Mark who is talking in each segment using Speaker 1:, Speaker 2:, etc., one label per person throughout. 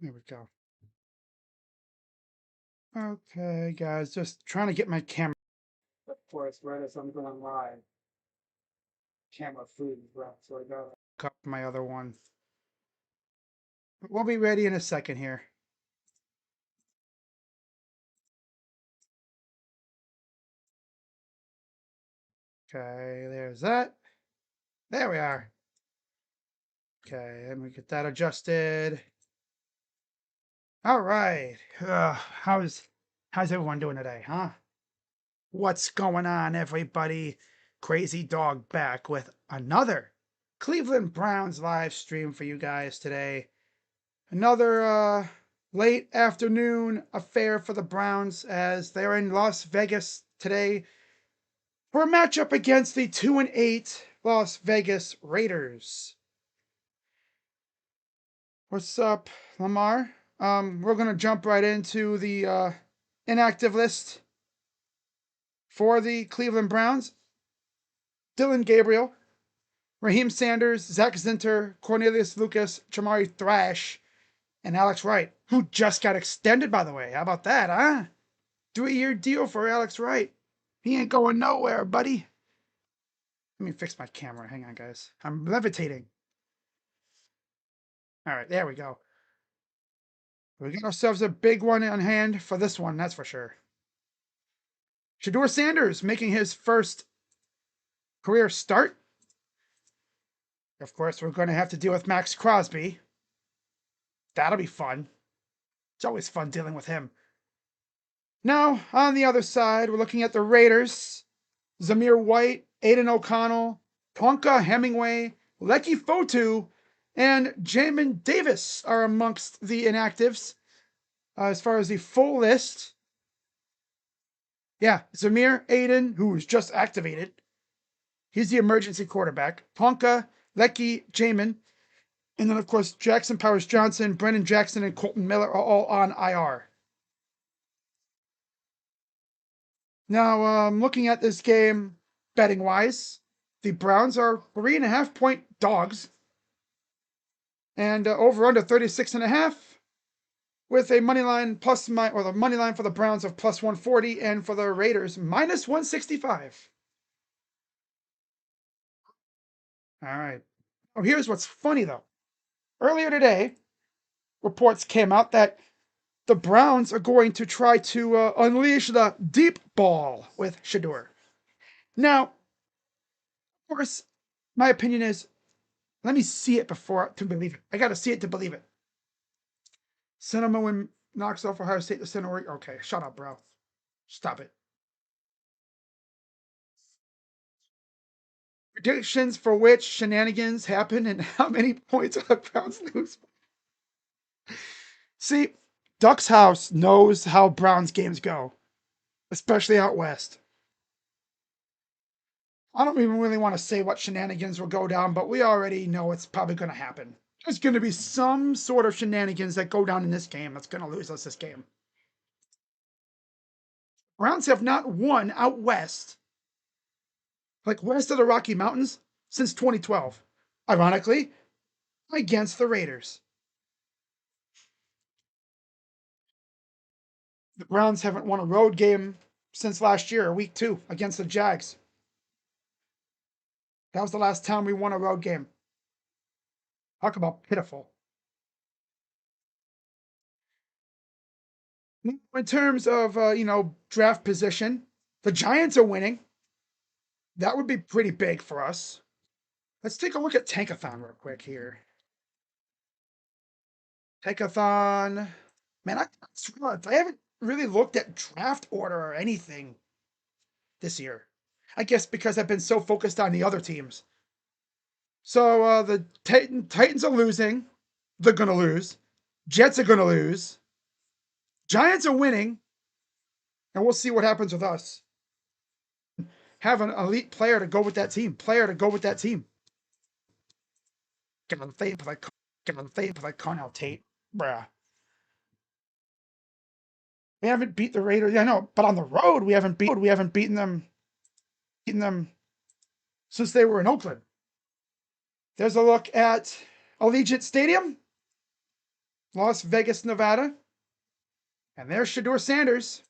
Speaker 1: There we go. Okay, guys, just trying to get my camera. Of course, right as I'm going live, camera food is rough, so I gotta cut my other one. But we'll be ready in a second here. Okay, there's that. There we are. Okay, let me get that adjusted. All right. How's everyone doing today, huh? What's going on, everybody? Crazy Dog back with another Cleveland Browns live stream for you guys today. Another late afternoon affair for the Browns as they're in Las Vegas today for a matchup against the 2-8 Las Vegas Raiders. What's up, Lamar? We're gonna jump right into the inactive list for the Cleveland Browns. Dylan Gabriel, Raheem Sanders, Zach Zinter, Cornelius Lucas, Chamari Thrash, and Alex Wright, who just got extended, by the way. How about that, huh? 3-year deal for Alex Wright. He ain't going nowhere, buddy. Let me fix my camera. Hang on, guys. I'm levitating. All right, there we go. We got ourselves a big one on hand for this one, that's for sure. Shedeur Sanders making his first career start. Of course, we're going to have to deal with Max Crosby. That'll be fun. It's always fun dealing with him. Now, on the other side, we're looking at the Raiders. Zamir White, Aiden O'Connell, Tonka Hemingway, Lecky Fotu, and Jamin Davis are amongst the inactives. As far as the full list, yeah, Zamir, Aiden, who was just activated. He's the emergency quarterback. Tonka, Lecky, Jamin, and then, of course, Jackson Powers Johnson, Brennan Jackson, and Colton Miller are all on IR. Now, looking at this game, betting-wise, the Browns are 3.5-point dogs. And over under 36.5 with a money line or the money line for the Browns of plus 140 and for the Raiders minus 165. All right. Oh, here's what's funny though. Earlier today, reports came out that the Browns are going to try to unleash the deep ball with Shedeur. Now, of course, my opinion is, let me see it to believe it. I got to see it to believe it. Cinnamon knocks off Ohio State to center. Okay, shut up, bro. Stop it. Predictions for which shenanigans happen and how many points the Browns lose. See, Duck's House knows how Browns games go, especially out west. I don't even really want to say what shenanigans will go down, but we already know it's probably going to happen. There's going to be some sort of shenanigans that go down in this game that's going to lose us this game. Browns have not won out west, like west of the Rocky Mountains, since 2012. Ironically, against the Raiders. The Browns haven't won a road game since last year, week 2, against the Jags. That was the last time we won a road game. Talk about pitiful. In terms of, draft position, the Giants are winning. That would be pretty big for us. Let's take a look at Tankathon real quick here. Tankathon. Man, I haven't really looked at draft order or anything this year. I guess because I've been so focused on the other teams. So the Titans are losing. They're going to lose. Jets are going to lose. Giants are winning. And we'll see what happens with us. Have an elite player to go with that team. Get on the face like Cornell Tate. Bruh. We haven't beat the Raiders. Yeah, I know, but on the road we haven't beaten them since they were in Oakland. There's a look at Allegiant Stadium. Las Vegas, Nevada. And there's Shedeur Sanders.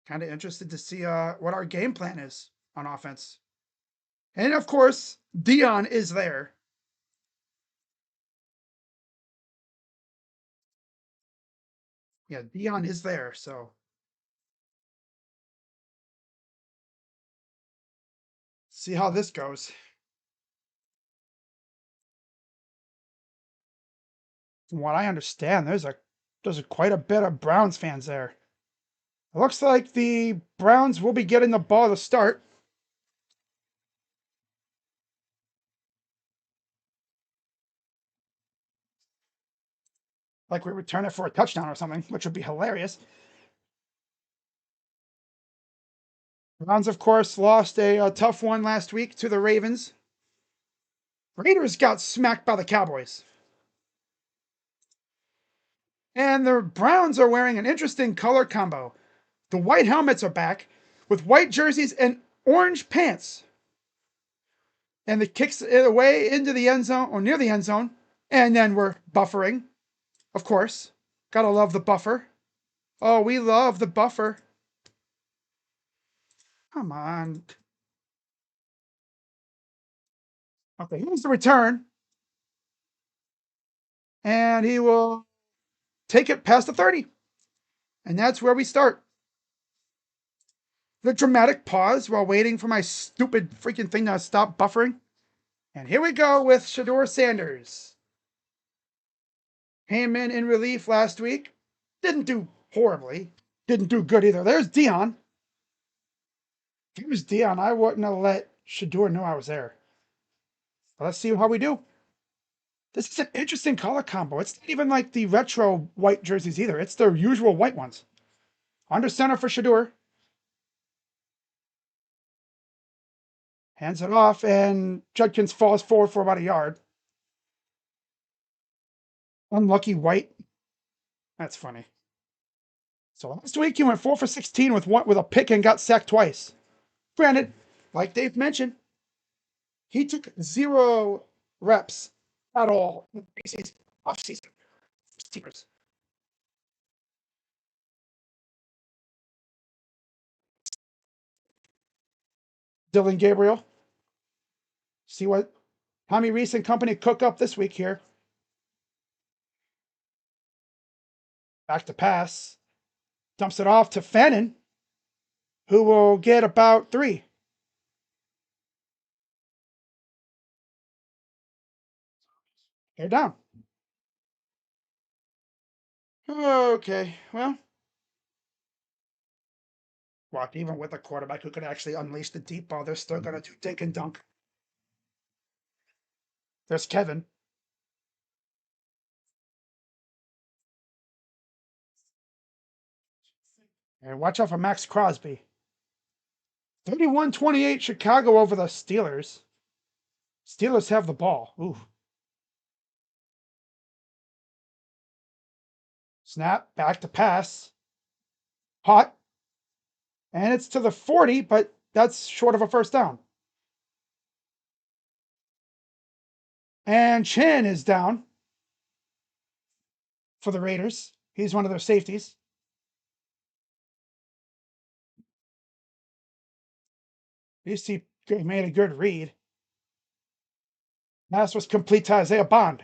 Speaker 1: Kind of interested to see what our game plan is on offense. And of course, Dion is there. Yeah, Dion is there. So see how this goes. From what I understand, there's quite a bit of Browns fans there. It looks like the Browns will be getting the ball to start. Like we return it for a touchdown or something, which would be hilarious. Browns, of course, lost a tough one last week to the Ravens. Raiders got smacked by the Cowboys. And the Browns are wearing an interesting color combo. The white helmets are back with white jerseys and orange pants. And the kicks it away into the end zone or near the end zone. And then we're buffering, of course. Gotta love the buffer. Oh, we love the buffer. Come on. Okay, here's the return. And he will take it past the 30. And that's where we start. The dramatic pause while waiting for my stupid freaking thing to stop buffering. And here we go with Shadur Sanders. Came in relief last week. Didn't do horribly. Didn't do good either. There's Dion. If it was Dion, I wouldn't have let Shadur know I was there. But let's see how we do. This is an interesting color combo. It's not even like the retro white jerseys either. It's the usual white ones. Under center for Shadur. Hands it off, and Judkins falls forward for about a yard. Unlucky white. That's funny. So last week he went 4 for 16 with a pick and got sacked twice. Granted, like Dave mentioned, he took 0 reps at all in the preseason, offseason. Steelers. Dylan Gabriel. See what Tommy Reese and company cook up this week here. Back to pass. Dumps it off to Fannin, who will get about 3. They're down. Okay, well, even with a quarterback who could actually unleash the deep ball, they're still going to do dink and dunk. There's Kevin. And watch out for Max Crosby. 31-28 Chicago over the Steelers. Steelers have the ball. Ooh. Snap, back to pass. Hot. And it's to the 40, but that's short of a first down. And Chin is down for the Raiders. He's one of their safeties. At least he made a good read. Pass was complete to Isaiah Bond.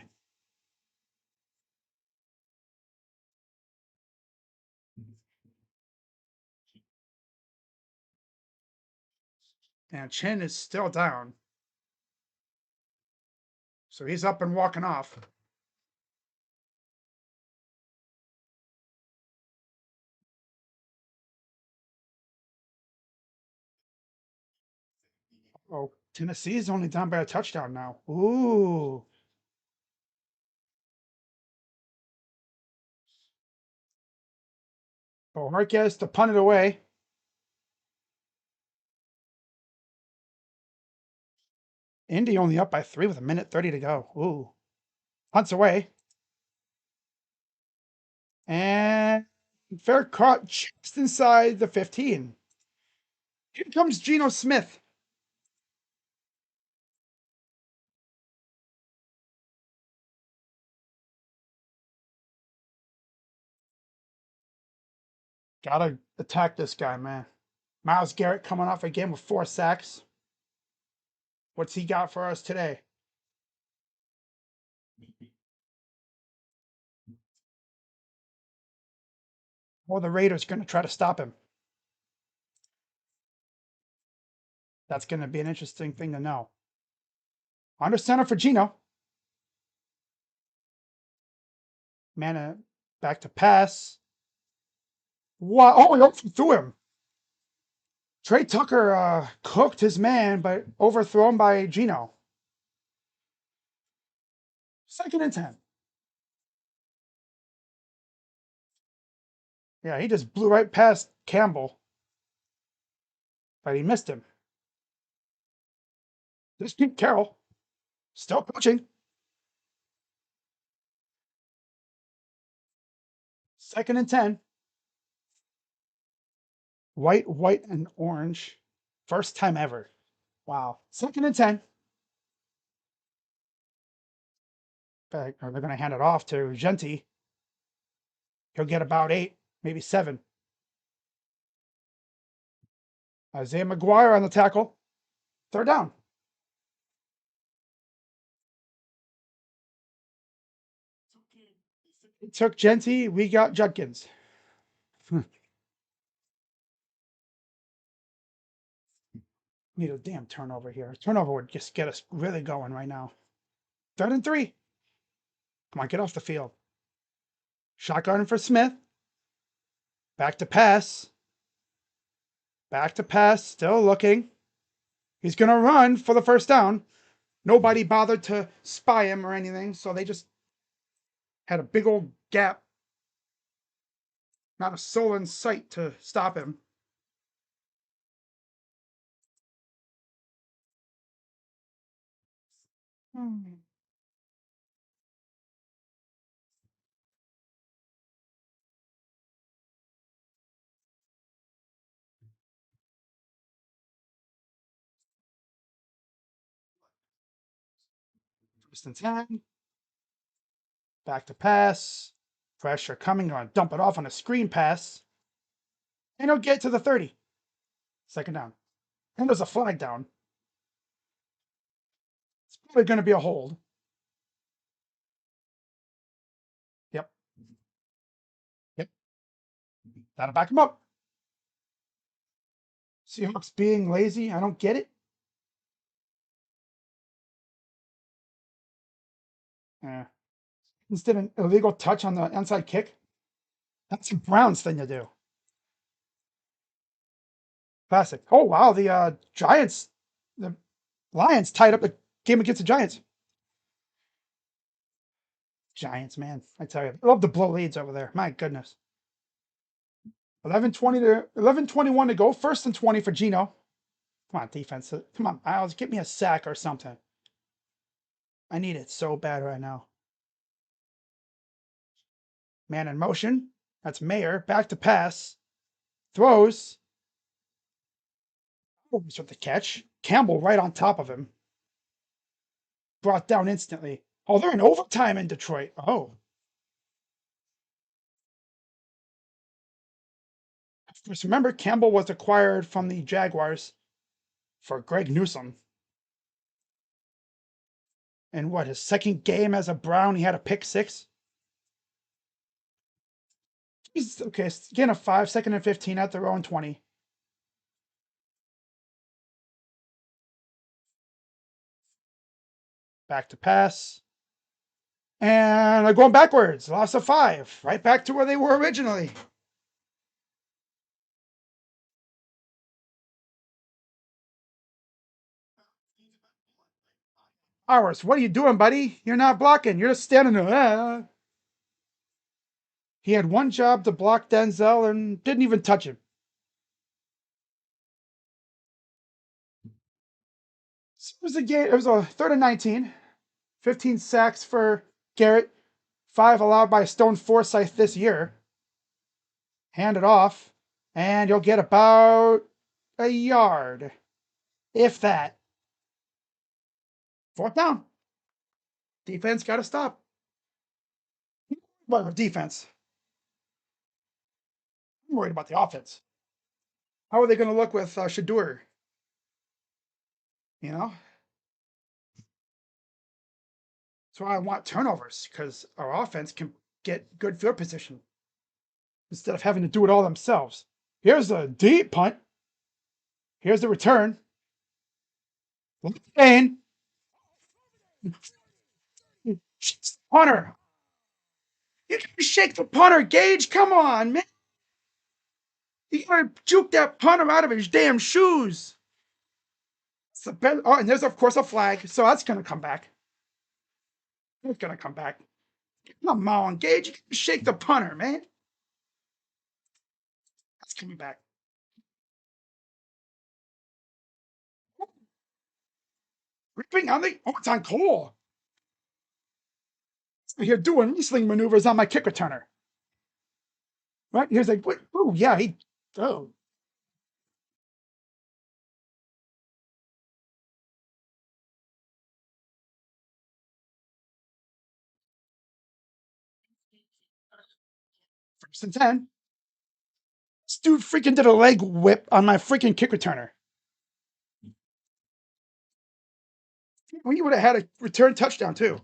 Speaker 1: And Chin is still down. So he's up and walking off. Oh, Tennessee's only down by a touchdown now. Ooh. Oh, Marquez to punt it away. Indy only up by 3 with 1:30 to go. Ooh. Punts away. And fair caught just inside the 15. Here comes Gino Smith. Gotta attack this guy, man. Myles Garrett coming off a game with 4 sacks. What's he got for us today? Well, the Raiders going to try to stop him. That's going to be an interesting thing to know. Under center for Gino. Man, back to pass. What? Oh, he overthrew through him. Trey Tucker cooked his man, but overthrown by Gino. 2nd and 10. Yeah, he just blew right past Campbell, but he missed him. This Pete Carroll still coaching. 2nd and 10. White, and orange. First time ever. Wow. 2nd and 10. They're going to hand it off to Genti. He'll get about 8, maybe 7. Isaiah McGuire on the tackle. 3rd down. He took Genti. We got Judkins. Need a damn turnover here. Turnover would just get us really going right now. 3rd and 3. Come on, get off the field. Shotgun for Smith. Back to pass. Back to pass. Still looking. He's going to run for the 1st down. Nobody bothered to spy him or anything, so they just had a big old gap. Not a soul in sight to stop him. First and 10. Back to pass. Pressure coming on. Dump it off on a screen pass. And he'll get to the 30. 2nd down. And there's a flag down. It's probably going to be a hold. Yep. Yep. That'll back him up. Seahawks being lazy. I don't get it. Yeah. Instead of an illegal touch on the onside kick. That's a Browns thing to do. Classic. Oh, wow. The Lions tied up the game against the Giants. Giants, man. I tell you. I love to blow leads over there. My goodness. 11:21 to go. 1st and 20 for Gino. Come on, defense. Come on, Miles. Get me a sack or something. I need it so bad right now. Man in motion. That's Mayer. Back to pass. Throws. With the catch. Campbell right on top of him. Brought down instantly. Oh, they're in overtime in Detroit. Oh. Just remember, Campbell was acquired from the Jaguars for Greg Newsome. And what, his 2nd game as a Brown, he had a pick 6? Okay, gain of 5, 2nd and 15 at their own 20. Back to pass. And they're going backwards. Loss of 5. Right back to where they were originally. Ours, what are you doing, buddy? You're not blocking. You're just standing there. He had one job to block Denzel and didn't even touch him. So it was a game. It was a 3rd and 19. 15 sacks for Garrett. 5 allowed by Stone Forsythe this year. Hand it off, and you'll get about a yard, if that. 4th down. Defense got to stop. Well, defense. I'm worried about the offense. How are they going to look with Shedeur? You know, that's why I want turnovers because our offense can get good field position instead of having to do it all themselves. Here's a deep punt. Here's the return. Lane. Punter. You gotta shake the punter, Gage. Come on, man. You gotta juke that punter out of his damn shoes. It's the best. Oh, and there's of course a flag, so that's gonna come back. It's gonna come back. Come on, Gage. You gotta shake the punter, man. That's coming back. Ripping on the. Oh, it's on Cole. Here doing wrestling maneuvers on my kick returner. Right? Here's like, oh yeah, he. Oh, first and 10. This dude freaking did a leg whip on my freaking kick returner. We would have had a return touchdown too.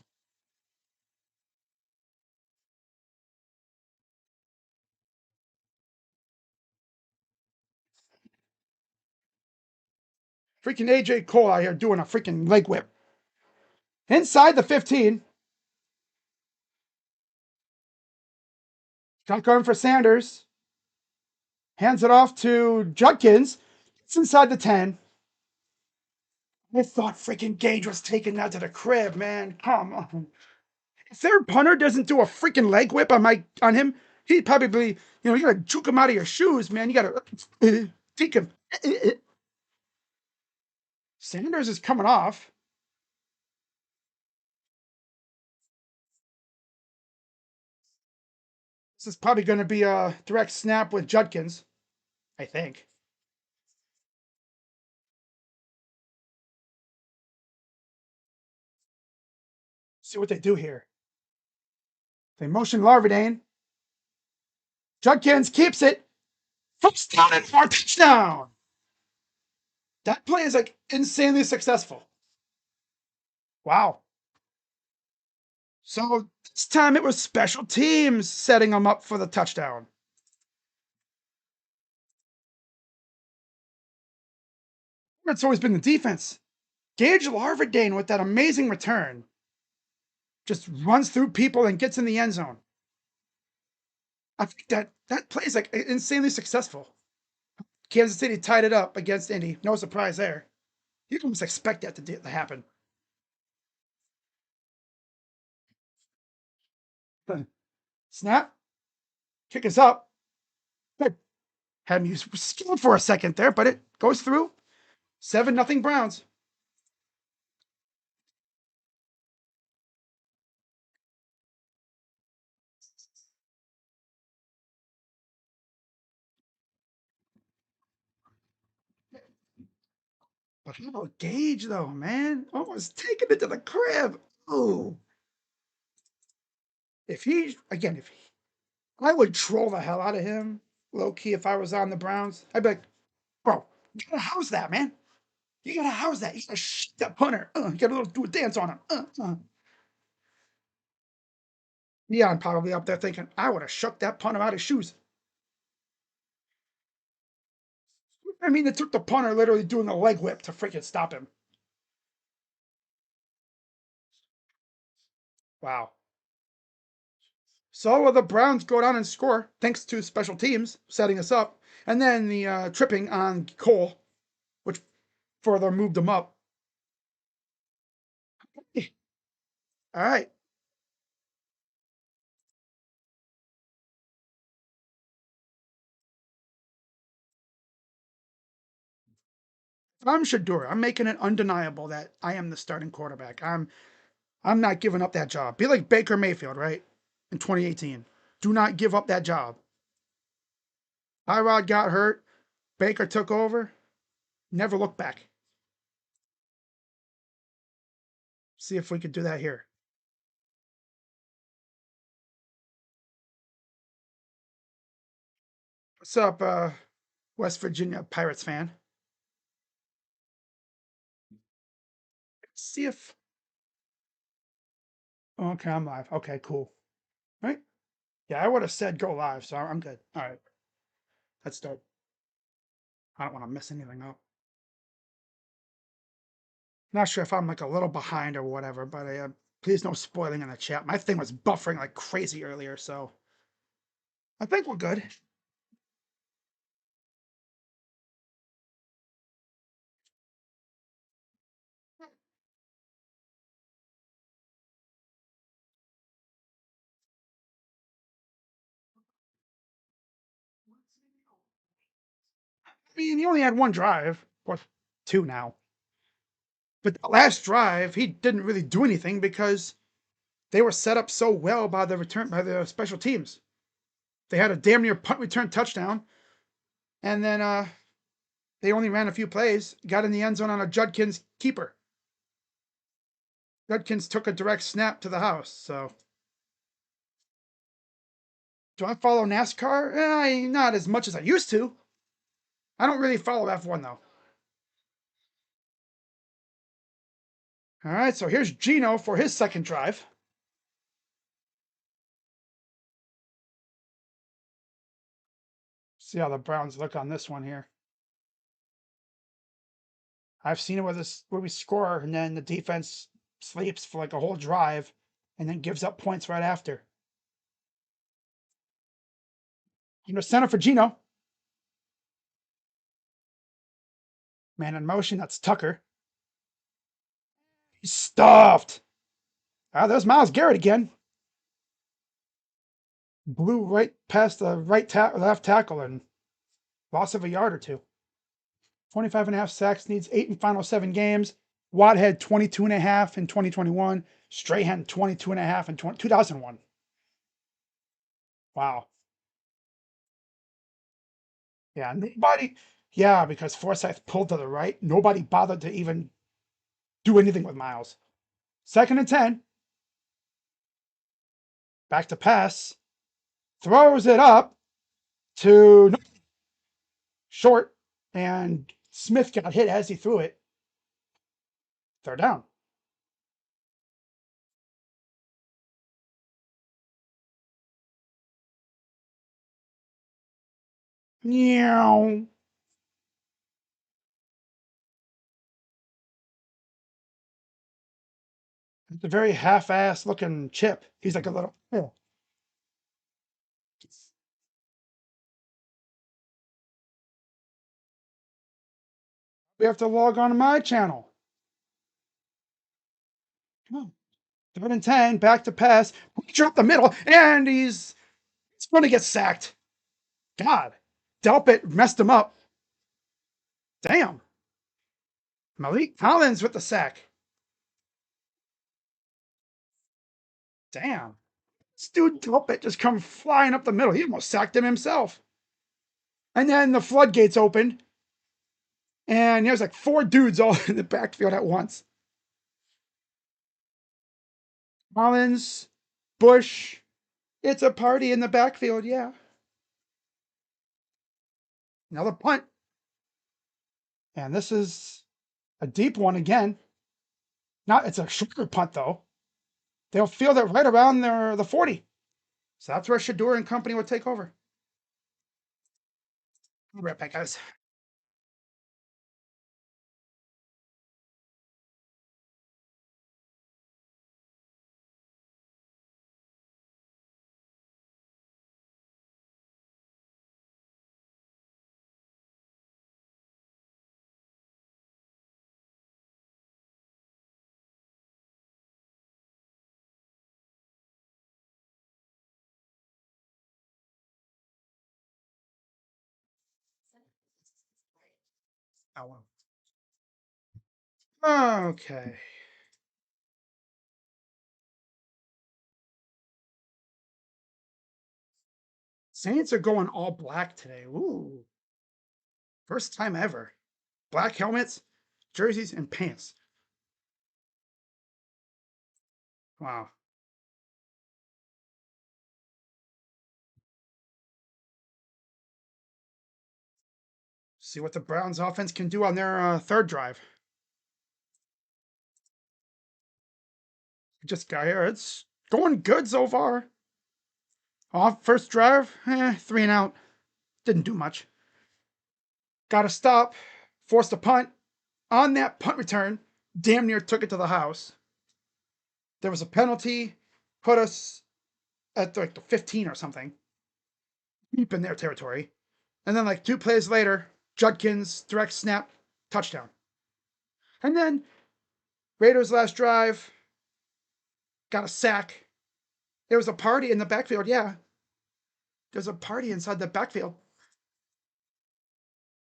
Speaker 1: Freaking AJ Cole out here doing a freaking leg whip. Inside the 15. Shotgun for Sanders. Hands it off to Judkins. It's inside the 10. I thought freaking Gage was taking that to the crib, man. Come on. If their punter doesn't do a freaking leg whip on him, he'd probably, you gotta juke him out of your shoes, man. You gotta take him. Sanders is coming off. This is probably going to be a direct snap with Judkins, I think. See what they do here. They motion Larvadane. Judkins keeps it. First down and 4, touchdown. That play is like insanely successful. Wow. So this time it was special teams setting them up for the touchdown. It's always been the defense. Gage Larvadane with that amazing return. Just runs through people and gets in the end zone. I think that play is like insanely successful. Kansas City tied it up against Indy. No surprise there. You can almost expect that to happen. Snap. Kick is up. Good. Had me scared for a second there, but it goes through. 7-0 Browns. But how about Gage, though, man? Almost taking it to the crib. Ooh. If I would troll the hell out of him, low key, if I was on the Browns. I'd be like, bro, you gotta house that, man. You gotta house that. You gotta shoot that punter. You gotta do a dance on him. Yeah, I'm probably up there thinking, I would have shook that punter out of his shoes. I mean, it took the punter literally doing a leg whip to freaking stop him. Wow. So the Browns go down and score thanks to special teams setting us up, and then the tripping on Cole, which further moved them up. All right. If I'm Shadur, I'm making it undeniable that I am the starting quarterback. I'm not giving up that job. Be like Baker Mayfield, right? In 2018. Do not give up that job. Tyrod got hurt. Baker took over. Never look back. See if we could do that here. What's up, West Virginia Pirates fan? See if. Okay, I'm live. Okay, cool. Right? Yeah, I would have said go live, so I'm good. All right, let's start. I don't want to mess anything up. Not sure if I'm like a little behind or whatever, but please no spoiling in the chat. My thing was buffering like crazy earlier, so I think we're good. I mean, he only had one drive, or two now. But the last drive, he didn't really do anything because they were set up so well by the special teams. They had a damn near punt return touchdown, and then they only ran a few plays, got in the end zone on a Judkins keeper. Judkins took a direct snap to the house. So, do I follow NASCAR? Not as much as I used to. I don't really follow F1 though. All right, so here's Gino for his second drive. See how the Browns look on this one here. I've seen it where we score and then the defense sleeps for like a whole drive and then gives up points right after. Center for Gino. Man in motion, that's Tucker. He's stuffed. There's Myles Garrett again. Blew right past the left tackle and loss of a yard or two. 25 and a half sacks, needs 8 in final 7 games. Watt had 22 and a half in 2021. Strahan 22 and a half in 2001. Wow. Yeah, nobody. Yeah, because Forsyth pulled to the right. Nobody bothered to even do anything with Myles. 2nd and 10. Back to pass. Throws it up to short, and Smith got hit as he threw it. 3rd down. Meow. It's a very half-ass looking chip. He's like a little. Yeah. We have to log on to my channel. Come on. 3rd and 10, back to pass. Drop the middle, and he's going to get sacked. God. Delpit messed him up. Damn. Malik Collins with the sack. Damn. This dude Delpit just come flying up the middle. He almost sacked him himself. And then the floodgates opened, and there's like 4 dudes all in the backfield at once. Collins, Bush. It's a party in the backfield, yeah. Another punt. And this is a deep one again. It's a shorter punt, though. They'll field it right around the 40. So that's where Shedeur and company would take over. I'll be right back, guys. Oh, well. Okay. Saints are going all black today. Ooh. First time ever. Black helmets, jerseys, and pants. Wow. See what the Browns offense can do on their third drive. Just got here. It's going good so far. Off first drive, 3-and-out. Didn't do much. Got a stop. Forced a punt. On that punt return, damn near took it to the house. There was a penalty. Put us at like the 15 or something. Deep in their territory. And then like 2 plays later, Judkins, direct snap, touchdown. And then Raiders last drive, got a sack. There was a party in the backfield. Yeah. There's a party inside the backfield.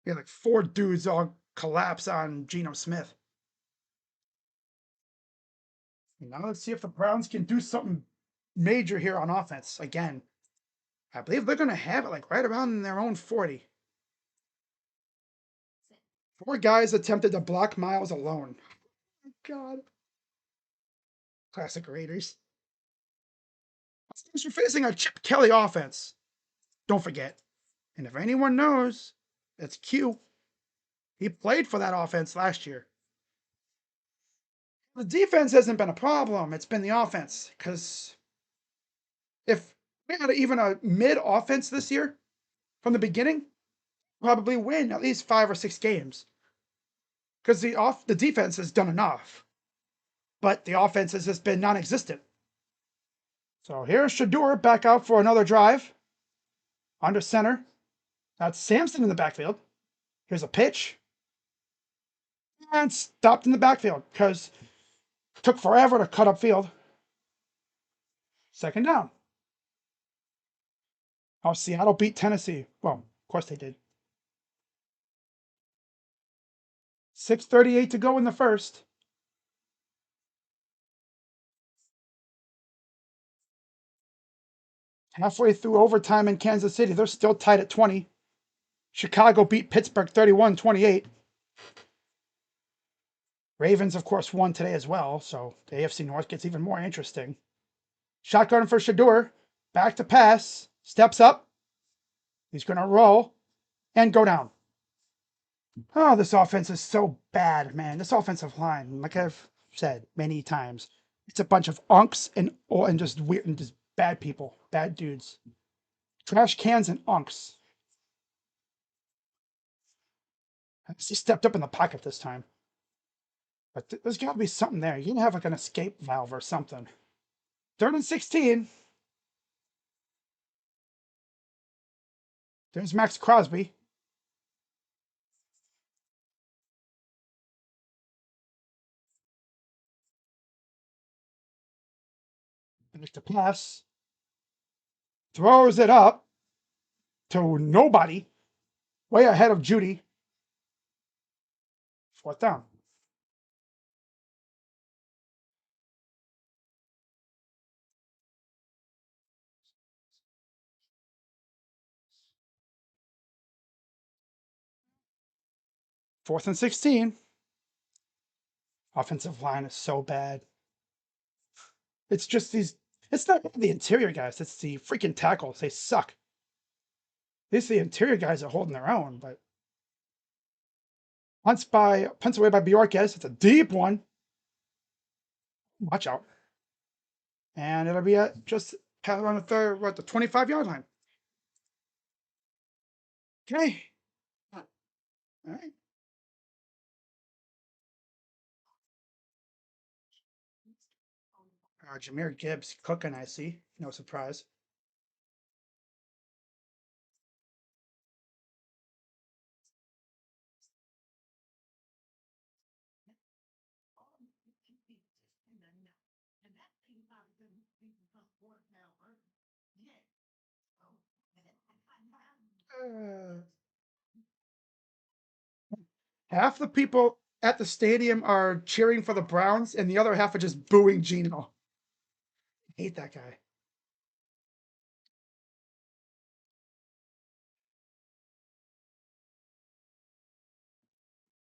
Speaker 1: We had like 4 dudes all collapse on Gino Smith. Now let's see if the Browns can do something major here on offense. Again, I believe they're going to have it like right around their own 40. 4 guys attempted to block Miles alone. Oh, God. Classic Raiders. We're facing a Chip Kelly offense. Don't forget. And if anyone knows, it's Q. He played for that offense last year. The defense hasn't been a problem. It's been the offense. Because if we had even a mid offense this year from the beginning, probably win at least 5 or 6 games. Because the defense has done enough. But the offense has just been non-existent. So here's Shadur back out for another drive. Under center. That's Samson in the backfield. Here's a pitch. And stopped in the backfield because it took forever to cut up field. Second down. Oh, Seattle beat Tennessee. Well, of course they did. 6:38 to go in the first. Halfway through overtime in Kansas City, they're still tied at 20. Chicago beat Pittsburgh 31-28. Ravens, of course, won today as well, so the AFC North gets even more interesting. Shotgun for Shadur. Back to pass. Steps up. He's going to roll and go down. Oh, this offense is so bad, man. This offensive line, like I've said many times, it's a bunch of unks and just weird and just bad people, bad dudes. Trash cans and unks. He stepped up in the pocket this time. But there's got to be something there. You can have like an escape valve or something. 3rd and 16. There's Max Crosby. Back to pass. Throws it up to nobody. Way ahead of Judy. 4th down. Fourth and 16. Offensive line is so bad. It's just these. It's not the interior guys. It's the freaking tackles. They suck. At least the interior guys are holding their own. But punts away by Bjorkes. It's a deep one. Watch out. And it'll be at just around the 25-yard line. Okay. All right. Jahmyr Gibbs cooking, I see. No surprise. Uh, Half the people at the stadium are cheering for the Browns, and the other half are just booing Gino. I hate that guy.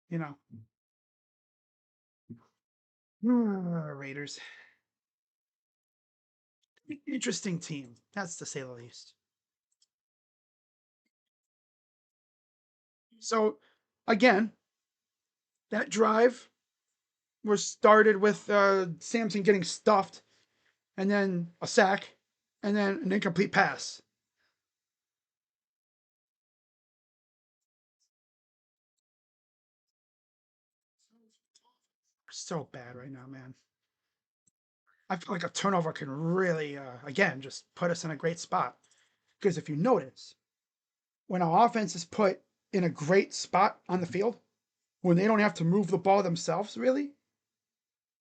Speaker 1: You know. Raiders. Interesting team. That's to say the least. So, again, that drive was started with Samson getting stuffed, and then a sack, and then an incomplete pass. So bad right now, man. I feel like a turnover can really, again, just put us in a great spot. Because if you notice, when our offense is put in a great spot on the field, when they don't have to move the ball themselves, really,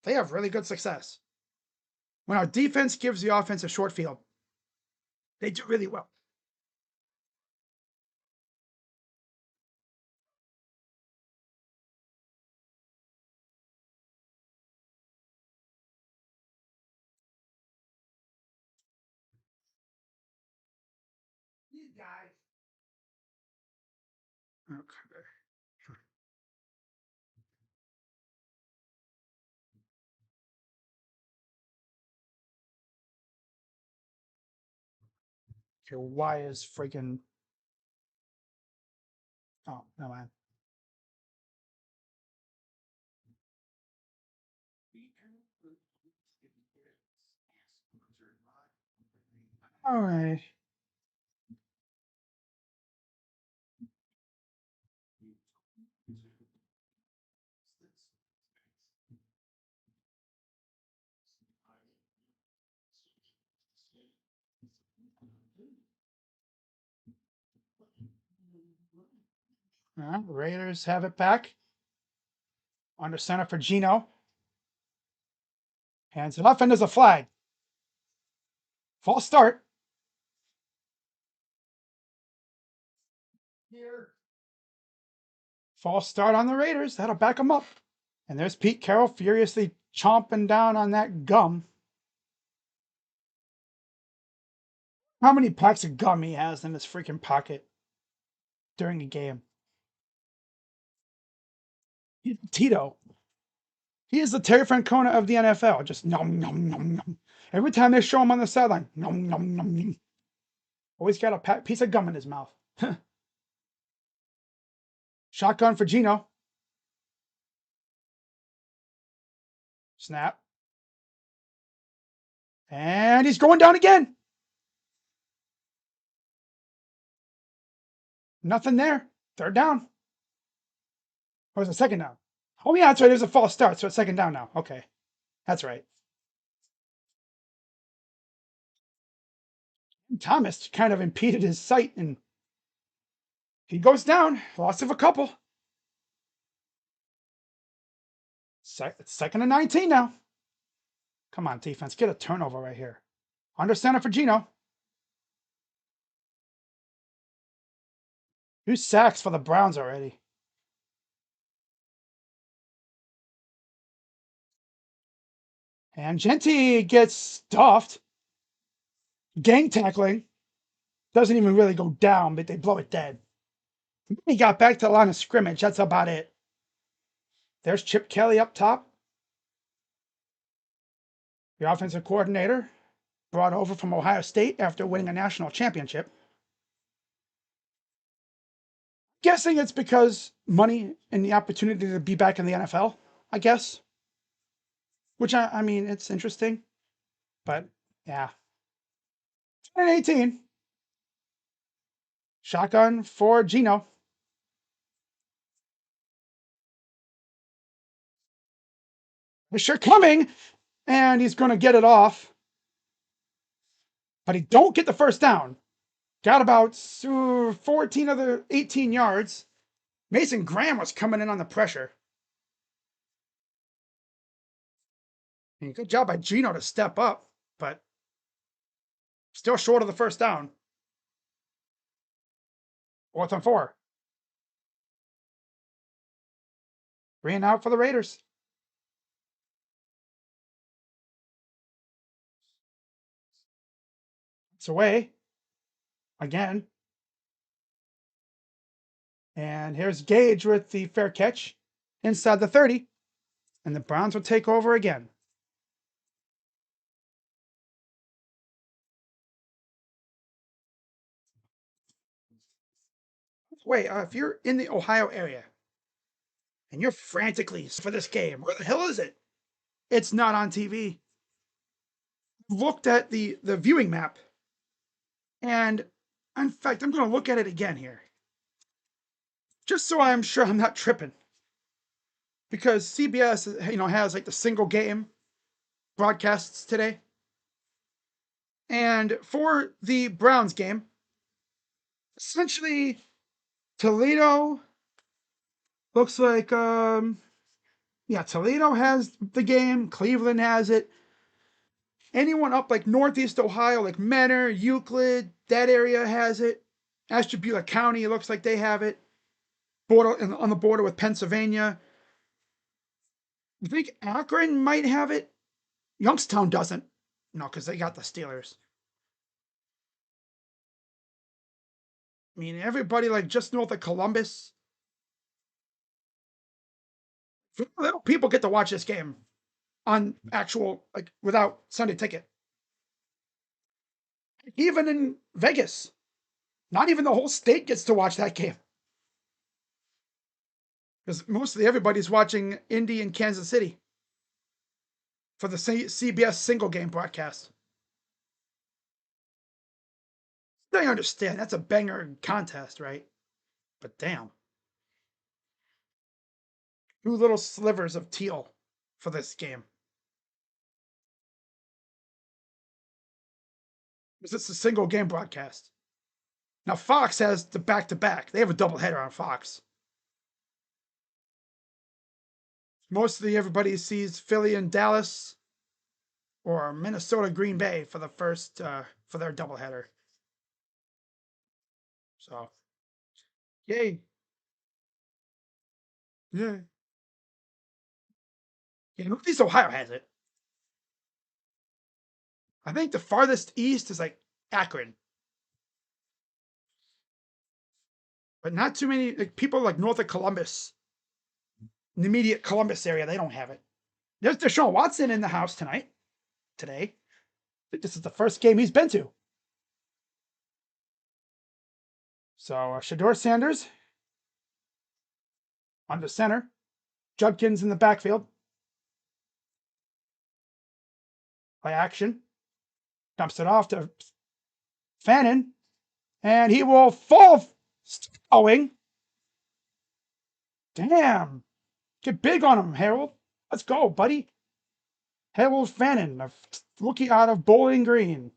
Speaker 1: they have really good success. When our defense gives the offense a short field, they do really well. Okay. Okay, why is freaking. Oh, no, man. All right. Raiders have it back. Under center for Gino. Hands it off, and there's a flag. False start. False start on the Raiders. That'll back them up. And there's Pete Carroll furiously chomping down on that gum. How many packs of gum he has in his freaking pocket during a game? Tito. He is the Terry Francona of the NFL. Just nom nom nom nom. Every time they show him on the sideline, nom nom nom nom. Always got a piece of gum in his mouth. Shotgun for Gino. Snap. And he's going down again. Nothing there. Third down. Or was it second down? Oh, yeah, that's right. There's a false start, so it's second down now. Okay. That's right. Thomas kind of impeded his sight, and he goes down. Loss of a couple. Second and 19 now. Come on, defense. Get a turnover right here. Under center for Gino. 2 sacks for the Browns already. And Genty gets stuffed. Gang tackling. Doesn't even really go down, but they blow it dead. He got back to the line of scrimmage. That's about it. There's Chip Kelly up top. The offensive coordinator, brought over from Ohio State after winning a national championship. Guessing it's because money and the opportunity to be back in the NFL, I guess. Which, I mean, it's interesting. But, yeah. 10-18. Shotgun for Gino. Sure coming, and he's going to get it off. But he don't get the first down. Got about 14 of the 18 yards. Mason Graham was coming in on the pressure. And good job by Gino to step up, but still short of the first down. 4th and 4. 3 and out for the Raiders. It's away again. And here's Gage with the fair catch inside the 30. And the Browns will take over again. way, if you're in the Ohio area and you're frantically for this game, where the hell is it? It's not on TV. Looked at the viewing map, and in fact, I'm going to look at it again here, just so I'm sure I'm not tripping, because CBS, has like the single game broadcasts today, and for the Browns game, essentially Toledo looks like Toledo has the game, Cleveland has it. Anyone up like Northeast Ohio, like Menor, Euclid, that area has it. Ashtabula County, it looks like they have it. On the border with Pennsylvania. I think Akron might have it. Youngstown doesn't. No, because they got the Steelers. I mean, everybody like just north of Columbus. People get to watch this game on actual, like, without Sunday ticket. Even in Vegas, not even the whole state gets to watch that game. Because mostly everybody's watching Indy and Kansas City for the CBS single game broadcast. I understand that's a banger contest, right? But damn. 2 little slivers of teal for this game. Because it's a single game broadcast. Now Fox has the back-to-back. They have a doubleheader on Fox. Mostly everybody sees Philly and Dallas or Minnesota Green Bay for the first for their doubleheader. So, yay. Yeah. Yeah, Northeast Ohio has it. I think the farthest east is like Akron. But not too many people like north of Columbus, in the immediate Columbus area, they don't have it. There's Deshaun Watson in the house today. I think this is the first game he's been to. So Shedeur Sanders under center. Judkins in the backfield. Play action. Dumps it off to Fannin. And he will fall going. Damn. Get big on him, Harold. Let's go, buddy. Harold Fannin, a rookie out of Bowling Green.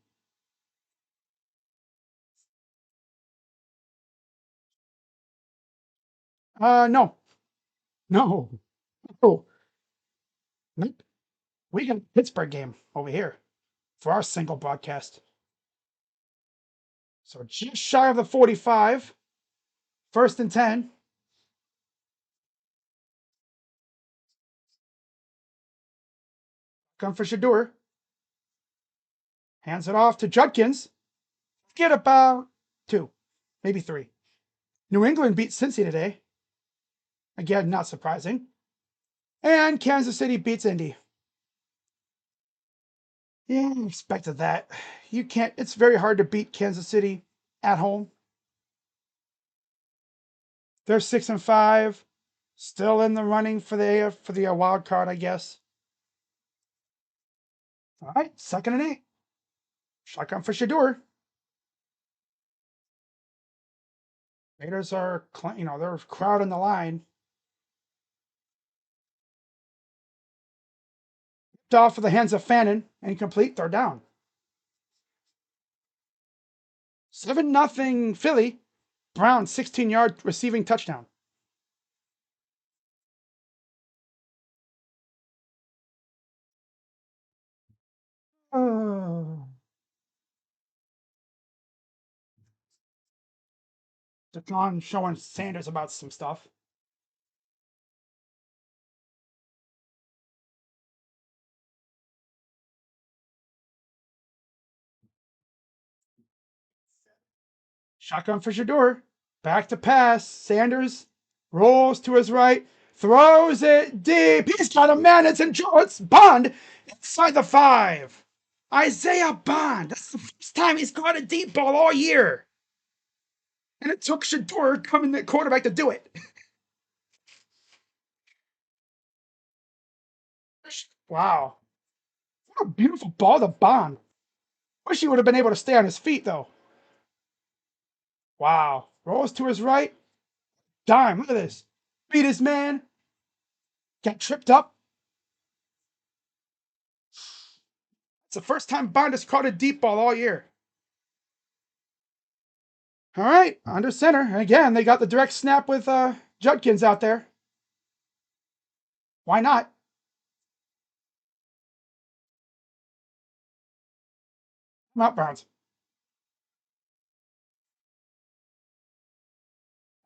Speaker 1: No. No. Oh. Nope. We got a Pittsburgh game over here for our single broadcast. So just shy of the 45. 1st and 10. Come for Shadur. Hands it off to Judkins. Get about 2, maybe 3. New England beat Cincy today. Again, not surprising. And Kansas City beats Indy. Yeah, I expected that. It's very hard to beat Kansas City at home. They're 6-5, still in the running for the wild card, I guess. All right, 2nd and 8. Shotgun for Shadur. Raiders are, they're crowding the line. Off for the hands of Fannin, incomplete, 3rd down. 7-0 Philly. Brown 16-yard receiving touchdown. John showing Sanders about some stuff. Shotgun for Shadur. Back to pass. Sanders rolls to his right. Throws it deep. He's got a man. It's Bond inside the 5. Isaiah Bond. That's the first time he's caught a deep ball all year. And it took Shedeur coming the quarterback to do it. Wow. What a beautiful ball to Bond. Wish he would have been able to stay on his feet, though. Wow. Rolls to his right. Dime. Look at this. Beat his man. Got tripped up. It's the first time Bond has caught a deep ball all year. All right. Under center. Again, they got the direct snap with Judkins out there. Why not? I'm out, Browns.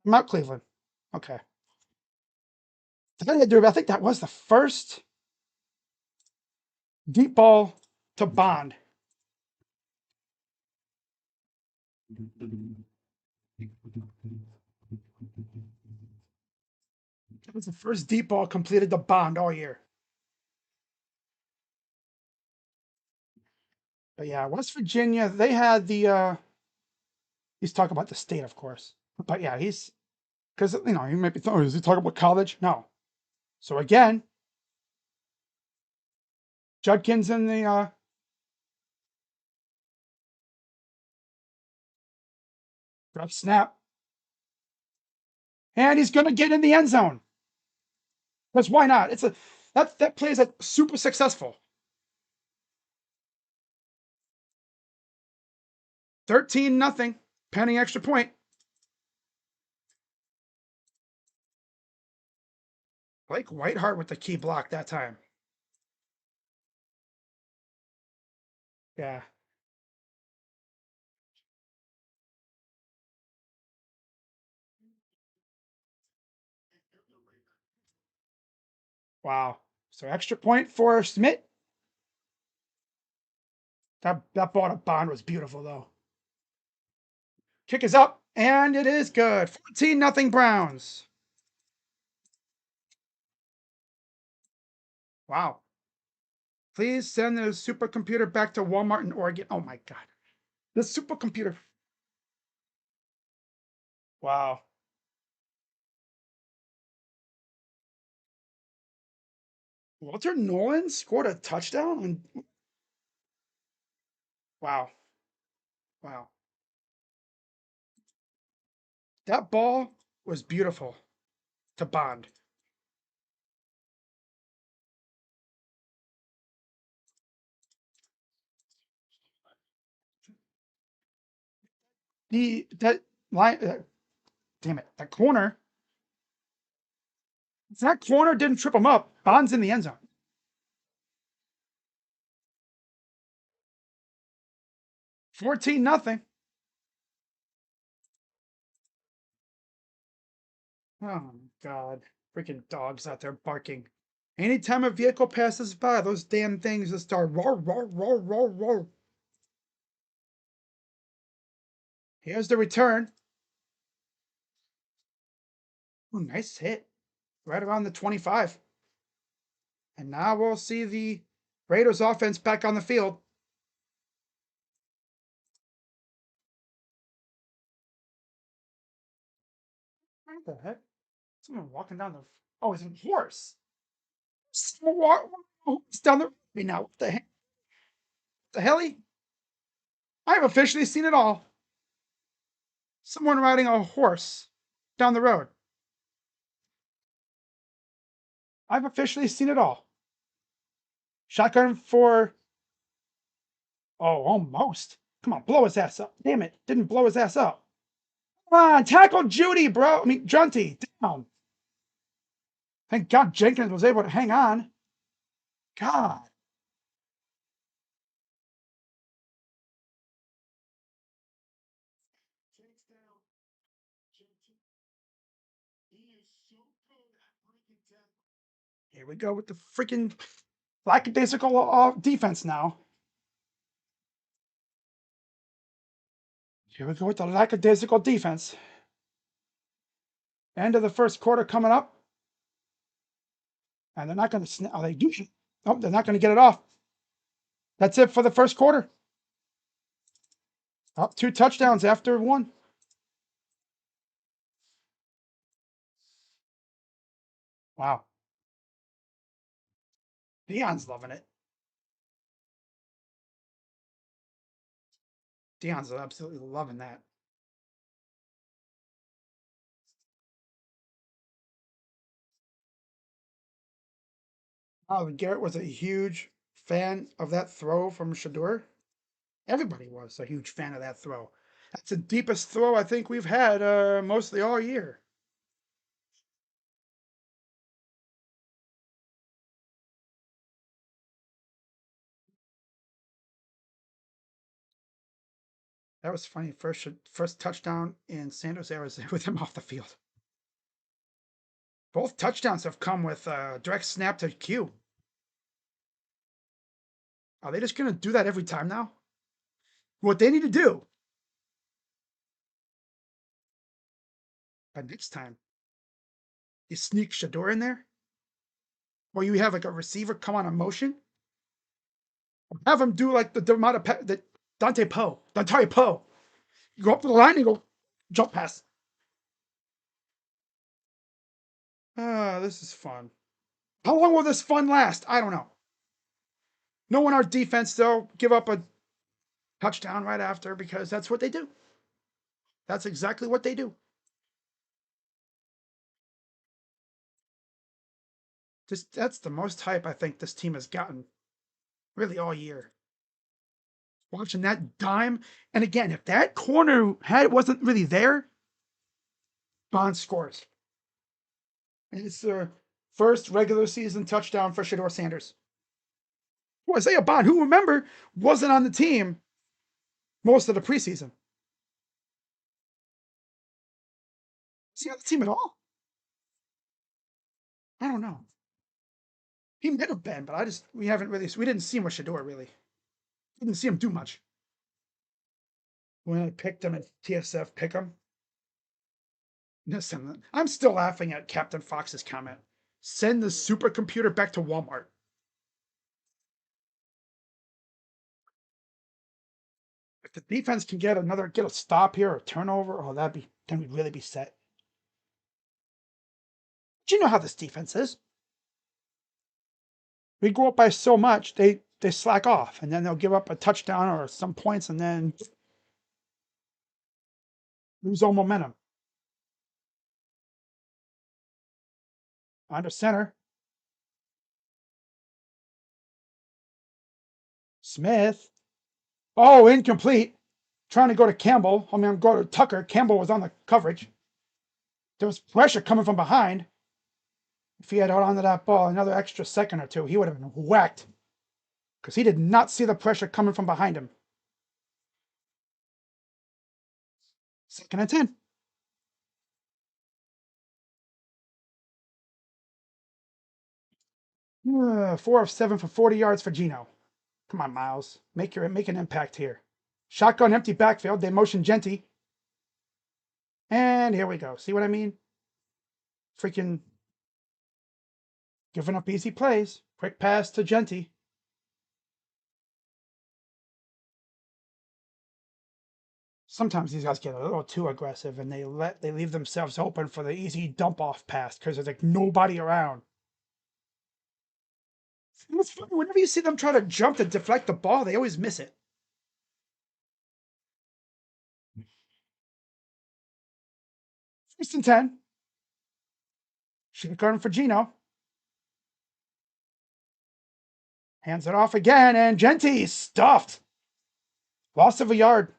Speaker 1: I'm out, Cleveland. Okay. I think that was the first deep ball to Bond. That was the first deep ball completed to Bond all year. But yeah, West Virginia, they had the he's talking about the state, of course. But yeah, he's because you know, he might be thinking, oh, is he talking about college? No. So again, Judkins in the rough snap. And he's gonna get in the end zone. Because why not? It's a that play is like super successful. 13-0. Pending extra point. Blake Whiteheart with the key block that time. Yeah. Wow. So extra point for Smith. That ball to Bond was beautiful though. Kick is up, and it is good. 14-0 Browns. Wow. Please send the supercomputer back to Walmart in Oregon. Oh my God. The supercomputer. Wow. Walter Nolan scored a touchdown? Wow. Wow. That ball was beautiful to Bond. That line, damn it, that corner. That corner didn't trip him up. Bond's in the end zone. 14-0. Oh God. Freaking dogs out there barking. Anytime a vehicle passes by, those damn things just start roar, roar, roar, roar, roar. Here's the return. Ooh, nice hit. Right around the 25. And now we'll see the Raiders offense back on the field. What the heck? Someone walking down the. Oh, it's a horse. Someone walks down the road now. What the heck? The hell? I've officially seen it all. Someone riding a horse down the road. I've officially seen it all. Shotgun for. Oh, almost. Come on, blow his ass up. Damn it. Didn't blow his ass up. Come on, tackle Judy, bro. I mean, Junty. Down. Thank God Jenkins was able to hang on. God. Here we go with the freaking lackadaisical defense now. Here we go with the lackadaisical defense. End of the first quarter coming up. And they're not going to snap. Oh, they do. Oh, they're not going to get it off. That's it for the first quarter. Up 2 touchdowns after one. Wow. Dion's loving it. Dion's absolutely loving that. Oh, Garrett was a huge fan of that throw from Shedeur. Everybody was a huge fan of that throw. That's the deepest throw I think we've had mostly all year. That was funny. First touchdown in Sanders era with him off the field. Both touchdowns have come with direct snap to Q. Are they just going to do that every time now? What they need to do, but next time, you sneak Shedeur in there, or you have like a receiver come on a motion, or have him do like the Dante Poe. You go up to the line and go jump pass. Ah, this is fun. How long will this fun last? I don't know. No one our defense though give up a touchdown right after because that's what they do. That's exactly what they do. That's the most hype I think this team has gotten really all year. Watching that dime, and again, if that corner wasn't really there, Bond scores. And it's the first regular season touchdown for Shedeur Sanders. Well, Isaiah Bond, who remember wasn't on the team most of the preseason. Is he on the team at all? I don't know. He might have been, but we didn't see him with Shedeur really. We didn't see him do much. When I picked him at TSF pick him. Listen, I'm still laughing at Captain Fox's comment. Send the supercomputer back to Walmart. If the defense can get a stop here or a turnover, oh, then we'd really be set. Do you know how this defense is? We go up by so much, they slack off, and then they'll give up a touchdown or some points, and then lose all momentum. Under center, Smith. Oh, incomplete. Trying to go to Campbell. Go to Tucker. Campbell was on the coverage. There was pressure coming from behind. If he had held onto that ball another extra second or two, he would have been whacked because he did not see the pressure coming from behind him. 2nd and 10. 4 of 7 for 40 yards for Gino. Come on, Miles. Make an impact here. Shotgun empty backfield. They motion Genty. And here we go. See what I mean? Freaking giving up easy plays. Quick pass to Genty. Sometimes these guys get a little too aggressive and they leave themselves open for the easy dump off pass because there's like nobody around. It's funny, whenever you see them try to jump to deflect the ball, they always miss it. First and 10. Shotgun for Gino. Hands it off again, and Genty stuffed. Loss of a yard.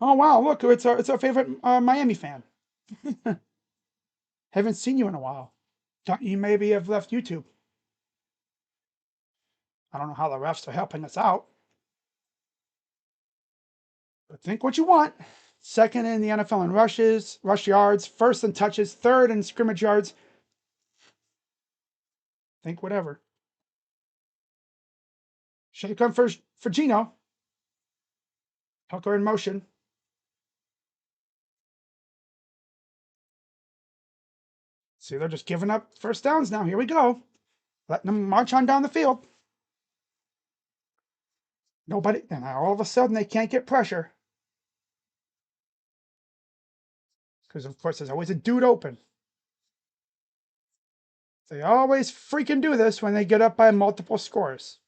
Speaker 1: Oh wow! Look, it's our favorite Miami fan. Haven't seen you in a while. Thought you maybe have left YouTube. I don't know how the refs are helping us out, but think what you want. Second in the NFL in rushes, rush yards, first in touches, third in scrimmage yards. Think whatever. Should have come first for Gino. Tucker in motion. See, they're just giving up first downs now. Here we go. Letting them march on down the field. Nobody, and all of a sudden they can't get pressure. Because, of course, there's always a dude open. They always freaking do this when they get up by multiple scores.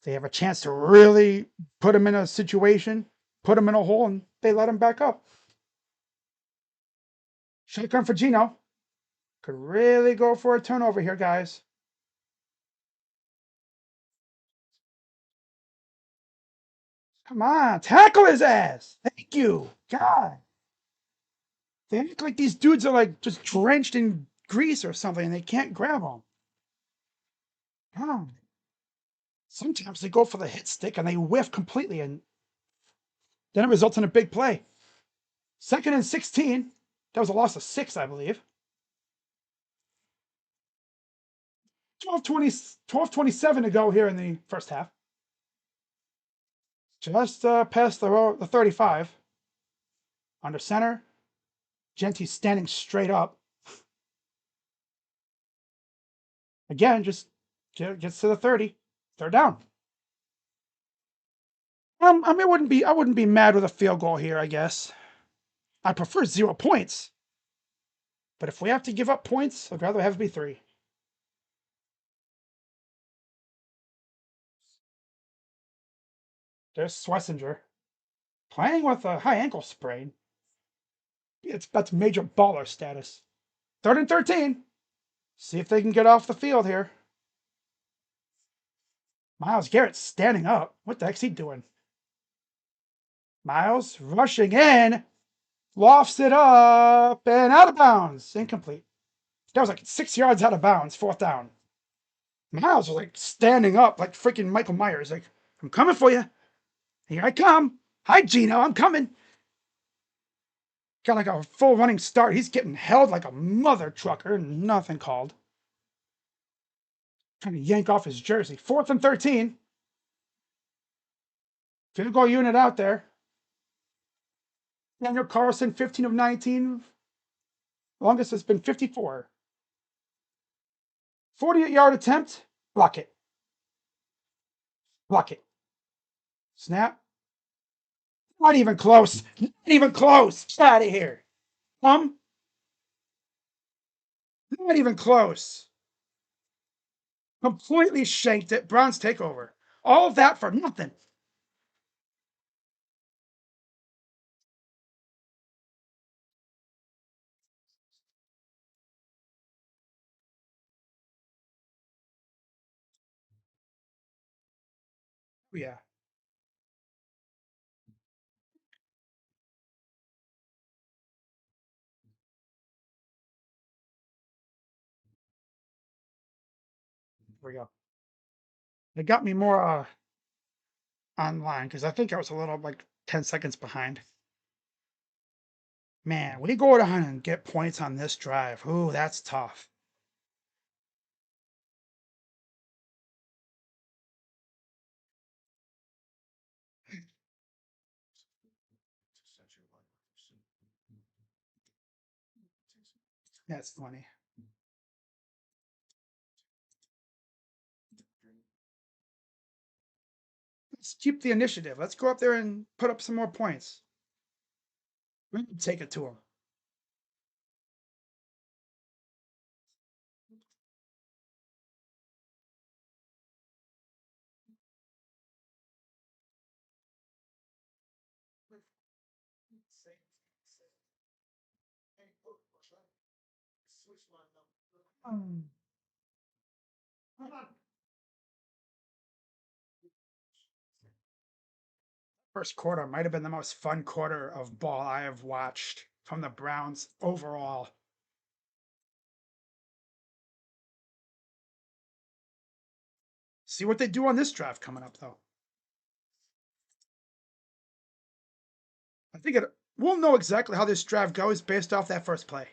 Speaker 1: They have a chance to really put them in a situation, put them in a hole, and they let them back up. Shotgun for Gino. Could really go for a turnover here, guys. Come on, tackle his ass. Thank you. God. They act like these dudes are like just drenched in grease or something and they can't grab them. God. Sometimes they go for the hit stick and they whiff completely, and then it results in a big play. 2nd and 16. That was a loss of 6, I believe. 12:27 to go here in the first half. Just past the 35. Under center. Genty's standing straight up. Again, just gets to the 30. 3rd down. I mean, I wouldn't be mad with a field goal here, I guess. I prefer 0 points. But if we have to give up points, I'd rather have it be 3. There's Swessinger. Playing with a high ankle sprain. That's major baller status. 3rd and 13. See if they can get off the field here. Myles Garrett's standing up. What the heck's he doing? Myles rushing in. Lofts it up and out of bounds. Incomplete. That was like 6 yards out of bounds. 4th down. Myles was like standing up like freaking Michael Myers. Like, I'm coming for you. Here I come. Hi, Gino. I'm coming. Got like a full running start. He's getting held like a mother trucker. Nothing called. Trying to yank off his jersey. 4th and 13. Field goal unit out there. Daniel Carlson, 15 of 19. Longest has been 54. 48-yard attempt. Block it. Block it. Snap. Not even close. Not even close. Get out of here. Not even close. Completely shanked it. Browns takeover. All of that for nothing. Yeah. Here we go. It got me more online because I think I was a little like 10 seconds behind. Man, we go down and get points on this drive. Ooh, that's tough. That's funny. Let's keep the initiative. Let's go up there and put up some more points. We can take it to them. First quarter might have been the most fun quarter of ball I have watched from the Browns overall. See what they do on this drive coming up, though. I think we'll know exactly how this drive goes based off that first play.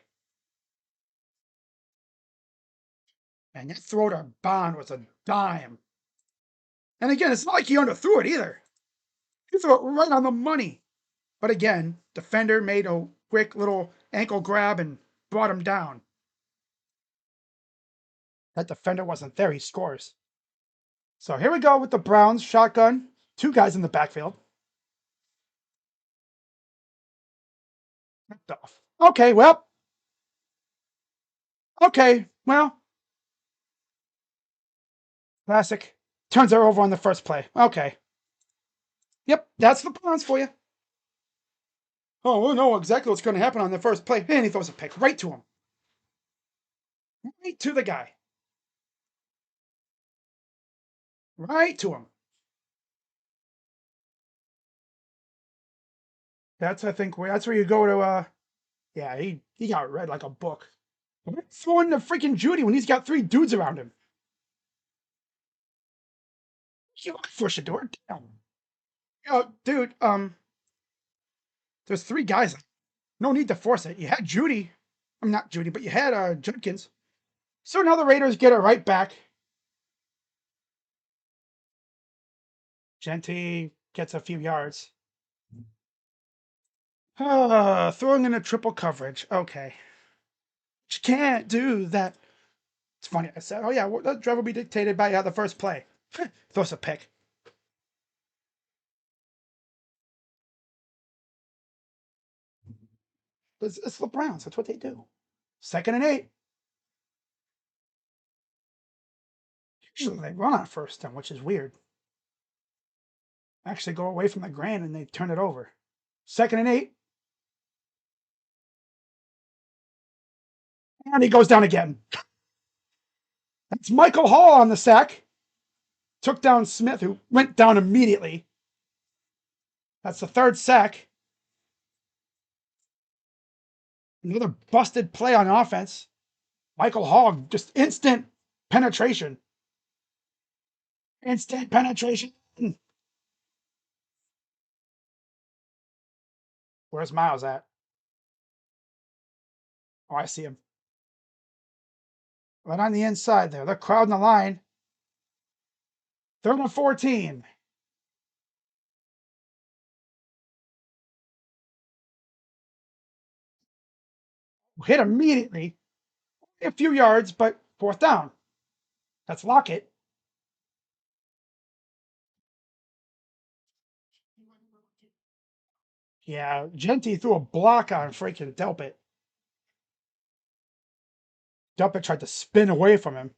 Speaker 1: And that throw to Bond was a dime. And again, it's not like he underthrew it either. He threw it right on the money. But again, defender made a quick little ankle grab and brought him down. That defender wasn't there. He scores. So here we go with the Browns shotgun. 2 guys in the backfield. Okay, well, Okay, well, classic. Turns her over on the first play. Okay. Yep, that's the Browns for you. Oh, we'll know exactly what's going to happen on the first play. And he throws a pick right to him. Right to the guy. Right to him. That's, I think, that's where you go to, yeah, he got read like a book. Throwing the freaking Judy when he's got 3 dudes around him. You look for Shedeur. Damn. Oh, dude, there's 3 guys. No need to force it. You had Judy. I'm not Judy, but you had Judkins. So now the Raiders get it right back. Genty gets a few yards. Throwing in a triple coverage. Okay. You can't do that. It's funny. I said, oh, yeah, well, the drive will be dictated by the first play. Throws a pick. It's the Browns. That's what they do. 2nd and 8. Usually they run on first down, which is weird. Actually go away from the grand and they turn it over. 2nd and 8. And he goes down again. That's Michael Hall on the sack. Took down Smith, who went down immediately. That's the 3rd sack. Another busted play on offense. Michael Hall, just instant penetration. Instant penetration. Where's Miles at? Oh, I see him. Right on the inside there. They're crowding the line. 3rd and 14. Hit immediately. A few yards, but 4th down. That's Lockett. Yeah, Genty threw a block on freaking Delpit. Delpit tried to spin away from him.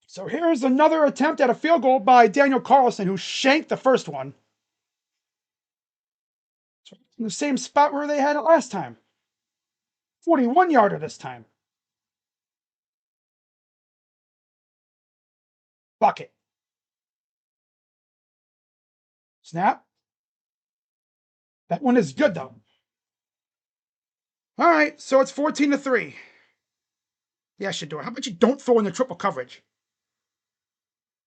Speaker 1: So here's another attempt at a field goal by Daniel Carlson, who shanked the first one. In the same spot where they had it last time. 41-yarder this time. Bucket. Snap. That one is good, though. All right, so it's 14-3. Yeah, Shedeur. How about you don't throw in the triple coverage?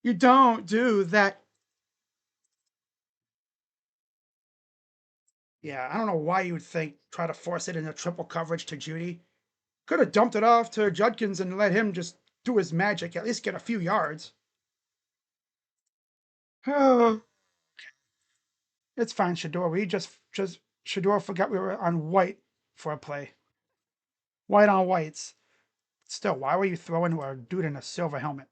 Speaker 1: You don't do that. Yeah, I don't know why you would think try to force it into triple coverage to Judy. Could have dumped it off to Judkins and let him just do his magic, at least get a few yards. Oh, it's fine, Shedeur. We just Shedeur forgot we were on white for a play. White on whites. Still, why were you throwing a dude in a silver helmet?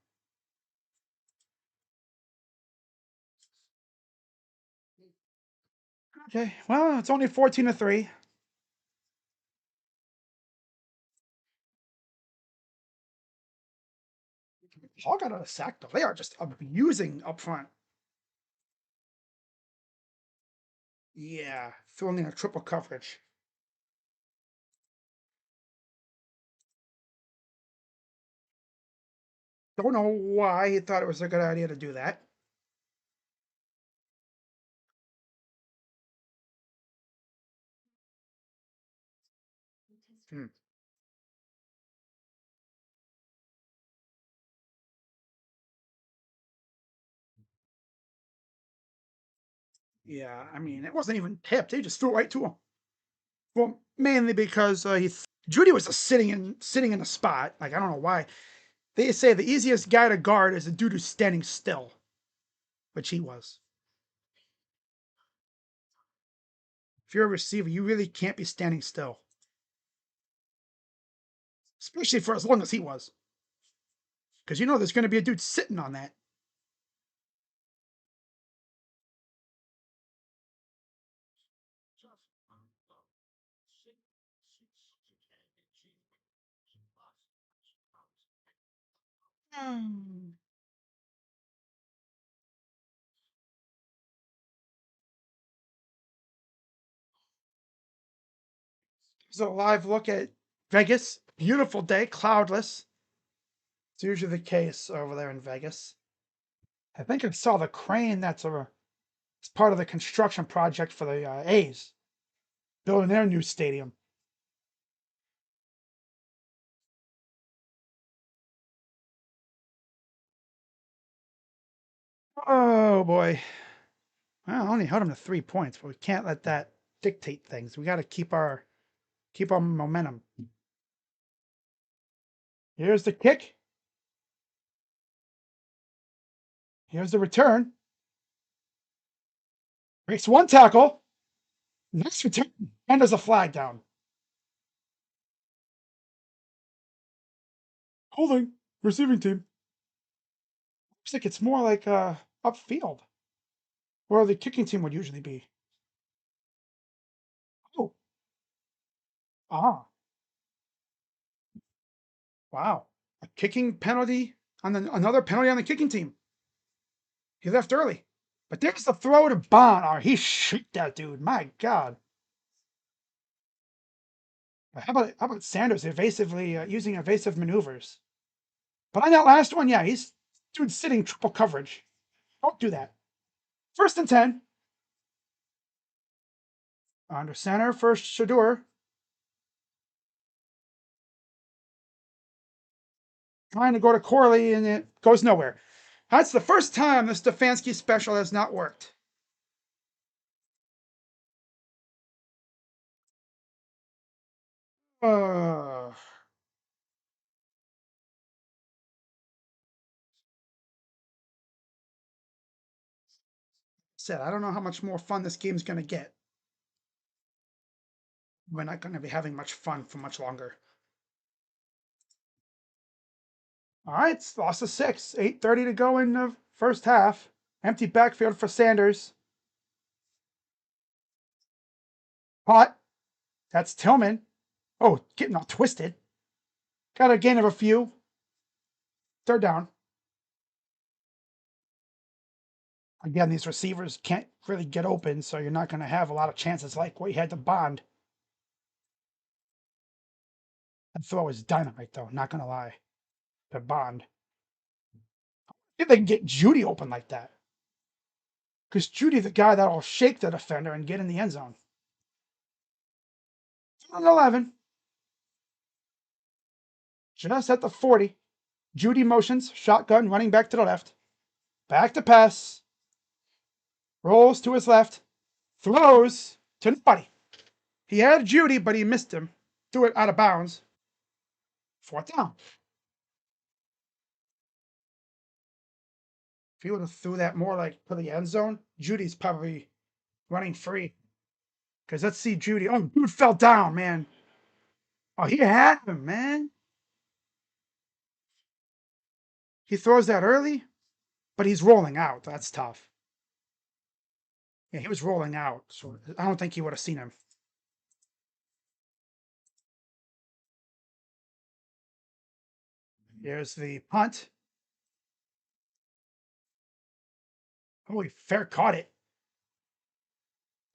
Speaker 1: Okay, well, it's only 14-3. Hall got a sack though. They are just abusing up front. Yeah, throwing in a triple coverage. Don't know why he thought it was a good idea to do that. Hmm. Yeah, I mean, it wasn't even tipped. They just threw it right to him. Well, mainly because Judy was just sitting in a spot. Like I don't know why. They say the easiest guy to guard is a dude who's standing still, which he was. If you're a receiver, you really can't be standing still, especially for as long as he was, because you know there's going to be a dude sitting on that. It's a live look at Vegas. Beautiful day, cloudless. It's usually the case over there in Vegas. I think I saw the crane it's part of the construction project for the A's, building their new stadium. Oh boy. Well, I only held them to 3 points, but we can't let that dictate things. We got to keep our momentum. Here's the kick. Here's the return. Breaks one tackle. Next return. And there's a flag down. Holding. Receiving team. Looks like it's more like upfield, where the kicking team would usually be. Oh. Ah. Wow. A kicking penalty on another penalty on the kicking team. He left early. But there's the throw to Bond. Oh, he shot that dude. My God. How about Sanders evasively using evasive maneuvers? But on that last one, yeah, he's dude sitting triple coverage. Don't do that. 1st and 10. Under center, first Shadur. Trying to go to Corley, and it goes nowhere. That's the first time the Stefanski special has not worked. Uh, I don't know how much more fun this game's going to get. We're not going to be having much fun for much longer. All right, it's lost to 6. 8:30 to go in the first half. Empty backfield for Sanders. Pot. That's Tillman. Oh, getting all twisted. Got a gain of a few. 3rd down. Again, these receivers can't really get open, so you're not going to have a lot of chances like what you had to Bond. That throw is dynamite, though, not going to lie. To Bond. If they can get Judy open like that. Because Judy's the guy that'll shake the defender and get in the end zone. 11. Just at the 40. Judy motions, shotgun, running back to the left. Back to pass. Rolls to his left. Throws to nobody. He had Judy, but he missed him. Threw it out of bounds. 4th down. If he would have threw that more like for the end zone, Judy's probably running free. Because let's see Judy. Oh, dude fell down, man. Oh, he had him, man. He throws that early, but he's rolling out. That's tough. Yeah, he was rolling out, so I don't think he would have seen him. Here's the punt. Oh, he fair caught it.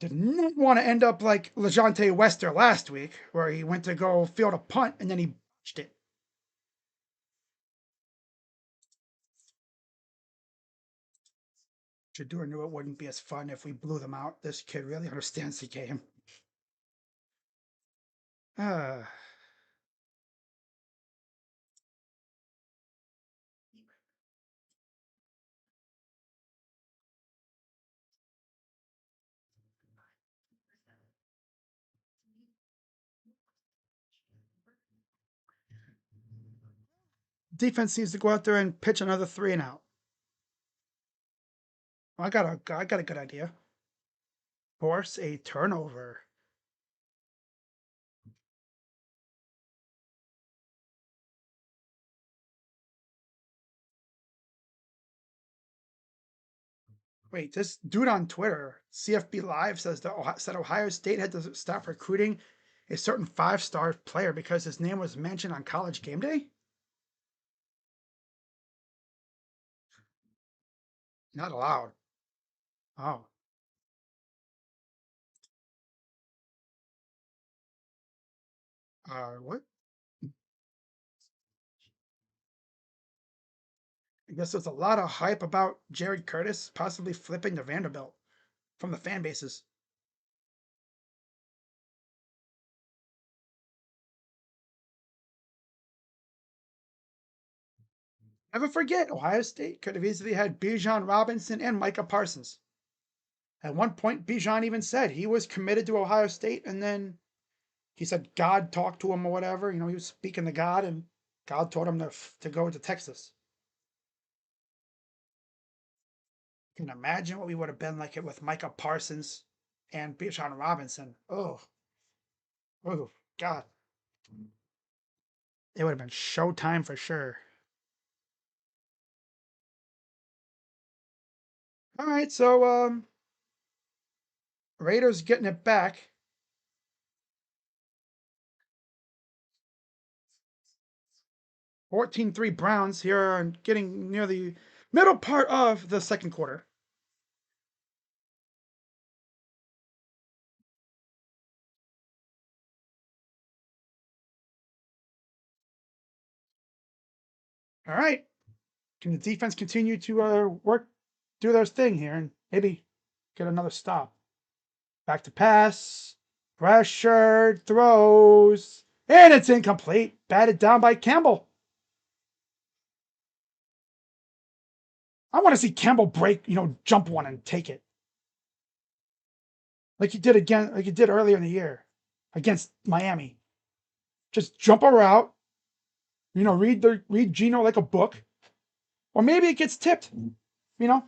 Speaker 1: Did not want to end up like LeJontay Wester last week, where he went to go field a punt and then he botched it. Shedeur knew it wouldn't be as fun if we blew them out. This kid really understands the game. Defense needs to go out there and pitch another 3-and-out. I got a good idea. Force a turnover. Wait, this dude on Twitter, CFB Live, said Ohio State had to stop recruiting a certain 5-star player because his name was mentioned on College Game Day. Not allowed. Oh. What? I guess there's a lot of hype about Jared Curtis possibly flipping to Vanderbilt from the fan bases. Never forget, Ohio State could have easily had Bijan Robinson and Micah Parsons. At one point, Bijan even said he was committed to Ohio State, and then he said God talked to him or whatever. He was speaking to God, and God told him to go to Texas. You can imagine what we would have been like it with Micah Parsons and Bijan Robinson. Oh, God. It would have been showtime for sure. All right, so Raiders getting it back. 14-3 Browns here and getting near the middle part of the second quarter. All right. Can the defense continue to do their thing here and maybe get another stop? Back to pass. Pressure. Throws. And it's incomplete. Batted down by Campbell. I want to see Campbell break, jump one and take it. Like he did earlier in the year against Miami. Just jump a route, read Gino like a book. Or maybe it gets tipped, you know.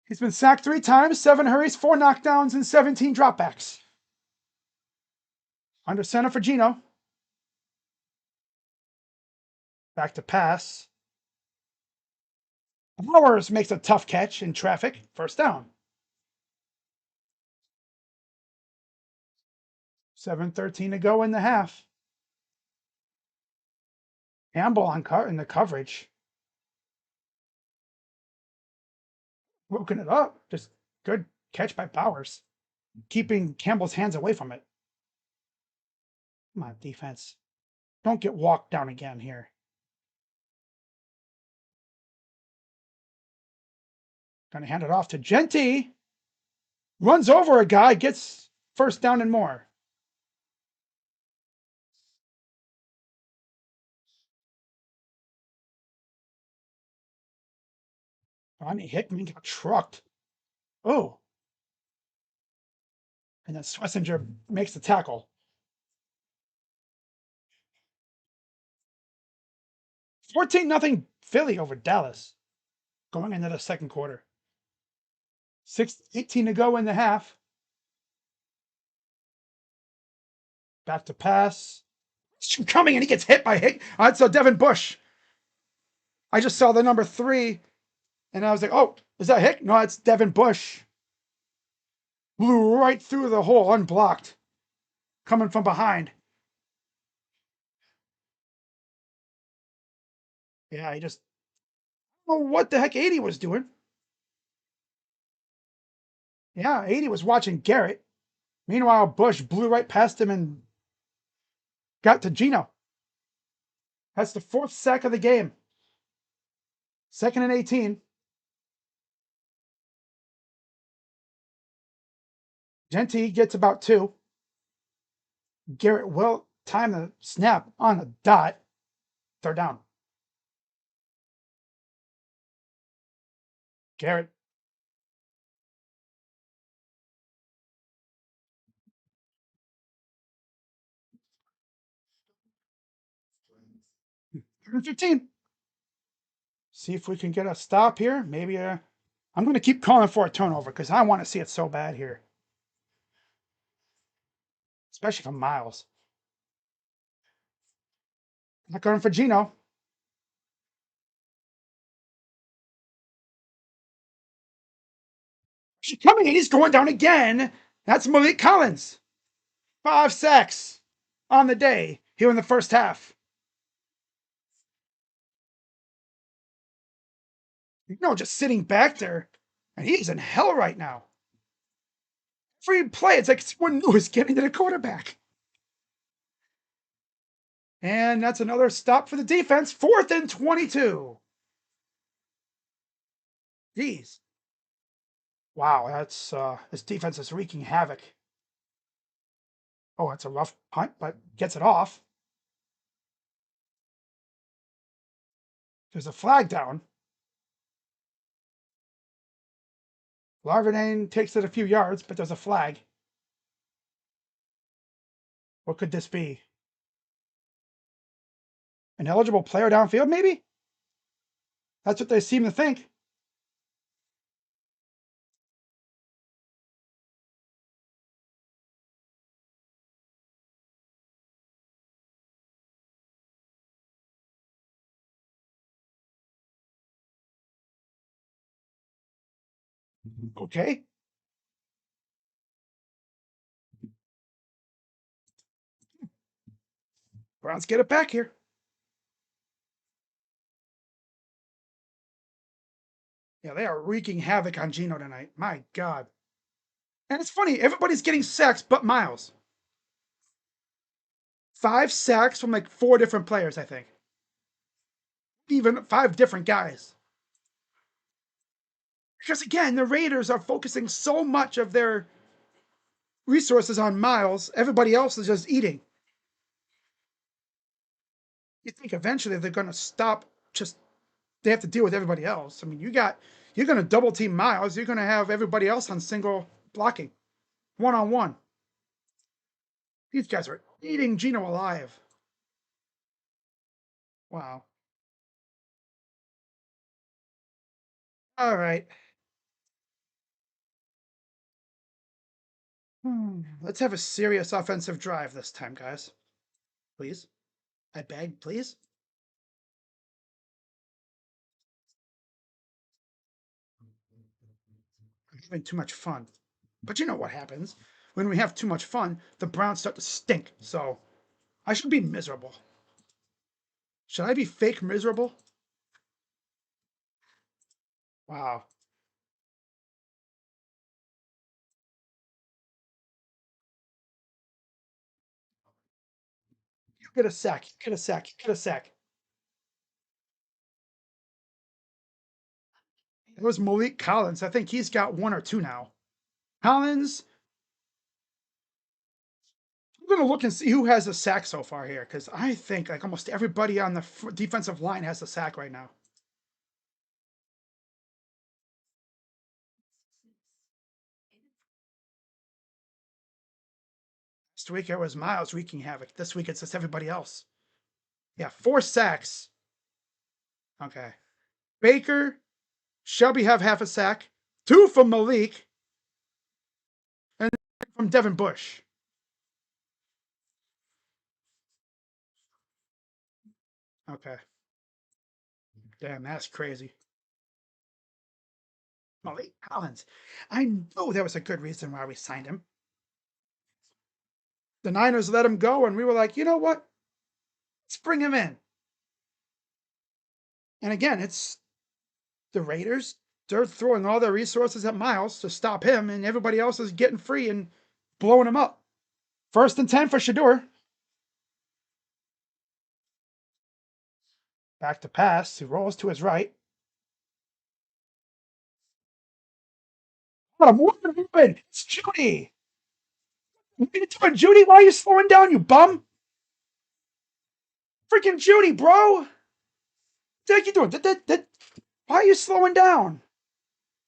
Speaker 1: He's been sacked 3 times, 7 hurries, 4 knockdowns, and 17 dropbacks. Under center for Gino. Back to pass. Flowers makes a tough catch in traffic. First down. 7:13 to go in the half. Campbell in the coverage. Broken it up. Just good catch by Bowers. Keeping Campbell's hands away from it. Come on, defense. Don't get walked down again here. Gonna hand it off to Genty. Runs over a guy, gets first down and more. Ronnie Hickman got trucked. Oh. And then Schlesinger makes the tackle. 14-0 Philly over Dallas going into the second quarter. 18 to go in the half. Back to pass. Coming and he gets hit by Hick. So Devin Bush. I just saw the number 3 and I was like, oh, is that Hick? No, it's Devin Bush. Blew right through the hole unblocked. Coming from behind. Yeah, he just I don't know what the heck 80 was doing. Yeah, 80 was watching Garrett. Meanwhile, Bush blew right past him and got to Gino. That's the 4th sack of the game. 2nd and 18. Genty gets about 2. Garrett will time the snap on the dot. 3rd down. Garrett. Third and 15. See if we can get a stop here. Maybe I'm going to keep calling for a turnover because I want to see it so bad here. Especially from Miles. Not going for Gino. She's coming and he's going down again. That's Malik Collins. 5 sacks on the day here in the first half. Just sitting back there, and he's in hell right now. Free play, it's like someone new is getting to the quarterback. And that's another stop for the defense. 4th and 22. Jeez. Wow, that's this defense is wreaking havoc. Oh, it's a rough punt, but gets it off. There's a flag down. Larvinain takes it a few yards, but there's a flag. What could this be? An eligible player downfield, maybe? That's what they seem to think. Okay. Browns get it back here. Yeah, they are wreaking havoc on Gino tonight. My God. And it's funny, everybody's getting sacks but Miles. 5 sacks from like 4 different players, I think. Even 5 different guys. Because again, the Raiders are focusing so much of their resources on Miles. Everybody else is just eating. You think eventually they're going to stop, just they have to deal with everybody else. I mean, you're going to double team Miles. You're going to have everybody else on single blocking, one-on-one. These guys are eating Gino alive. Wow. All right. Let's have a serious offensive drive this time, guys. Please. I beg, please. I'm having too much fun. But you know what happens. When we have too much fun, the Browns start to stink. So I should be miserable. Should I be fake miserable? Wow. You get a sack. You get a sack. You get a sack. It was Malik Collins. I think he's got 1 or 2 now. Collins. I'm going to look and see who has a sack so far here, because I think like almost everybody on the defensive line has a sack right now. Last week it was Miles wreaking havoc. This week it's just everybody else. Yeah, 4 sacks. Okay. Baker, Shelby have half a sack. 2 from Malik. And from Devin Bush. Okay. Damn, that's crazy. Malik Collins. I know there was a good reason why we signed him. The Niners let him go, and we were like, you know what? Let's bring him in. And again, it's the Raiders. They're throwing all their resources at Miles to stop him, and everybody else is getting free and blowing him up. 1st and 10 for Shedeur. Back to pass. He rolls to his right. What, I'm wide open. It's Judy. What are you doing, Judy? Why are you slowing down, you bum? Freaking Judy, bro. What the heck you doing? Why are you slowing down?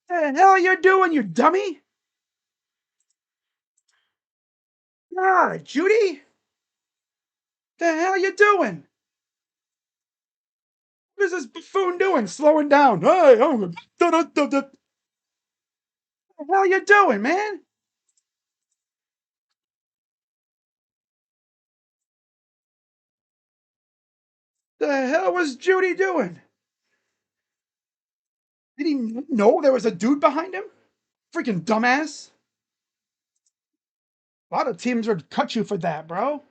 Speaker 1: What the hell are you doing, you dummy? Ah, Judy? What the hell are you doing? What is this buffoon doing? Slowing down. Hey, what the hell are you doing, man? The hell was Judy doing? Did he know there was a dude behind him? Freaking dumbass. A lot of teams would cut you for that, bro.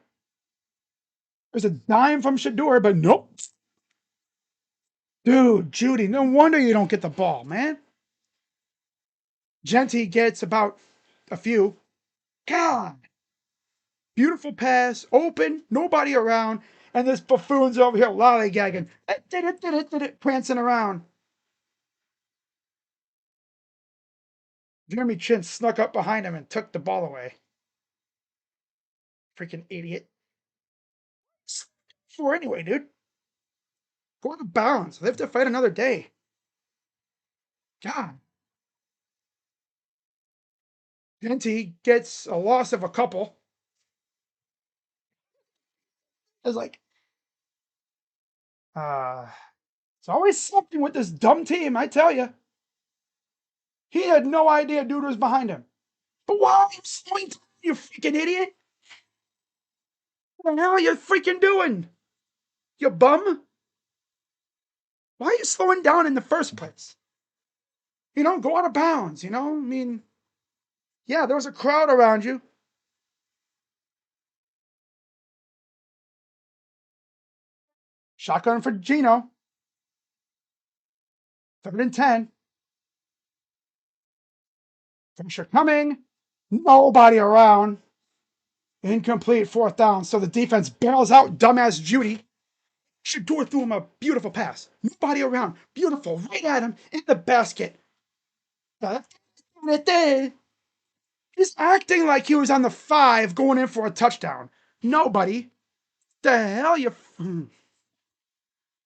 Speaker 1: There's a dime from Shedeur, but nope. Dude, Judy, no wonder you don't get the ball, man. Genty gets about a few. God. Beautiful pass, open, nobody around, and this buffoon's over here lollygagging, prancing around. Jeremy Chin snuck up behind him and took the ball away. Freaking idiot. For anyway, dude. Go to bounds. They have to fight another day. God. Genty gets a loss of a couple. It's like, it's always something with this dumb team, I tell you. He had no idea dude was behind him. But why are you slowing down, you freaking idiot? What the hell are you freaking doing? You bum? Why are you slowing down in the first place? Go out of bounds, I mean, yeah, there was a crowd around you. Shotgun for Gino. 3rd and 10. Finisher coming. Nobody around. Incomplete 4th down. So the defense bails out dumbass Judy. Shadur threw him a beautiful pass. Nobody around. Beautiful. Right at him in the basket. He's acting like he was on the 5 going in for a touchdown. Nobody. The hell you...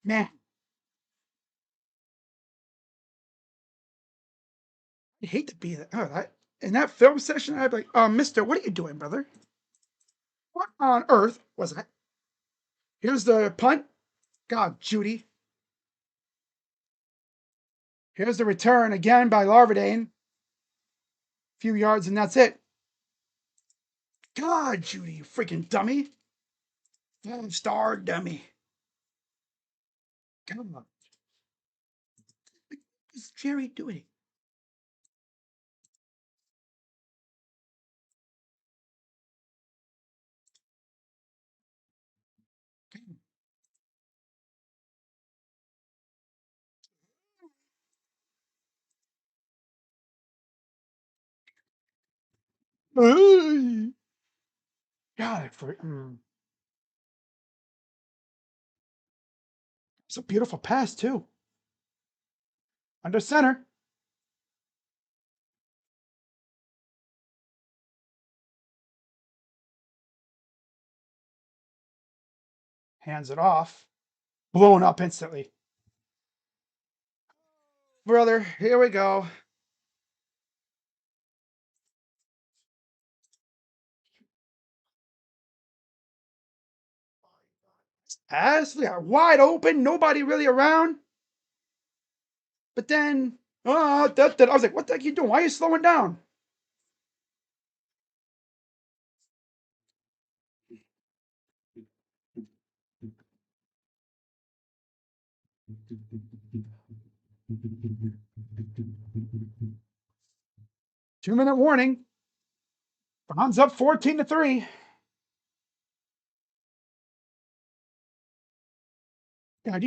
Speaker 1: Man. I hate to be that. In that film session, I'd be like, mister, what are you doing, brother? What on earth was that? Here's the punt. God, Judy. Here's the return again by Larvadane. Few yards and that's it. God, Judy, you freaking dummy. Star dummy. Come on. What is Jerry doing? God, it's a beautiful pass, too. Under center. Hands it off. Blown up instantly. Brother, here we go. As we are wide open, nobody really around. But then, I was like, what the heck are you doing? Why are you slowing down? Two-minute warning. Browns up 14-3.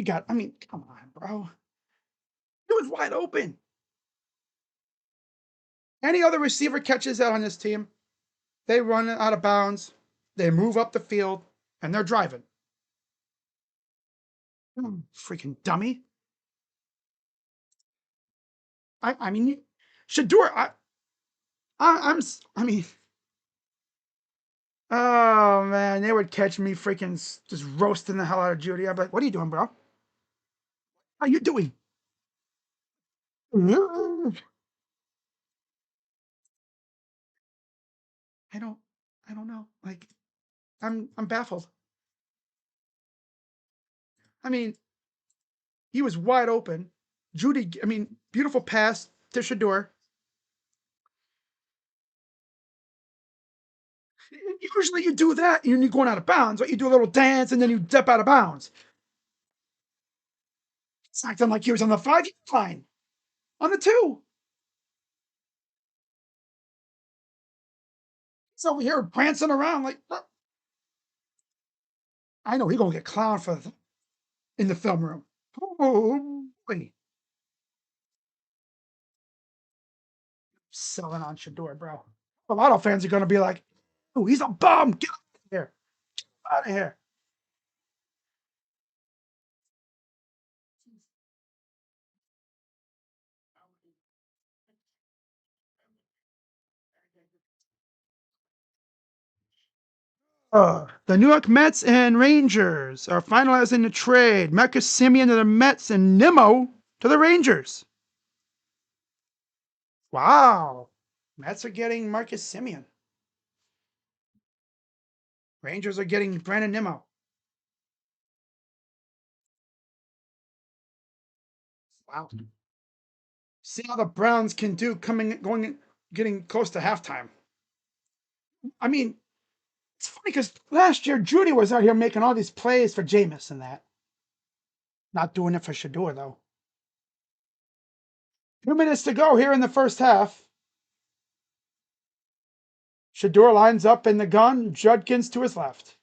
Speaker 1: God, come on, bro. It was wide open. Any other receiver catches that on this team, they run out of bounds, they move up the field, and they're driving. Freaking dummy. I mean, Shedeur, I mean, oh man, they would catch me freaking just roasting the hell out of Judy. I'd be like, what are you doing, bro? How are you doing? I don't, I don't know. Like, I'm baffled. I mean, he was wide open. Judy, beautiful pass to Shedeur. Usually you do that and you're going out of bounds, right? You do a little dance and then you step out of bounds. It's acting like he was on the 5-yard line, on the 2. He's over here prancing around like, what? I know he's gonna get clowned in the film room. Wait. Selling on Shedeur, bro. A lot of fans are going to be like, oh, he's a bum. Get out of here. Get out of here. The New York Mets and Rangers are finalizing the trade. Marcus Semien to the Mets and Nimmo to the Rangers. Wow. Mets are getting Marcus Semien. Rangers are getting Brandon Nimmo. Wow. See how the Browns can do getting close to halftime. I mean, it's funny because last year Judy was out here making all these plays for Jameis and that. Not doing it for Shedeur, though. 2 minutes to go here in the first half. Shedeur lines up in the gun. Judkins to his left.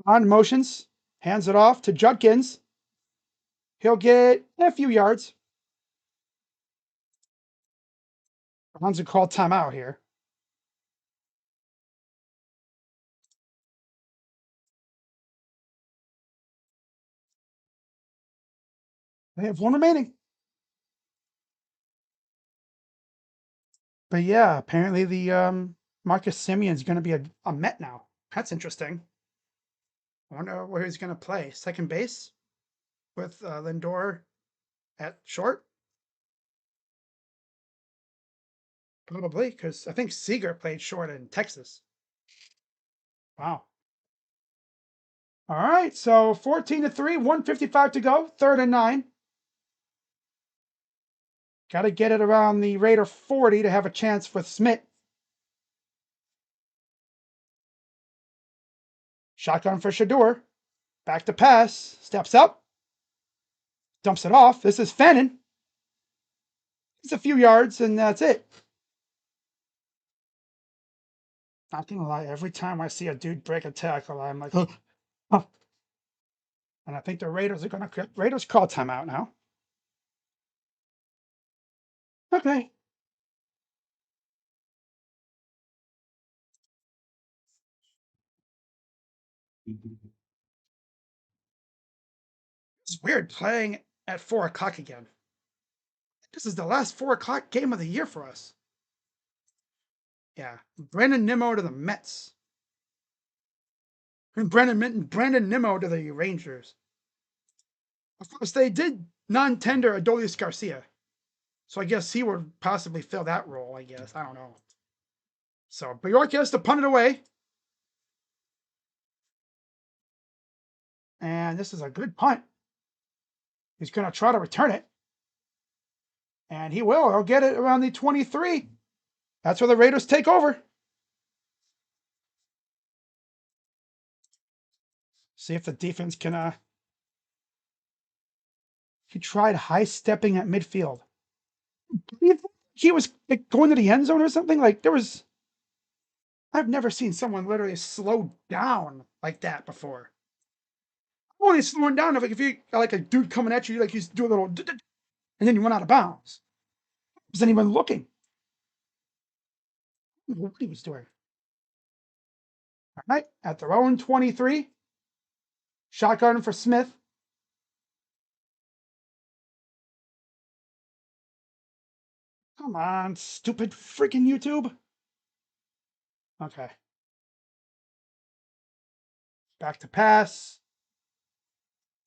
Speaker 1: On motions. Hands it off to Judkins. He'll get a few yards. Browns will call timeout here. They have one remaining. But yeah, apparently the Marcus Semien is going to be a Met now. That's interesting. I wonder where he's going to play. Second base with Lindor at short? Probably, because I think Seager played short in Texas. Wow. All right, so 14-3, 1:55 to go, 3rd and 9. Got to get it around the Raider 40 to have a chance with Smith. Shotgun for Shedeur. Back to pass. Steps up. Dumps it off. This is Fennon. It's a few yards, and that's it. Not gonna lie, every time I see a dude break a tackle, I'm like, oh. And I think the Raiders call timeout now. Okay. It's weird playing at 4 o'clock again. This is the last 4 o'clock game of the year for us. Yeah. Brandon Nimmo to the Mets. And Brandon Nimmo to the Rangers. Of course, they did non-tender Adolis Garcia. So I guess he would possibly fill that role, I guess. I don't know. So Bjork has to punt it away. And this is a good punt. He's going to try to return it. And he will. He'll get it around the 23. That's where the Raiders take over. See if the defense can. He tried high stepping at midfield. Do you think he was like, going to the end zone or something? Like there was. I've never seen someone literally slow down like that before. Only slowing down if you like a dude coming at you, like he's doing a little, and then you went out of bounds. Wasn't even looking. What he was doing. All right, at their own 23. Shotgun for Smith. Come on, stupid freaking YouTube. Okay. Back to pass.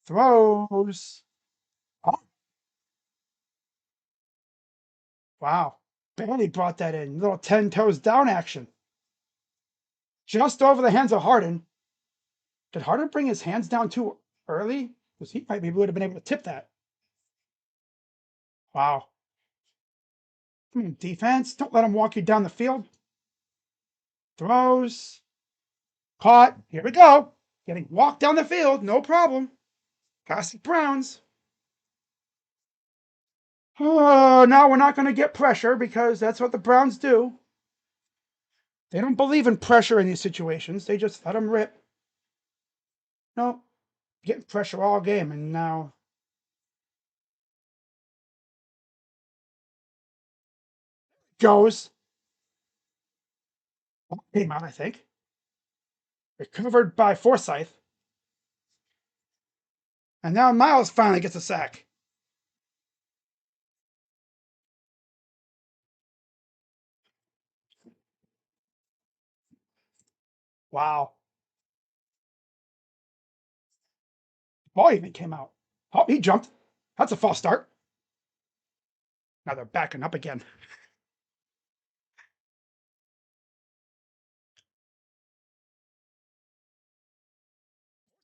Speaker 1: Throws. Oh. Wow. Barely brought that in. Little 10 toes down action. Just over the hands of Harden. Did Harden bring his hands down too early? Because he might would have been able to tip that. Wow. Defense. Don't let him walk you down the field. Throws. Caught. Here we go. Getting walked down the field. No problem. Classic Browns. Oh, now we're not going to get pressure because that's what the Browns do. They don't believe in pressure in these situations. They just let them rip. No. getting pressure all game, and now goes. Came out, I think. Recovered by Forsyth. And now Miles finally gets a sack. Wow. Ball even came out. Oh, he jumped. That's a false start. Now they're backing up again.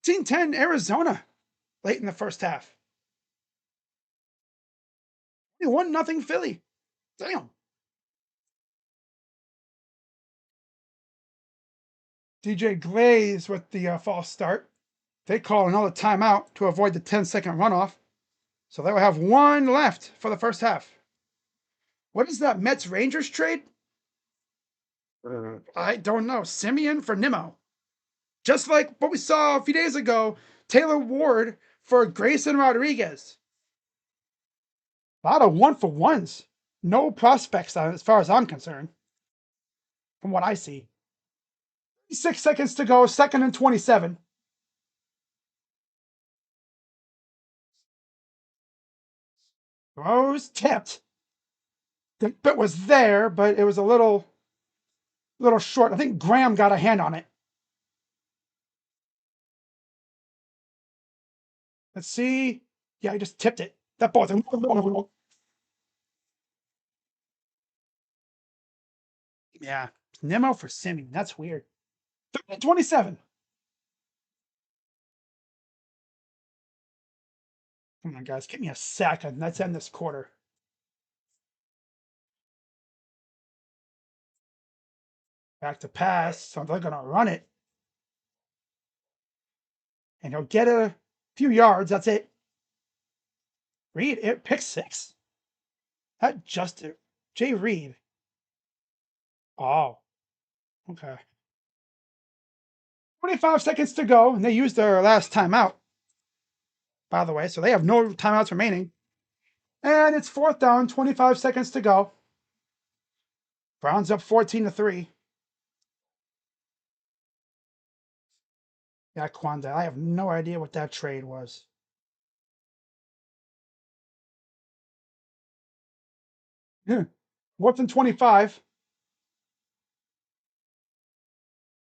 Speaker 1: 14-10 Arizona late in the first half. 1-0 Philly. Damn. DJ Glaze with the false start. They call another timeout to avoid the 10-second runoff. So they will have one left for the first half. What is that Mets Rangers trade? I don't know. Simeon for Nimmo. Just like what we saw a few days ago, Taylor Ward for Grayson Rodriguez. A lot of 1-for-1s. No prospects as far as I'm concerned, from what I see. 6 seconds to go, 2nd and 27. Rose tipped. The bit was there, but it was a little short. I think Graham got a hand on it. Let's see. Yeah, I just tipped it. That ball's in. Yeah, Nimmo for Simeon. That's weird. 27. Come on, guys, give me a second. Let's end this quarter. Back to pass. So they're gonna run it, and he'll get a few yards. That's it. Reed, it pick 6. That just Jay Reed. Oh, okay. 25 seconds to go, and they used their last timeout, by the way, so they have no timeouts remaining. And it's 4th down, 25 seconds to go. Browns up 14-3. Yeah, Quanda, I have no idea what that trade was. Yeah. 4th and 25.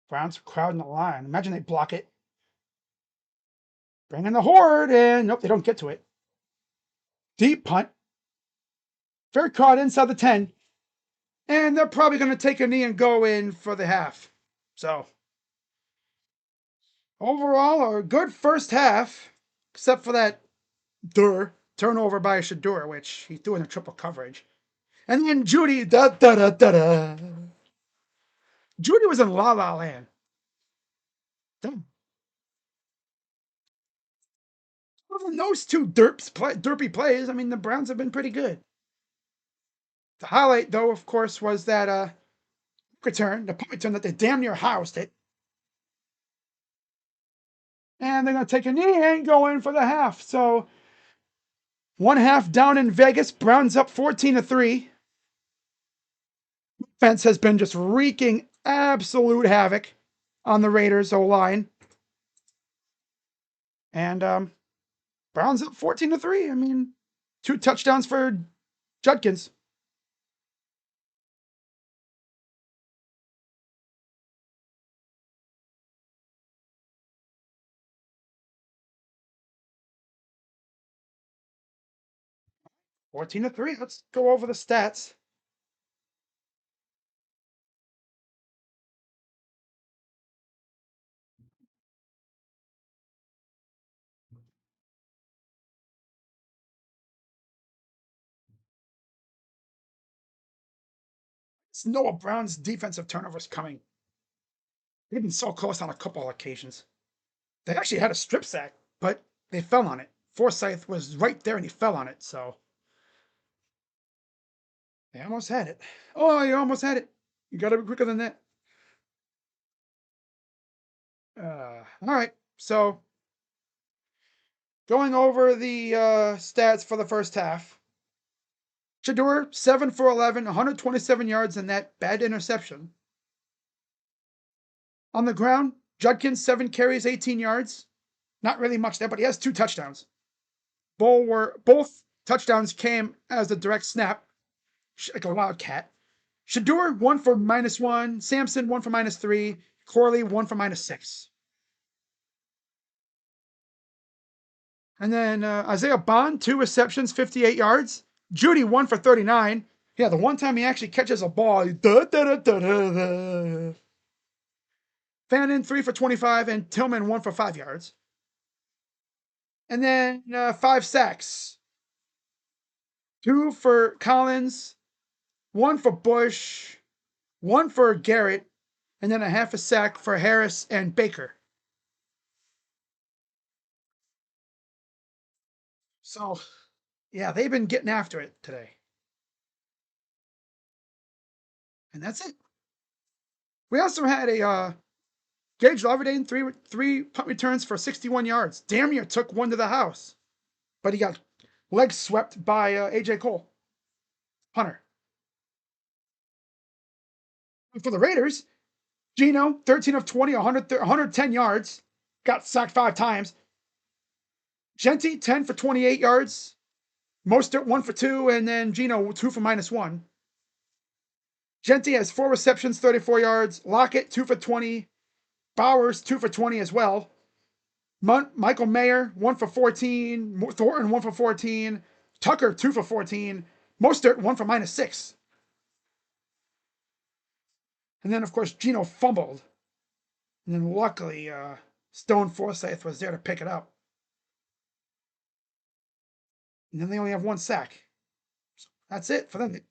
Speaker 1: Browns are crowding the line. Imagine they block it. Bring in the horde, and nope, they don't get to it. Deep punt. Fair caught inside the 10. And they're probably going to take a knee and go in for the half. So, overall, a good first half, except for that turnover by Shedeur, which he's doing a triple coverage. And then Judy, da da da da da. Judy was in La La Land. Damn. Other than those two derpy plays, I mean, the Browns have been pretty good. The highlight, though, of course, was that the punt return that they damn near housed it. And they're going to take a knee and go in for the half. So, 1/2 down in Vegas. Browns up 14-3. Defense has been just wreaking absolute havoc on the Raiders O-line. And Browns up 14-3. I mean, 2 touchdowns for Judkins. Fourteen to 3. Let's go over the stats. It's Noah Brown's defensive turnovers coming. They've been so close on a couple of occasions. They actually had a strip sack, but they fell on it. Forsyth was right there and he fell on it, so they almost had it. Oh, you almost had it. You got to be quicker than that. All right. So Going over the stats for the first half. Shedeur, 7 for 11, 127 yards, and that bad interception. On the ground, Judkins, 7 carries, 18 yards. Not really much there, but he has 2 touchdowns. Both touchdowns came as a direct snap, like a wildcat. Shedeur, 1 for -1. Sampson, 1 for -3. Corley, 1 for -6. And then Isaiah Bond, 2 receptions, 58 yards. Judy, 1 for 39. Yeah, the one time he actually catches a ball. Fannin, 3 for 25. And Tillman, 1 for 5 yards. And then 5 sacks. 2 for Collins, 1 for Bush, 1 for Garrett, and then a half a sack for Harris and Baker. So, yeah, they've been getting after it today. And that's it. We also had a Gage Laverdane, three punt returns for 61 yards. Damn near took one to the house. But he got leg swept by AJ Cole, punter. And for the Raiders, Gino, 13 of 20, 110 yards. Got sacked 5 times. Genty, 10 for 28 yards. Mostert, 1 for 2. And then Gino, 2 for -1. Genty has 4 receptions, 34 yards. Lockett, 2 for 20. Bowers, 2 for 20 as well. Michael Mayer, 1 for 14. Thornton, 1 for 14. Tucker, 2 for 14. Mostert, 1 for -6. And then, of course, Gino fumbled. And then luckily, Stone Forsythe was there to pick it up. And then they only have 1 sack. So that's it for them.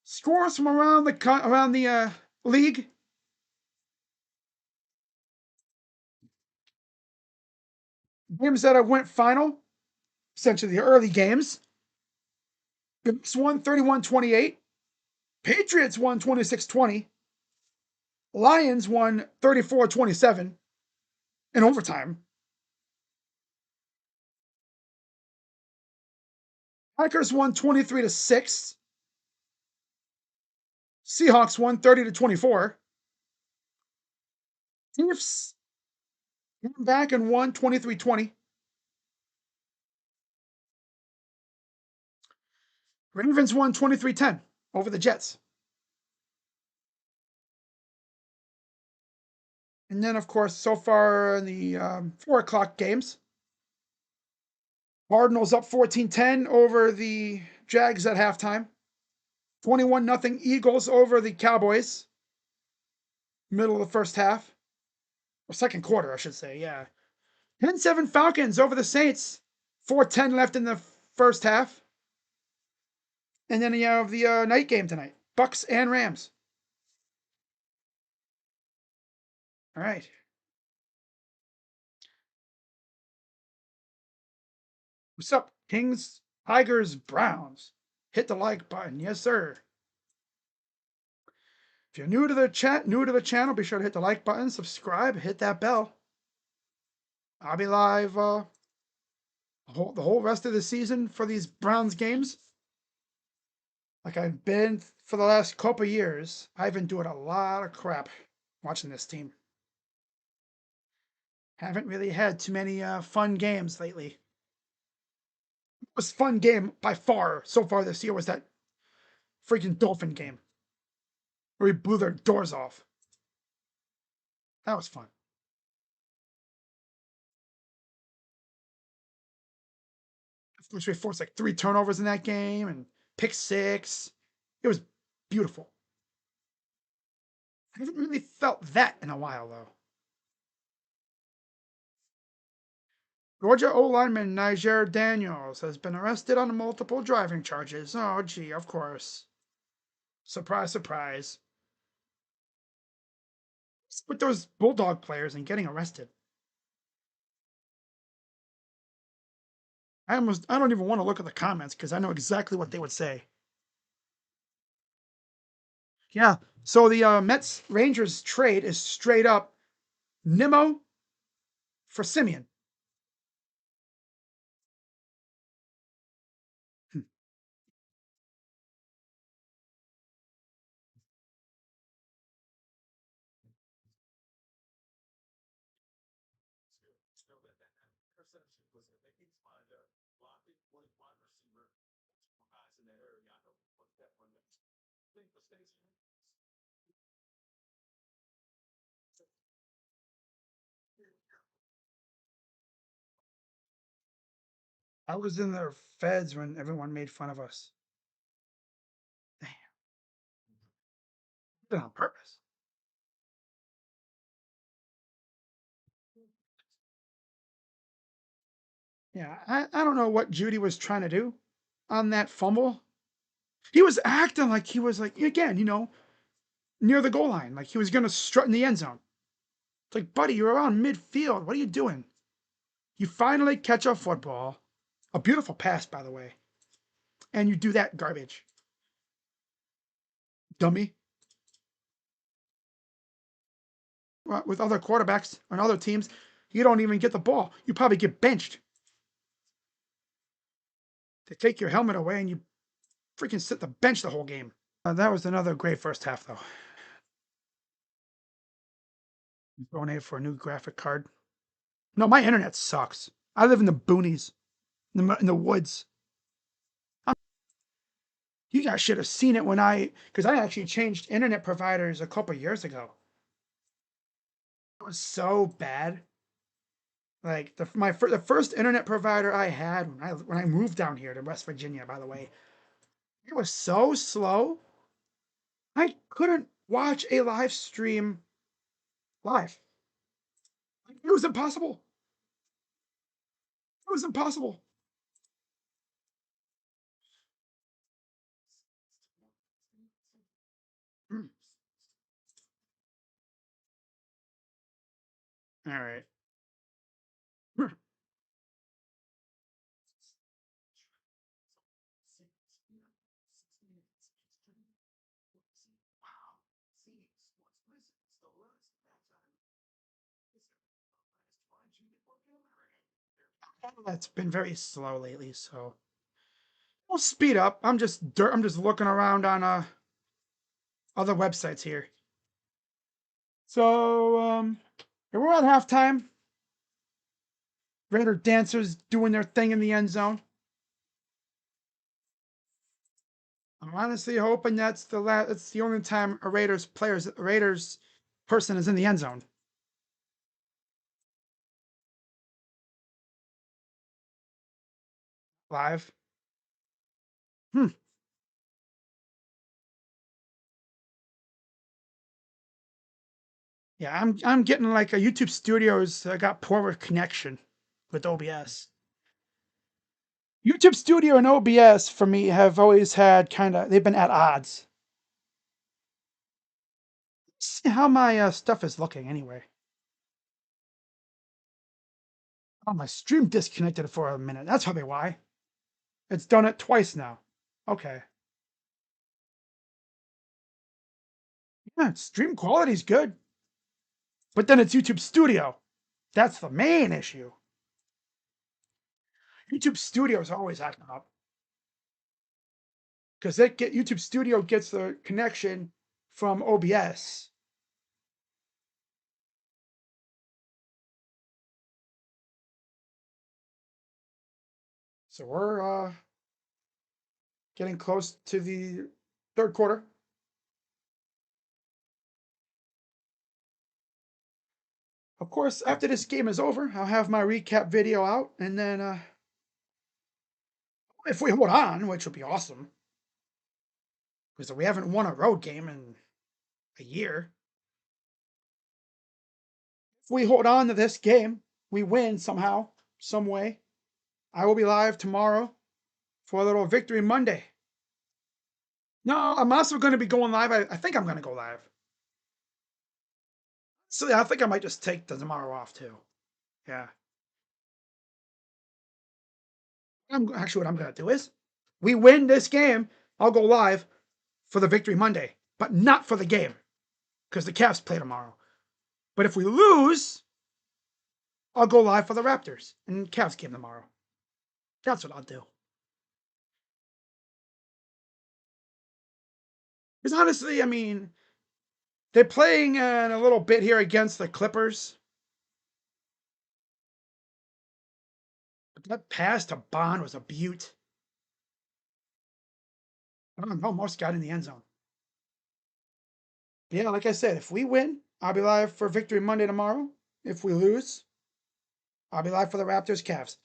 Speaker 1: Scores from around the league. Games that went final, essentially the early games. Bills won 31-28. Patriots won 26-20. Lions won 34-27 in overtime. Packers won 23-6. Seahawks won 30-24. Chiefs came back and won 23-20. Ravens won 23-10 over the Jets. And then, of course, so far in the 4 o'clock games, Cardinals up 14-10 over the Jags at halftime. 21-0 Eagles over the Cowboys. Middle of the first half. Or second quarter, I should say, yeah. 10-7 Falcons over the Saints. 4:10 left in the first half. And then you have the night game tonight. Bucks and Rams. All right. What's up, Kings, Tigers, Browns? Hit the like button. Yes, sir. If you're new to the channel, be sure to hit the like button, subscribe, hit that bell. I'll be live the whole rest of the season for these Browns games. Like I've been for the last couple years. I've been doing a lot of crap watching this team. Haven't really had too many fun games lately. The most fun game by far so far this year was that freaking Dolphin game where we blew their doors off. That was fun. Of course, we forced like 3 turnovers in that game and pick 6. It was beautiful. I haven't really felt that in a while, though. Georgia O-lineman Niger Daniels has been arrested on multiple driving charges. Oh, gee, of course. Surprise, surprise. What's with those Bulldog players and getting arrested? I don't even want to look at the comments because I know exactly what they would say. Yeah, so the Mets Rangers trade is straight up Nimmo for Simeon. I was in the feds when everyone made fun of us. Damn, did it on purpose. Yeah, I don't know what Judy was trying to do on that fumble. He was acting like he was like, again, near the goal line, like he was gonna strut in the end zone. It's like, buddy, you're around midfield. What are you doing? You finally catch a football, a beautiful pass, by the way, and you do that garbage, dummy. Well, with other quarterbacks on other teams, you don't even get the ball. You probably get benched. They take your helmet away and you freaking sit the bench the whole game. That was another great first half, though. Donate for a new graphic card. No, my internet sucks. I live in the boonies, in the woods. You guys should have seen it because I actually changed internet providers a couple years ago. It was so bad. Like the first internet provider I had when I moved down here to West Virginia, by the way, it was so slow. I couldn't watch a live stream live. It was impossible. It was impossible. Mm. All right. That's been very slow lately, so we'll speed up. I'm just looking around on other websites here. So we're at halftime. Raider dancers doing their thing in the end zone. I'm honestly hoping that's the only time a Raiders person is in the end zone. Live. Hmm. Yeah, I'm getting like a YouTube Studios got poorer connection with OBS. YouTube Studio and OBS for me have always had they've been at odds. Let's see how my stuff is looking anyway. Oh, my stream disconnected for a minute. That's probably why. It's done it twice now. Okay. Yeah, stream quality's good. But then it's YouTube Studio. That's the main issue. YouTube Studio is always acting up. Because YouTube Studio gets the connection from OBS. So we're getting close to the third quarter. Of course, after this game is over, I'll have my recap video out, and then if we hold on, which would be awesome, because we haven't won a road game in a year. If we hold on to this game, we win somehow, some way. I will be live tomorrow for a little Victory Monday. No, I'm also going to be going live. I think I'm going to go live. So yeah, I think I might just take the tomorrow off too. Yeah. What I'm going to do is we win this game. I'll go live for the Victory Monday, but not for the game because the Cavs play tomorrow. But if we lose, I'll go live for the Raptors and Cavs game tomorrow. That's what I'll do. Because honestly, I mean, they're playing in a little bit here against the Clippers. That pass to Bond was a beaut. I don't know, almost got in the end zone. Yeah, like I said, if we win, I'll be live for Victory Monday tomorrow. If we lose, I'll be live for the Raptors Cavs.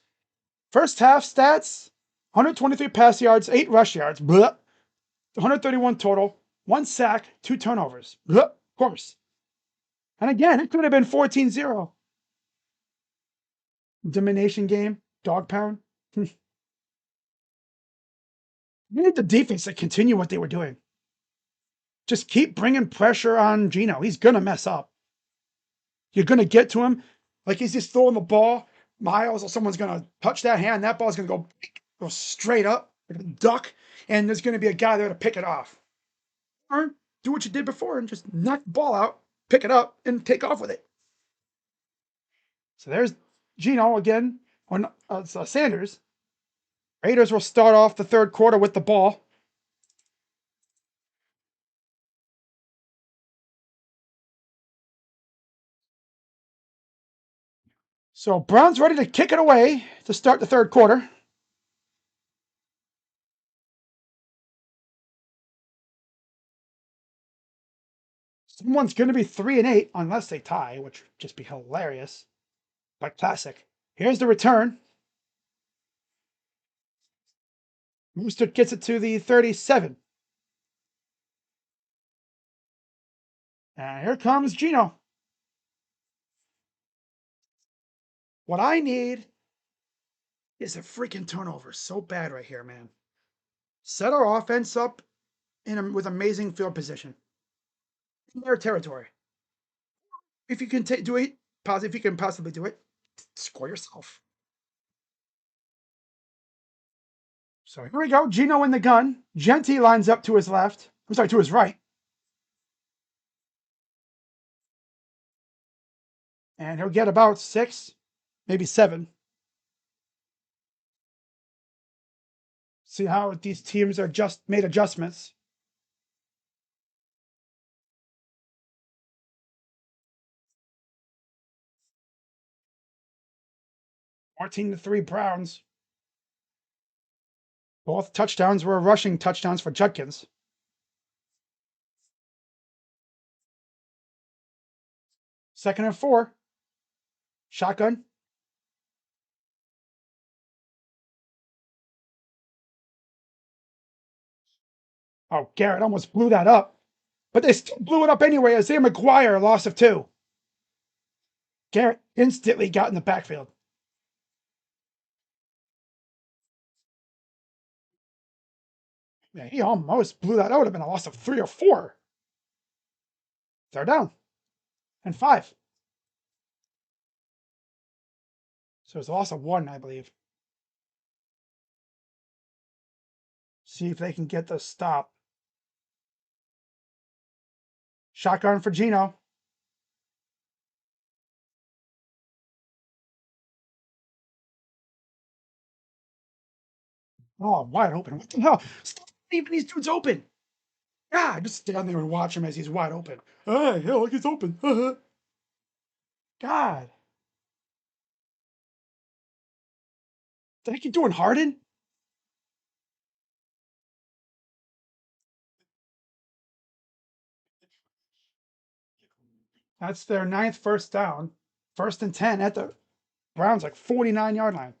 Speaker 1: First half stats: 123 pass yards, 8 rush yards, blah, 131 total, 1 sack, 2 turnovers. Blah, of course. And again, it could have been 14-0. Domination game, dog pound. We need the defense to continue what they were doing. Just keep bringing pressure on Gino. He's going to mess up. You're going to get to him. Like he's just throwing the ball. Miles or someone's going to touch that hand. That ball's going to go straight up, like a duck. And there's going to be a guy there to pick it off. Or do what you did before and just knock the ball out, pick it up, and take off with it. So there's Gino again on Sanders. Raiders will start off the third quarter with the ball. So Brown's ready to kick it away to start the third quarter. Someone's going to be 3-8 unless they tie, which would just be hilarious. But classic. Here's the return. Mostert gets it to the 37. And here comes Gino. What I need is a freaking turnover. So bad right here, man. Set our offense up with amazing field position in their territory. If you can do it, if you can possibly do it, score yourself. So here we go. Gino in the gun. Genty lines up to his left. I'm sorry, to his right. And he'll get about 6, maybe 7. See how these teams are just made adjustments. Fourteen to 3 Browns. Both touchdowns were rushing touchdowns for Judkins. Second and 4. Shotgun. Oh, Garrett almost blew that up. But they still blew it up anyway. Isaiah McGuire, loss of 2. Garrett instantly got in the backfield. Yeah, he almost blew that out. It would have been a loss of 3 or 4. They're down. And 5. So it's a loss of 1, I believe. See if they can get the stop. Shotgun for Gino. Oh, wide open. What the hell? Stop leaving these dudes open. God, just stand there and watch him as he's wide open. Hey, look, he's open. God. The heck you doing, Harden? That's their 9th first down. 1st and 10 at the Browns, like 49-yard line.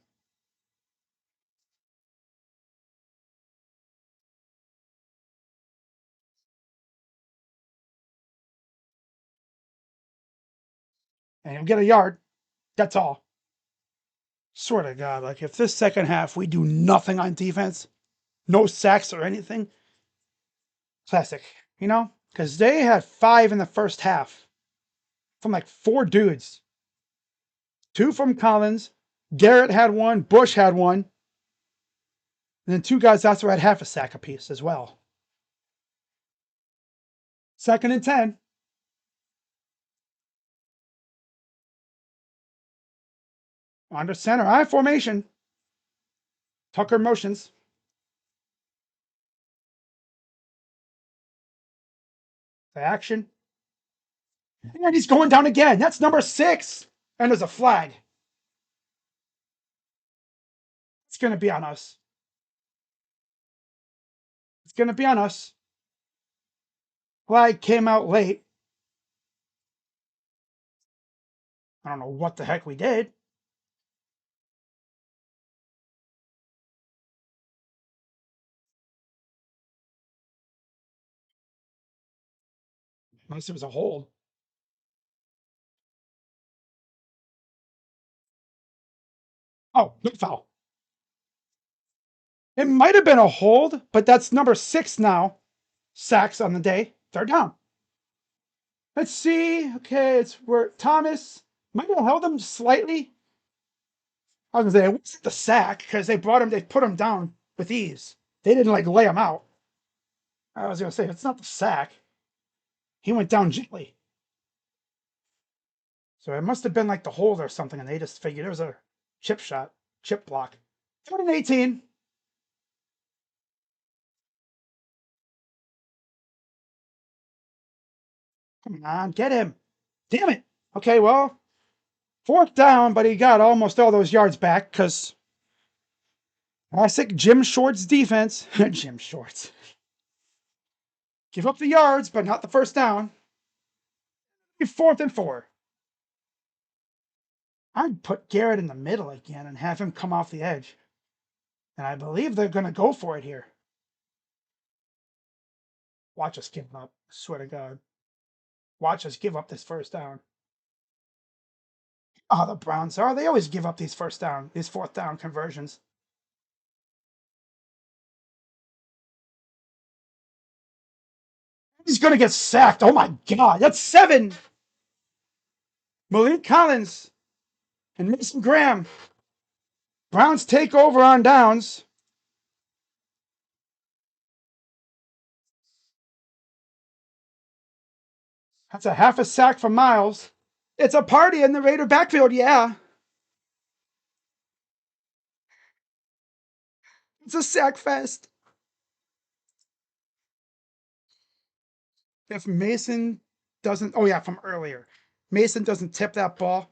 Speaker 1: And he'll get a yard. That's all. Swear to God, like if this second half we do nothing on defense, no sacks or anything, classic, you know? Because they had 5 in the first half from like 4 dudes. 2 from Collins. Garrett had 1. Bush had 1. And then 2 guys also had half a sack apiece as well. 2nd and 10. Under center. I formation. Tucker motions. The action. And he's going down again. That's number 6. And there's a flag. It's going to be on us. It's going to be on us. Flag came out late. I don't know what the heck we did. Unless it was a hold. Oh, no foul. It might have been a hold, but that's number 6 now. Sacks on the day. Third down. Let's see. Okay, it's where Thomas might have held him slightly. I was gonna say it wasn't the sack because they put him down with ease. They didn't like lay him out. I was gonna say it's not the sack. He went down gently. So it must have been like the hold or something, and they just figured it was a chip block. 3rd and 18. Come on, get him. Damn it. Okay, well, 4th down, but he got almost all those yards back because classic Jim Shorts defense. Jim Shorts. Give up the yards, but not the first down. 4th and 4. I'd put Garrett in the middle again and have him come off the edge. And I believe they're going to go for it here. Watch us give up. I swear to God. Watch us give up this first down. Oh, the Browns are. They always give up these 4th down conversions. He's going to get sacked. Oh my God. That's 7. Malik Collins and Mason Graham. Browns take over on downs. That's a half a sack for Miles. It's a party in the Raider backfield, yeah. It's a sack fest. If Mason doesn't, oh yeah, from earlier. Mason doesn't tip that ball,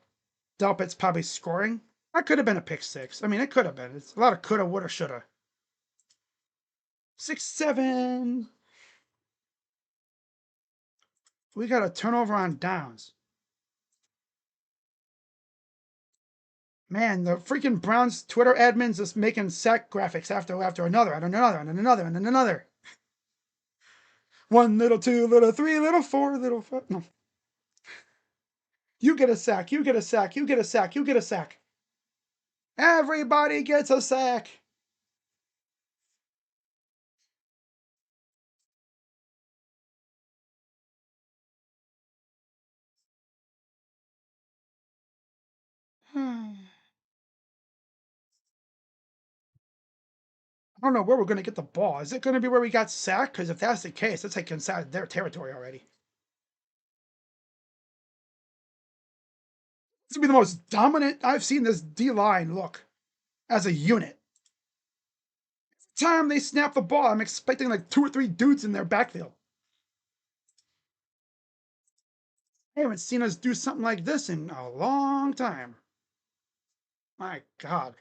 Speaker 1: Delpit's probably scoring. That could have been a pick 6. I mean, it could have been. It's a lot of coulda, woulda, shoulda. 6-7. We got a turnover on downs. Man, the freaking Browns Twitter admins is making sack graphics after another, and another, and another, and another. 1 little, 2 little, 3 little, 4 little, 5. No. You get a sack, you get a sack, you get a sack, you get a sack. Everybody gets a sack. I don't know where we're going to get the ball. Is it going to be where we got sacked? Because if that's the case, it's like inside their territory already. This would be the most dominant I've seen this D-line look as a unit. Every time they snap the ball, I'm expecting like 2 or 3 dudes in their backfield. I haven't seen us do something like this in a long time. My God.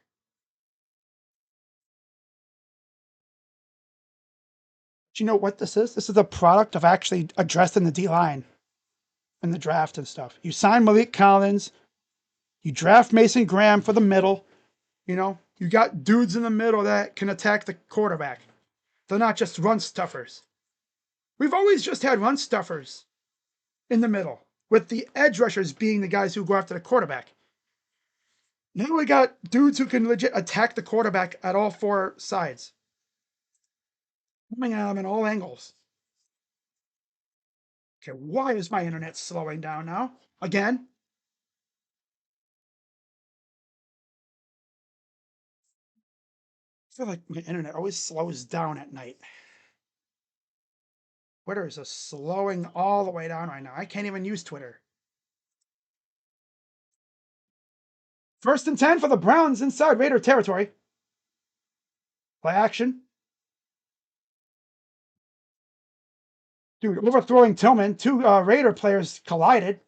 Speaker 1: Do you know what this is? This is a product of actually addressing the D-line in the draft and stuff. You sign Malik Collins. You draft Mason Graham for the middle. You know, you got dudes in the middle that can attack the quarterback. They're not just run stuffers. We've always just had run stuffers in the middle, with the edge rushers being the guys who go after the quarterback. Now we got dudes who can legit attack the quarterback at all 4 sides. Coming at them in all angles. Okay, why is my internet slowing down now? Again? I feel like my internet always slows down at night. Twitter is just slowing all the way down right now. I can't even use Twitter. 1st and 10 for the Browns inside Raider territory. Play action. Dude, overthrowing Tillman. 2 Raider players collided.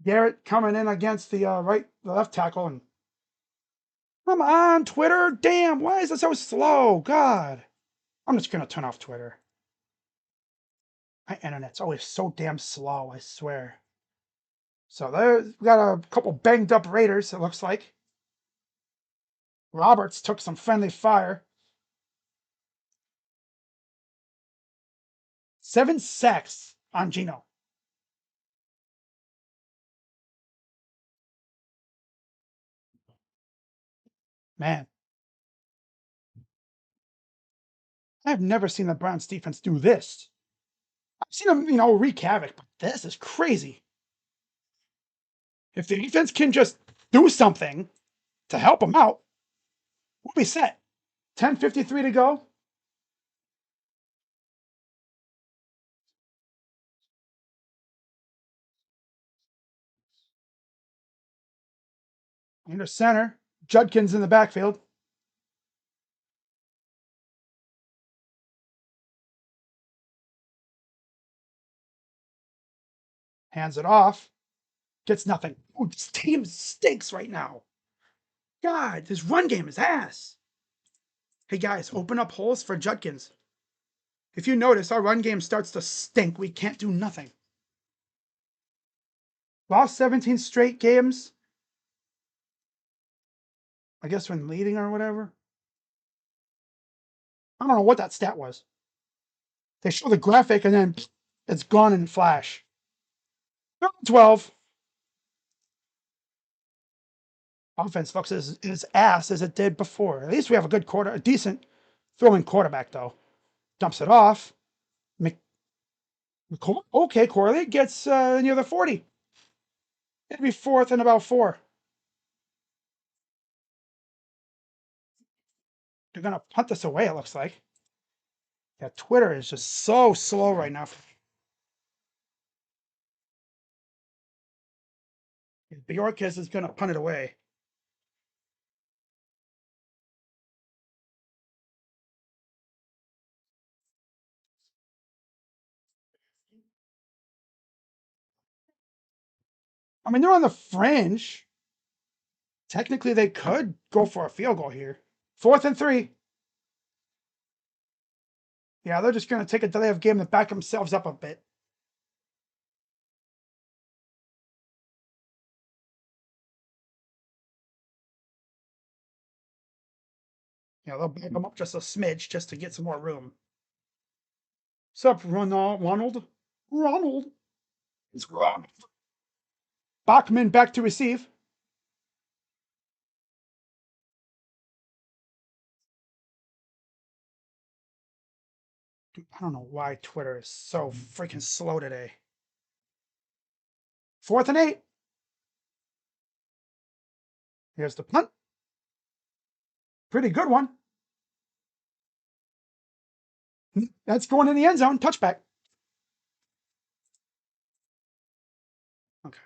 Speaker 1: Garrett coming in against the left tackle and Come on, Twitter. Damn, why is it so slow? God. I'm just gonna turn off Twitter. My internet's always so damn slow, I swear. So we got a couple banged up Raiders, it looks like. Roberts took some friendly fire. 7 sacks on Gino. Man, I've never seen the Browns defense do this. I've seen them, wreak havoc, but this is crazy. If the defense can just do something to help them out, we'll be set. 10:53 to go. Under center. Judkins in the backfield. Hands it off. Gets nothing. Ooh, this team stinks right now. God, this run game is ass. Hey guys, open up holes for Judkins. If you notice, our run game starts to stink. We can't do nothing. Lost 17 straight games. I guess when leading or whatever. I don't know what that stat was. They show the graphic and then it's gone in flash. 12. Offense looks as ass as it did before. At least we have a decent throwing quarterback though. Dumps it off. Okay, Corley gets near the 40. It'd be fourth and about 4. They're gonna punt this away. It looks like. Yeah, Twitter is just so slow right now. Bjorkis is gonna punt it away. I mean, they're on the fringe. Technically, they could go for a field goal here. 4th and 3. Yeah, they're just gonna take a delay of game to back themselves up a bit. Yeah, they'll back them up just a smidge just to get some more room. Sup, Ronald? Ronald? It's Ronald. Bachman back to receive. Dude, I don't know why Twitter is so freaking slow today. 4th and 8. Here's the punt. Pretty good one. That's going in the end zone. Touchback. Okay.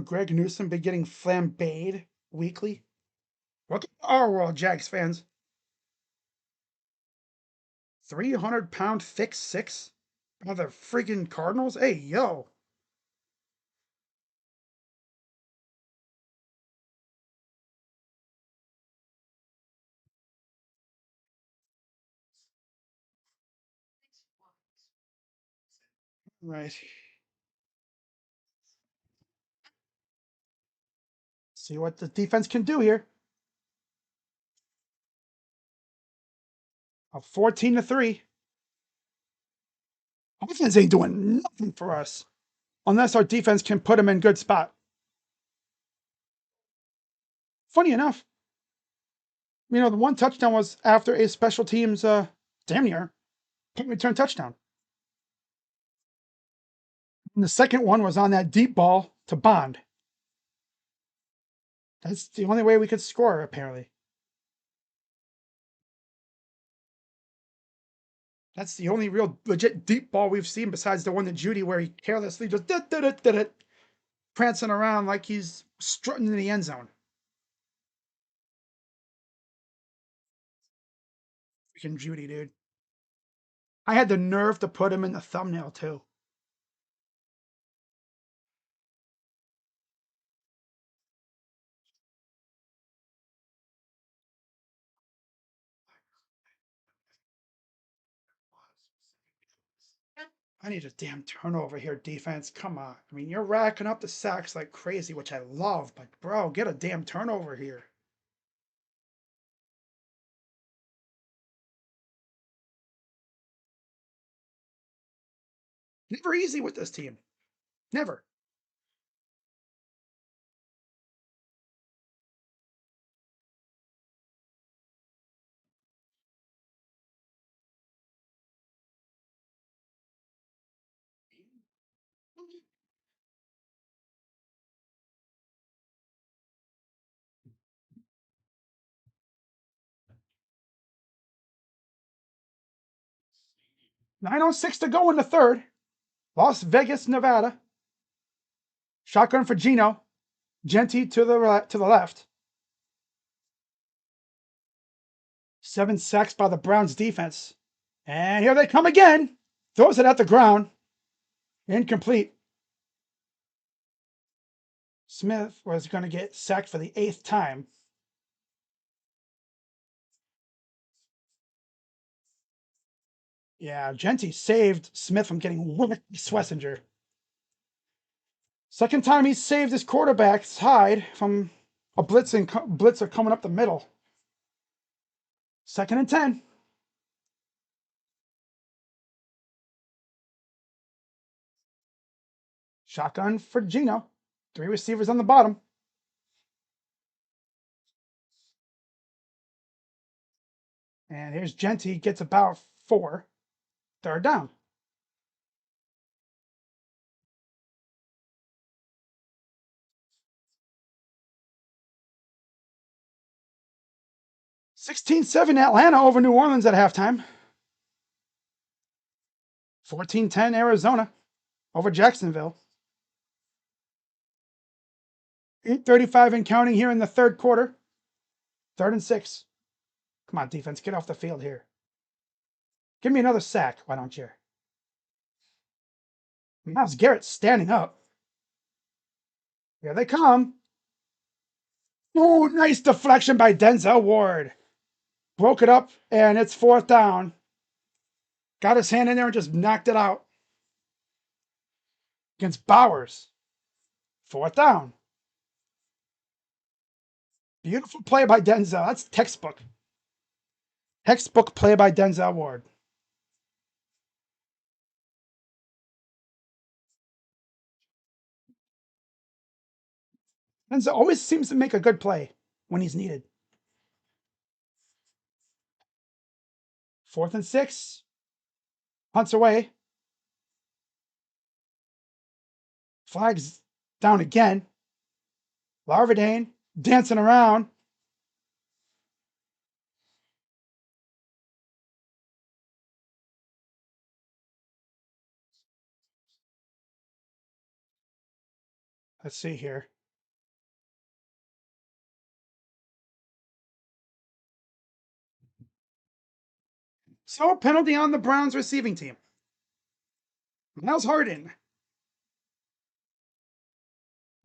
Speaker 1: Greg Newsom be getting flambéed weekly. Welcome to our world, Jags fans. 300-pound thick 6 by the freaking Cardinals. Hey, yo. Right. See what the defense can do here. A 14-3. Offense ain't doing nothing for us unless our defense can put them in good spot. Funny enough, the one touchdown was after a special teams damn near punt return touchdown. And the second one was on that deep ball to Bond. That's the only way we could score, apparently. That's the only real legit deep ball we've seen besides the one to Judy where he carelessly just did it, prancing around like he's strutting in the end zone. Freaking Judy, dude. I had the nerve to put him in the thumbnail too. I need a damn turnover here, defense. Come on. I mean, you're racking up the sacks like crazy, which I love, but bro, get a damn turnover here. Never easy with this team. Never. .906 to go in the third. Las Vegas, Nevada. Shotgun for Gino. Genty to the left. 7 sacks by the Browns defense. And here they come again. Throws it at the ground. Incomplete. Smith was going to get sacked for the 8th time. Yeah, Genty saved Smith from getting Swessinger. Second time he saved his quarterback's hide from a blitzer coming up the middle. 2nd and 10. Shotgun for Gino. 3 receivers on the bottom. And here's Genty, gets about 4. 3rd down. (16-7) Atlanta over New Orleans at halftime. 14-10 Arizona over Jacksonville. 8:35 and counting here in the third quarter. 3rd and 6. Come on, defense, get off the field here. Give me another sack, why don't you? Myles Garrett standing up. Here they come. Oh, nice deflection by Denzel Ward. Broke it up, and it's 4th down. Got his hand in there and just knocked it out. Against Bowers. 4th down. Beautiful play by Denzel. That's textbook. Textbook play by Denzel Ward. Denzel always seems to make a good play when he's needed. 4th and 6. Punts away. Flags down again. Larvadane dancing around. Let's see here. So a penalty on the Browns receiving team. Miles Harden.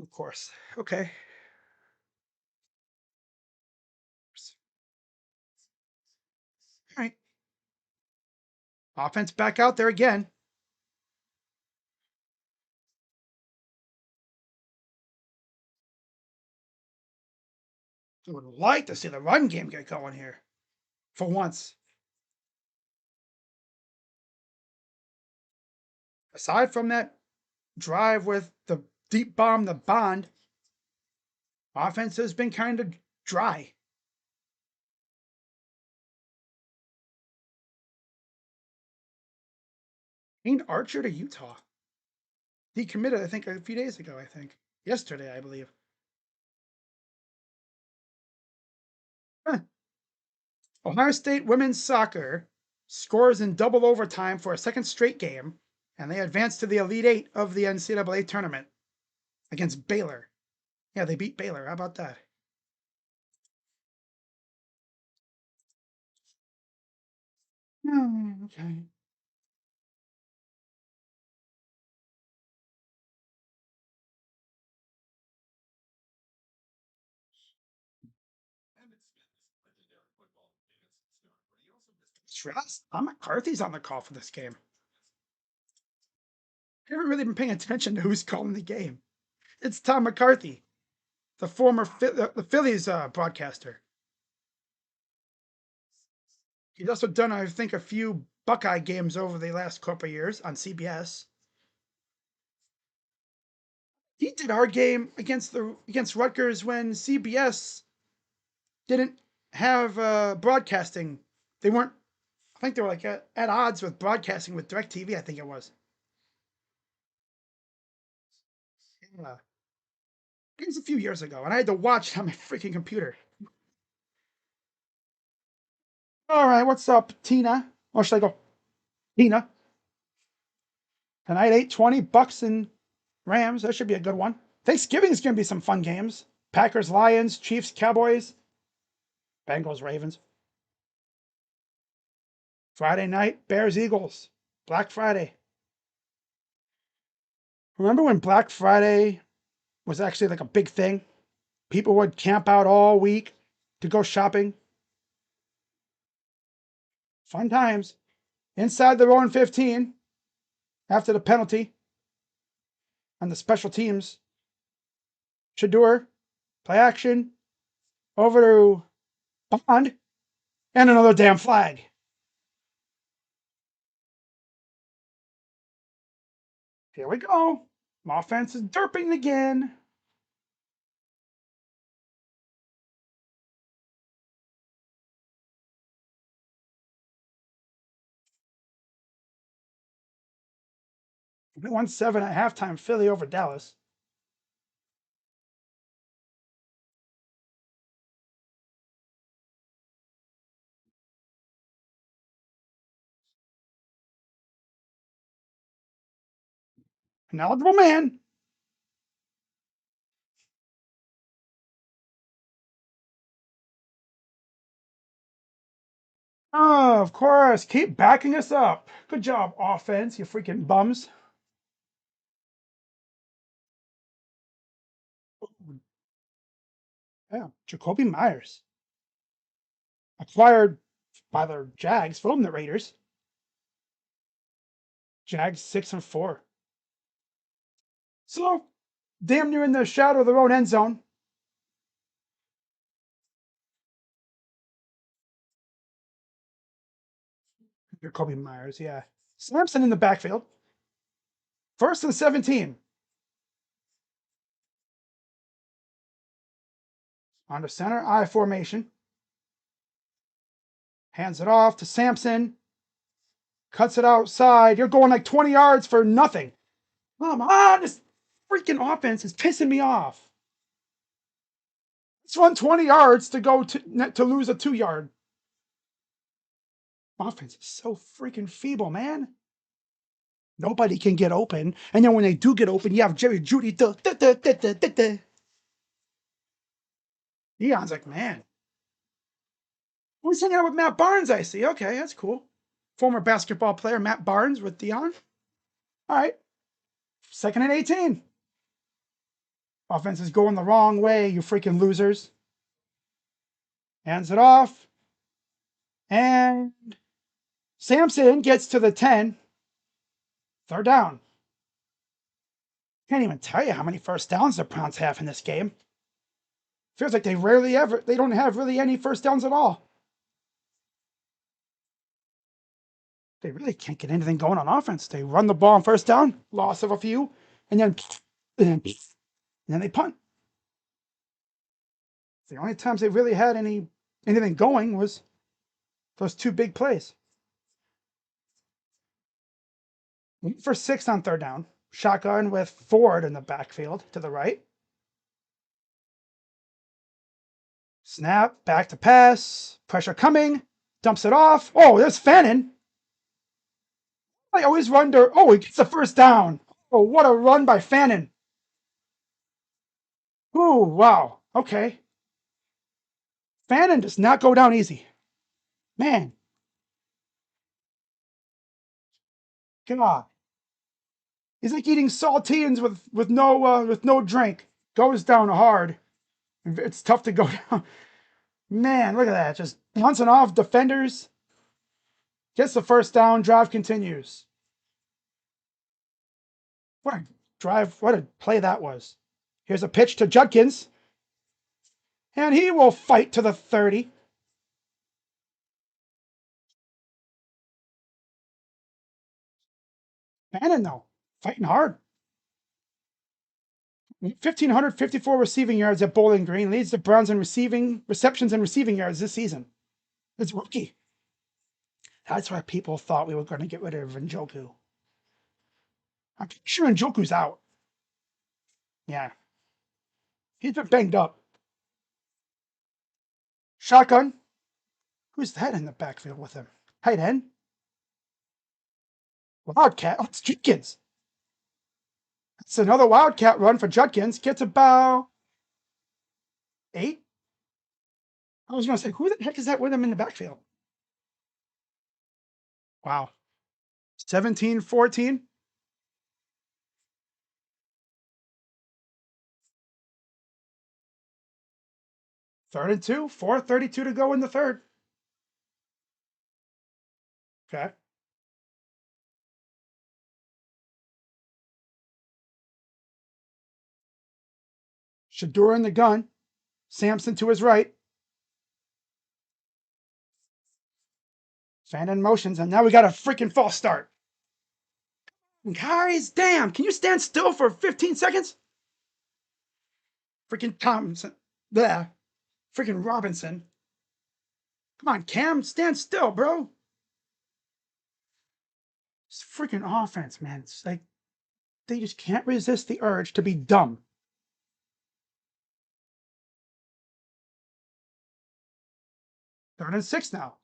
Speaker 1: Of course. Okay. All right. Offense back out there again. I would like to see the run game get going here. For once. Aside from that drive with the deep bomb, the Bond, offense has been kind of dry. Ain't Archer to Utah. He committed, I think, a few days ago, Yesterday, I believe. Huh. Ohio State women's soccer scores in double overtime for a 2nd straight game, and they advance to the Elite Eight of the NCAA tournament against Baylor. Yeah, they beat Baylor. How about that? Okay. Stress. Tom McCarthy's on the call for this game. I haven't really been paying attention to who's calling the game. It's Tom McCarthy, the former the Phillies broadcaster. He's also done, I think, a few Buckeye games over the last couple of years on CBS. He did our game against Rutgers when CBS didn't have broadcasting. They weren't. I think they were like at odds with broadcasting with DirecTV. I think it was. Yeah. It was a few years ago, and I had to watch it on my freaking computer. All right, what's up, Tina? Or should I go, Tina? Tonight, 8:20, Bucks and Rams. That should be a good one. Thanksgiving is going to be some fun games. Packers, Lions, Chiefs, Cowboys, Bengals, Ravens. Friday night, Bears, Eagles. Black Friday. Remember when Black Friday was actually like a big thing? People would camp out all week to go shopping. Fun times. Inside their own 15 after the penalty on the special teams. Shedeur, play action, over to Punt, and another damn flag. Here we go. Offense is derping again. We won 7 at halftime, Philly over Dallas. An eligible man. Oh, of course. Keep backing us up. Good job, offense, you freaking bums. Yeah, Jacoby Myers. Acquired by the Jags from the Raiders. Jags 6-4. So, damn near in the shadow of their own end zone. Jacoby Myers, yeah. Sampson in the backfield. 1st and 17. Under center, I formation. Hands it off to Sampson. Cuts it outside. You're going like 20 yards for nothing. Come on, this freaking offense is pissing me off. Let's run 20 yards to go to lose a 2-yard. Offense is so freaking feeble, man. Nobody can get open. And then when they do get open, you have Jerry Judy. Deion's like, man. He's hanging out with Matt Barnes, I see. Okay, that's cool. Former basketball player Matt Barnes with Deion. All right. 2nd and 18. Offense is going the wrong way, you freaking losers. Hands it off. And Sampson gets to the 10. 3rd down. Can't even tell you how many first downs the Browns have in this game. Feels like they don't have really any first downs at all. They really can't get anything going on offense. They run the ball on 1st down, loss of a few, and then they punt. The only times they really had anything going was those 2 big plays. For 6 on 3rd down. Shotgun with Ford in the backfield to the right. Snap, back to pass. Pressure coming. Dumps it off. Oh, there's Fannin. I always wonder, oh, he gets the 1st down. Oh, what a run by Fannin. Ooh, wow. Okay. Fannin does not go down easy. Man. God. He's like eating saltines with no drink. Goes down hard. It's tough to go down. Man, look at that. Just bouncing off defenders. Gets the first down. Drive continues. What a drive. What a play that was. Here's a pitch to Judkins. And he will fight to the 30. Bannon, though, fighting hard. 1,554 receiving yards at Bowling Green, leads the Browns in receptions and receiving yards this season. It's rookie. That's why people thought we were going to get rid of Njoku. I'm pretty sure Njoku's out. Yeah. He's been banged up. Shotgun. Who's that in the backfield with him? Tight end. Wildcat. Oh, it's Judkins. It's another Wildcat run for Judkins. Gets about 8. I was going to say, who the heck is that with him in the backfield? Wow. 17-14. Third and 2. 4:32 to go in the third. Okay. Shadur in the gun. Sampson to his right. Fan in motions, and now we got a freaking false start. Guys, damn, can you stand still for 15 seconds? Freaking Thompson. There. Freaking Robinson. Come on, Cam, stand still, bro. It's freaking offense, man. It's like they just can't resist the urge to be dumb. Third and 6 now.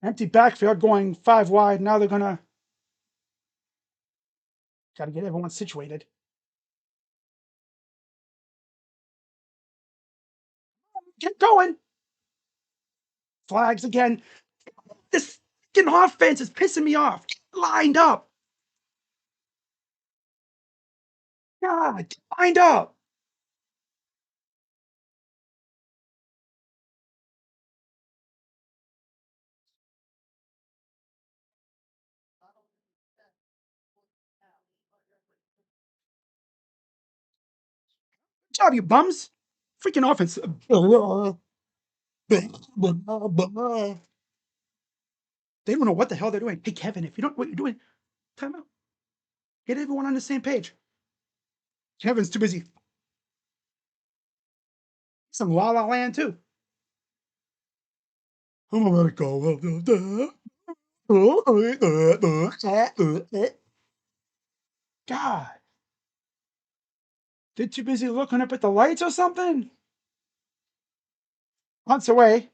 Speaker 1: Empty backfield going 5 wide. Now they're gonna gotta get everyone situated. Get going. Flags again. This freaking offense is pissing me off. Lined up. God, lined up. Good job, you bums. Freaking offense. They don't know what the hell they're doing. Hey, Kevin, if you don't know what you're doing, time out. Get everyone on the same page. Kevin's too busy. Some La La Land, too. I'm gonna let it go. God. They're too busy looking up at the lights or something? Punts away.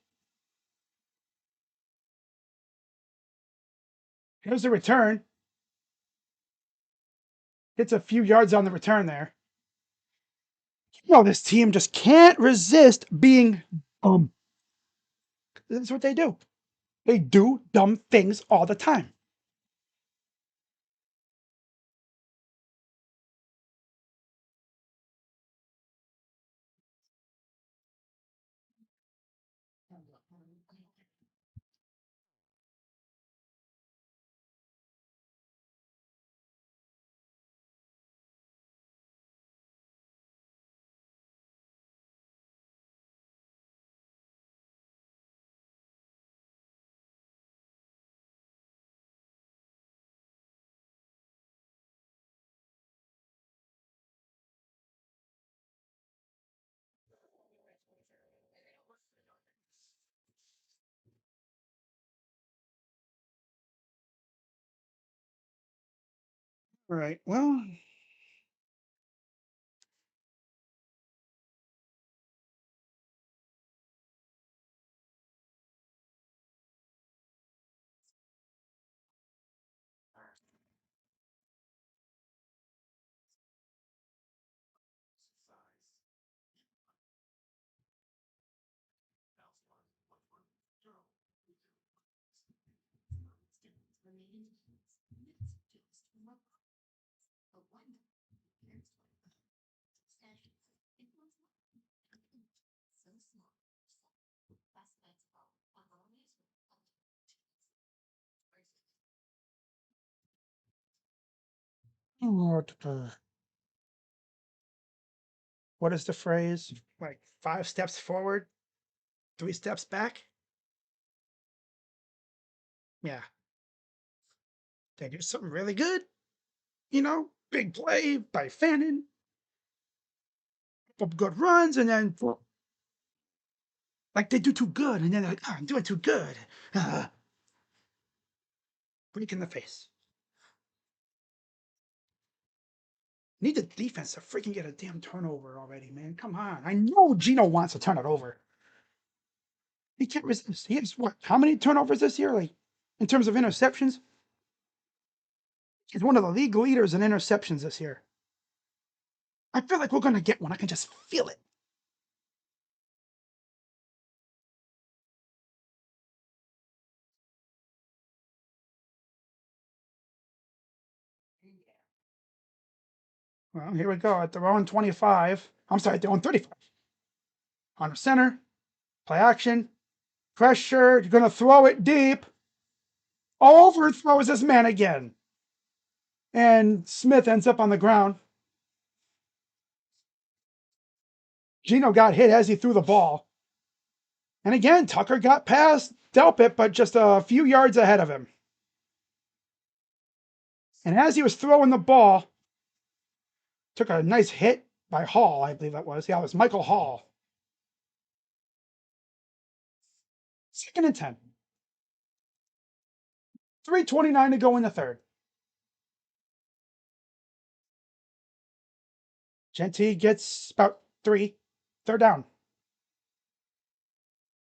Speaker 1: Here's the return. Gets a few yards on the return there. You know, this team just can't resist being dumb. That's what they do. They do dumb things all the time. All right. Well, What is the phrase? Like 5 steps forward, 3 steps back? Yeah. They do something really good, big play by Fannin, couple good runs, and then like they do too good, and then they're like, oh, I'm doing too good. Break in the face. Need the defense to freaking get a damn turnover already, man. Come on. I know Gino wants to turn it over. He can't resist. He has what? How many turnovers this year? Like, in terms of interceptions? He's one of the league leaders in interceptions this year. I feel like we're going to get one. I can just feel it. Well, here we go at their own 25. I'm sorry, their own 35. On the center, play action, pressure. You're going to throw it deep. Overthrows this man again. And Smith ends up on the ground. Gino got hit as he threw the ball. And again, Tucker got past Delpit, but just a few yards ahead of him. And as he was throwing the ball, took a nice hit by Hall, I believe that was. Yeah, it was Michael Hall. 2nd and 10. 3:29 to go in the third. Genty gets about 3. 3rd down.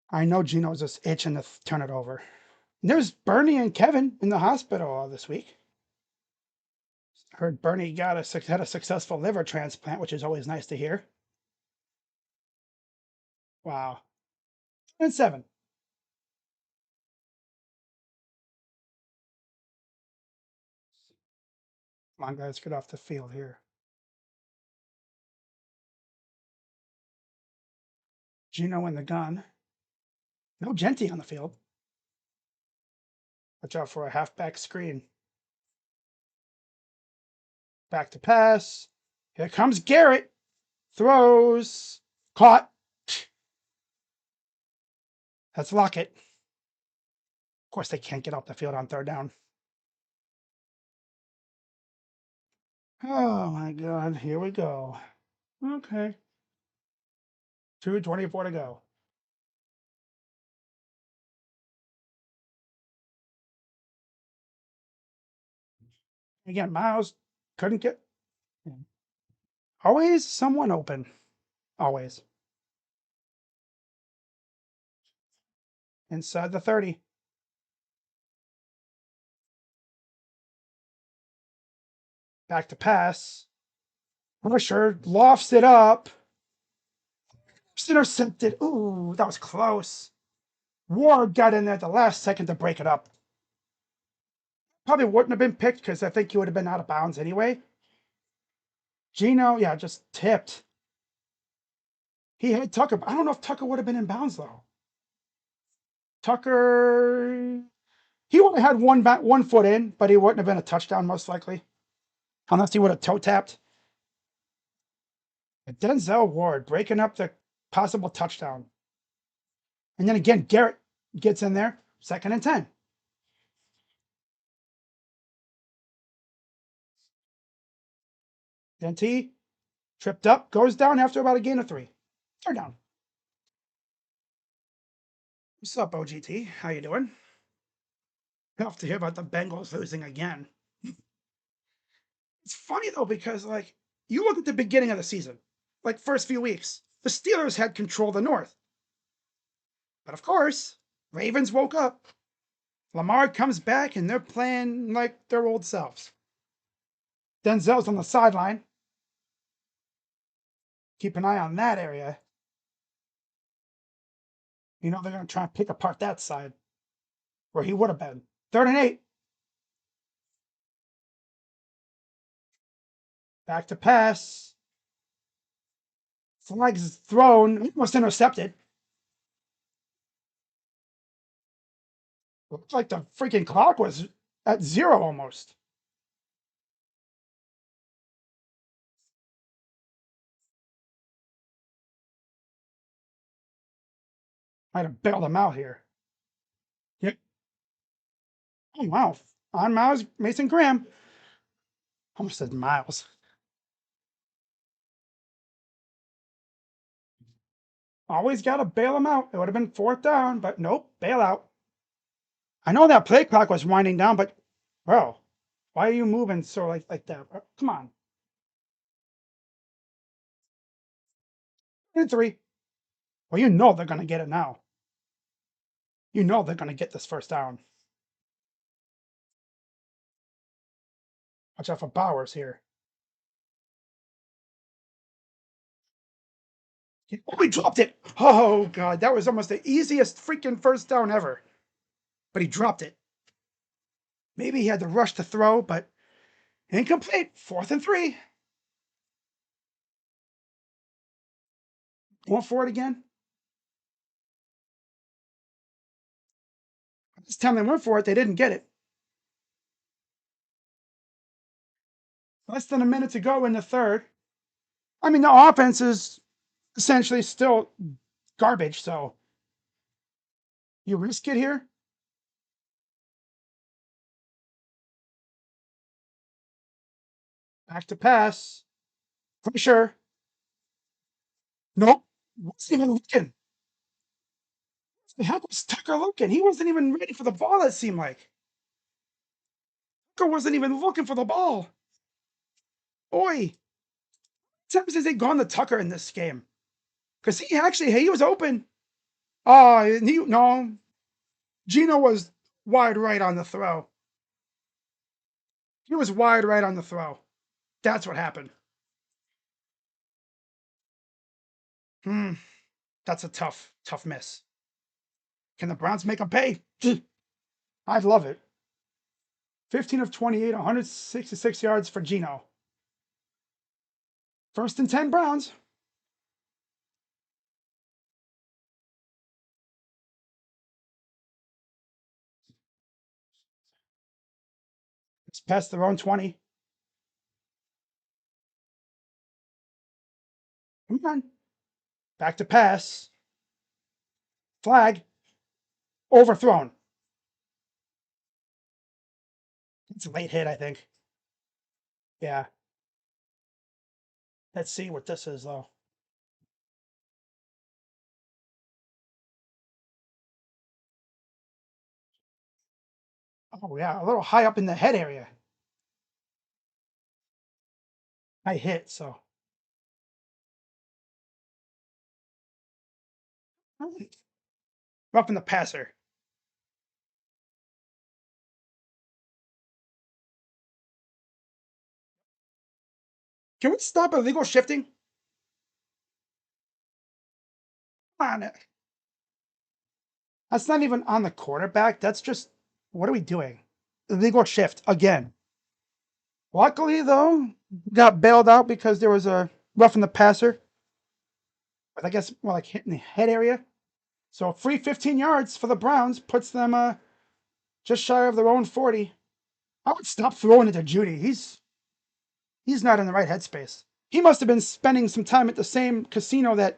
Speaker 1: I know Gino's just itching to turn it over. And there's Bernie and Kevin in the hospital this week. I heard Bernie had a successful liver transplant, which is always nice to hear. Wow. And 7. Come on, guys, get off the field here. Gino in the gun. No Genty on the field. Watch out for a halfback screen. Back to pass. Here comes Garrett. Throws. Caught. That's Lockett. Of course, they can't get off the field on 3rd down. Oh my God. Here we go. Okay. 2:24 to go. Again, Miles couldn't get. Always someone open. Always. Inside the 30. Back to pass. Pressure. Lofts it up. It's intercepted. Ooh, that was close. Ward got in there at the last second to break it up. Probably wouldn't have been picked because I think he would have been out of bounds anyway. Gino, yeah, just tipped. He had Tucker. I don't know if Tucker would have been in bounds though. Tucker, he would have had one foot in, but he wouldn't have been a touchdown most likely, unless he would have toe tapped. Denzel Ward breaking up the possible touchdown, and then again Garrett gets in there. 2nd and 10. Genty tripped up, goes down after about a gain of 3. 3rd down. What's up, OGT? How you doing? Tough to hear about the Bengals losing again. It's funny though, because like you look at the beginning of the season, like first few weeks, the Steelers had control of the North. But of course, Ravens woke up. Lamar comes back and they're playing like their old selves. Denzel's on the sideline. Keep an eye on that area. They're going to try and pick apart that side where he would have been. 3rd and 8. Back to pass. Flags thrown. Almost intercepted. Looked like the freaking clock was at 0 almost. Might have bailed him out here. Yep. Oh, wow. On Miles Mason Graham. Almost said Miles. Always got to bail him out. It would have been 4th down, but nope, bail out. I know that play clock was winding down, but bro, why are you moving so like that? Come on. And 3. Well, you know they're going to get it now. You know they're going to get this 1st down. Watch out for Bowers here. Oh, he dropped it. Oh, God. That was almost the easiest freaking 1st down ever. But he dropped it. Maybe he had to rush to throw, but incomplete. 4th and 3. Going for it again. This time they went for it. They didn't get it. Less than a minute to go in the 3rd. I mean, the offense is essentially still garbage, so you risk it here. Back to pass. Pressure. Nope. Wasn't even looking. The heck was Tucker looking? He wasn't even ready for the ball, it seemed like. Tucker wasn't even looking for the ball. Oi. Times has they gone to Tucker in this game? Because he was open. Oh, no. Gino was wide right on the throw. He was wide right on the throw. That's what happened. That's a tough miss. Can the Browns make him pay? I'd love it. 15 of 28, 166 yards for Gino. 1st and 10 Browns. It's past their own 20. Come on. Back to pass. Flag. Overthrown. It's a late hit, I think. Yeah. Let's see what this is, though. Oh, yeah. A little high up in the head area. I hit, so. Roughing the passer. Can we stop illegal shifting? Come on. That's not even on the quarterback. That's just, what are we doing? Illegal shift again. Luckily, though, got bailed out because there was a roughing the passer. But I guess more like hitting the head area. So free 15 yards for the Browns puts them just shy of their own 40. I would stop throwing it to Judy. He's not in the right headspace. He must have been spending some time at the same casino that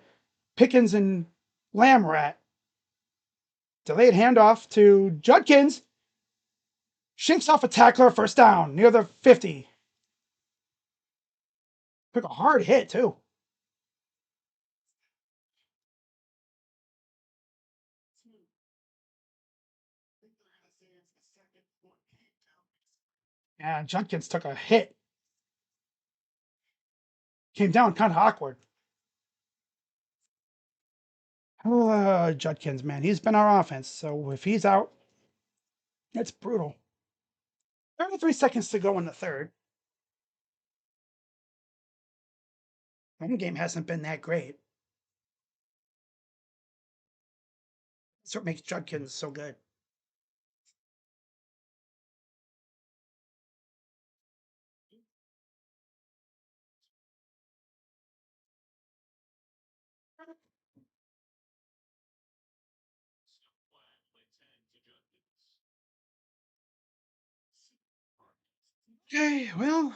Speaker 1: Pickens and Lamb were at. Delayed handoff to Judkins. Shinks off a tackler, 1st down, near the 50. Took a hard hit, too. Yeah, Judkins took a hit. Came down kind of awkward. Judkins, man, he's been our offense. So if he's out, that's brutal. 33 seconds to go in the 3rd. Home game hasn't been that great. That's what makes Judkins so good. Okay, well,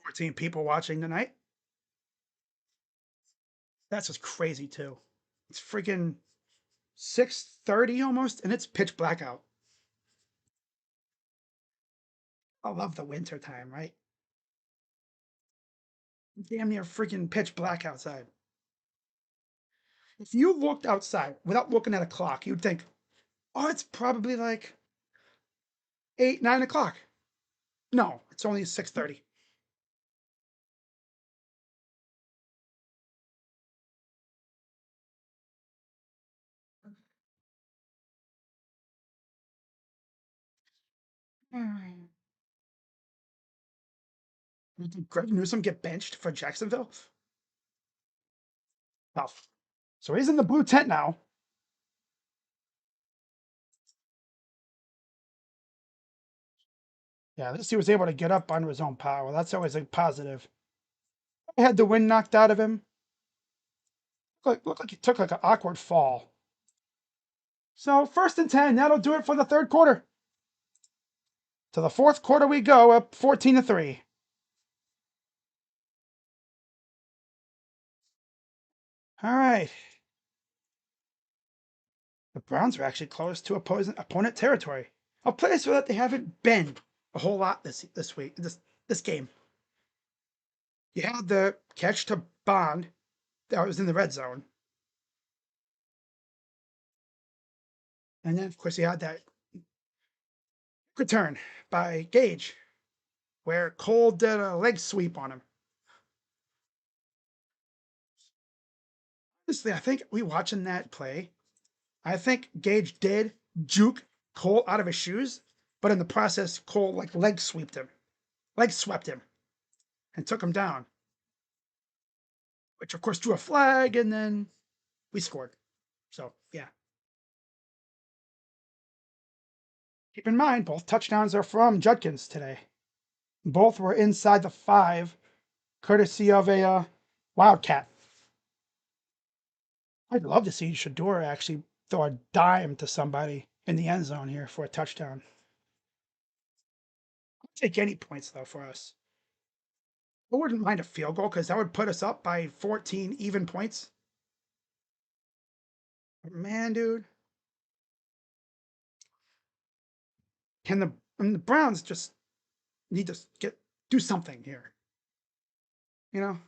Speaker 1: 14 people watching tonight. That's just crazy too. It's freaking 6:30 almost, and it's pitch black out. I love the winter time, right? Damn near freaking pitch black outside. If you looked outside without looking at a clock, you'd think, oh, it's probably like 8, 9 o'clock. No, it's only 6:30. Did Greg Newsom get benched for Jacksonville? Oh, so he's in the blue tent now. Yeah, at least he was able to get up under his own power. That's always a positive. He had the wind knocked out of him. Looked like he took like an awkward fall. So 1st and 10, that'll do it for the third quarter. To the fourth quarter we go, up 14-3. All right. The Browns are actually close to opponent territory, a place where they haven't been a whole lot this week, this game. You had the catch to Bond that was in the red zone, and then of course you had that return by Gage, where Cole did a leg sweep on him. Honestly, I think we watching that play. I think Gage did juke Cole out of his shoes, but in the process, Cole like leg swept him, and took him down. Which of course drew a flag, and then we scored. So yeah. Keep in mind, both touchdowns are from Judkins today. Both were inside the 5, courtesy of a Wildcat. I'd love to see Shedeur actually throw a dime to somebody in the end zone here for a touchdown. I'll take any points, though, for us. I wouldn't mind a field goal because that would put us up by 14 even points. But man, dude. The Browns just need to do something here. You know?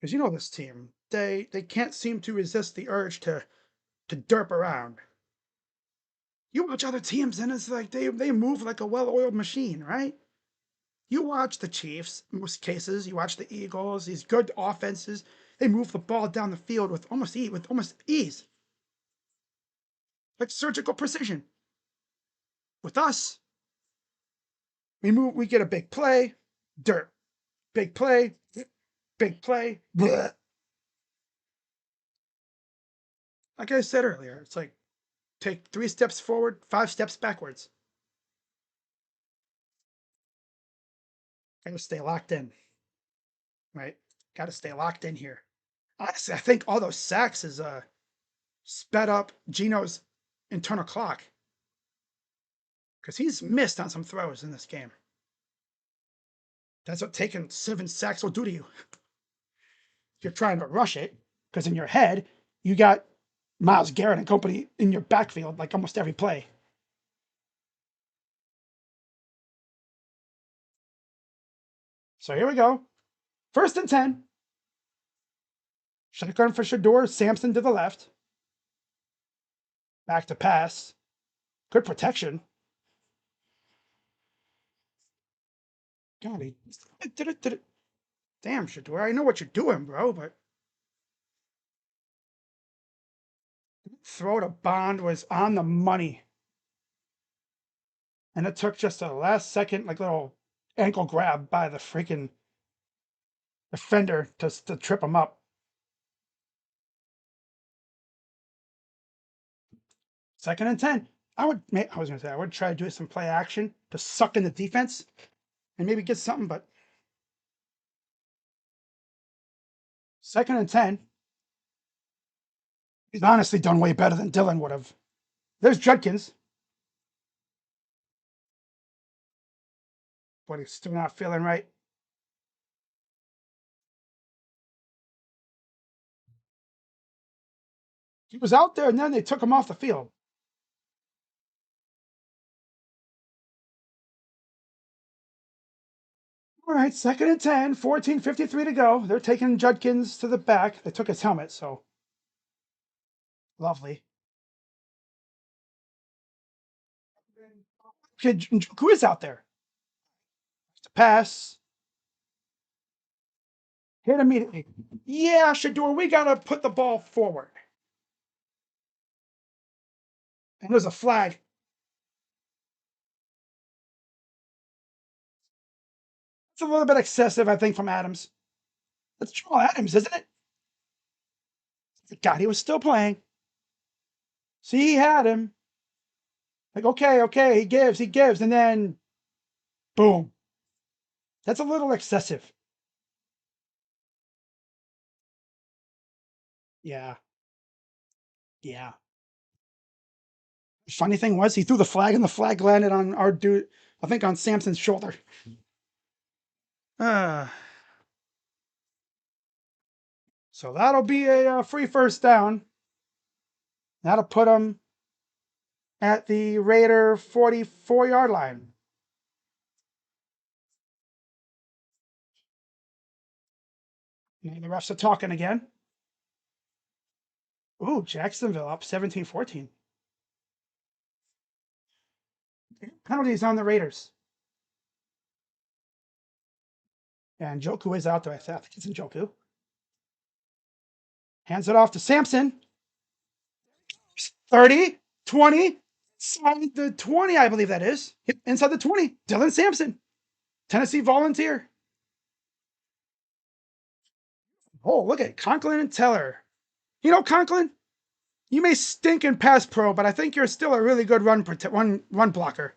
Speaker 1: Because you know this team. They can't seem to resist the urge to derp around. You watch other teams and it's like they move like a well-oiled machine, right? You watch the Chiefs, in most cases, you watch the Eagles, these good offenses, they move the ball down the field with almost ease. Like surgical precision. With us, we get a big play, dirt. Big play, bleh. Like I said earlier, it's like take 3 steps forward, 5 steps backwards. Gotta stay locked in, right? Gotta stay locked in here. Honestly, I think all those sacks is sped up Gino's internal clock because he's missed on some throws in this game. That's what taking 7 sacks will do to you. You're trying to rush it because in your head you got Myles Garrett and company in your backfield like almost every play. So here we go. 1st and 10. Shotgun for Shedeur. Sampson to the left. Back to pass. Good protection. God, he did it. Damn, Shedeur. I know what you're doing, bro, but throw to Bond was on the money. And it took just a last second, like little ankle grab by the freaking defender to trip him up. 2nd and 10. I was gonna say I would try to do some play action to suck in the defense and maybe get something, but 2nd and 10. He's honestly done way better than Dylan would have. There's Judkins. but he's still not feeling right. He was out there, and then they took him off the field. All right, 2nd and 10, 14:53 to go. They're taking Judkins to the back. They took his helmet, so lovely. Kid, who is out there? To pass. Hit immediately. Yeah, Shedeur, we got to put the ball forward. And there's a flag. It's a little bit excessive, I think, from Adams. That's Jamal Adams, isn't it? God, he was still playing. See, he had him. Like, okay, he gives, and then boom. That's a little excessive. Yeah, yeah. Funny thing was, he threw the flag, and the flag landed on our dude, I think on Sampson's shoulder. Uh, so that'll be a free first down. That'll put him at the Raider 44-yard line. And the refs are talking again. Ooh, Jacksonville up 17-14. Penalties on the Raiders. And Joku is out there. I think it's in Joku. Hands it off to Sampson. 30, 20, inside the 20, I believe that is. Inside the 20, Dylan Sampson, Tennessee Volunteer. Oh, look at Conklin and Teller. You know, Conklin, you may stink in pass pro, but I think you're still a really good run blocker.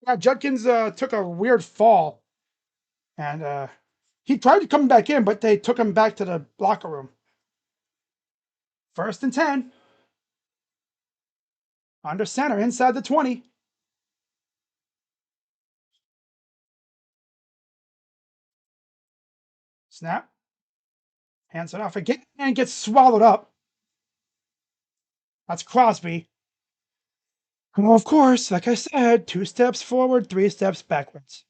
Speaker 1: Yeah, Judkins took a weird fall, and he tried to come back in, but they took him back to the locker room. 1st and 10. Under center, inside the 20. Snap. Hands it off again and gets swallowed up. That's Crosby. Well, of course, like I said, 2 steps forward, 3 steps backwards.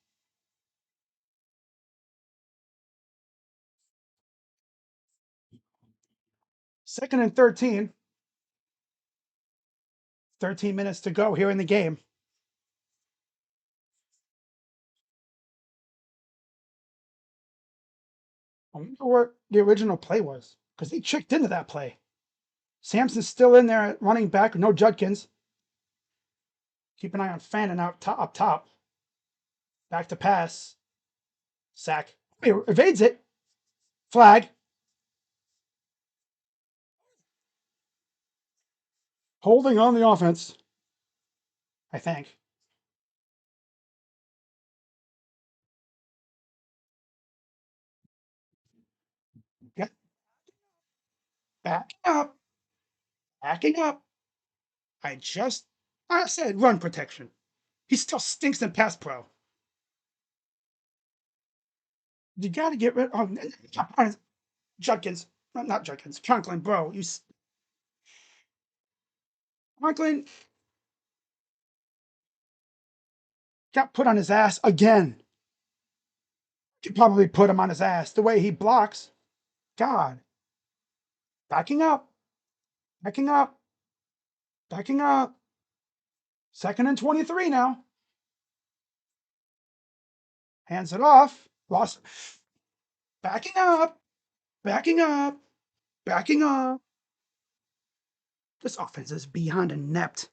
Speaker 1: Second and 13. 13 minutes to go here in the game. I wonder what the original play was, because they checked into that play. Sampson's still in there running back, no Judkins. Keep an eye on Fannin up top. Back to pass. Sack. He evades it. Flag. Holding on the offense, I think. Yeah. Backing up. Backing up. I said run protection. He still stinks in pass pro. You got to get rid of Judkins. Not Judkins. Conklin, bro. Conklin got put on his ass again. Could probably put him on his ass the way he blocks. God. Backing up. Backing up. Backing up. 2nd and 23 now. Hands it off. Lost. Backing up. Backing up. Backing up. This offense is beyond inept.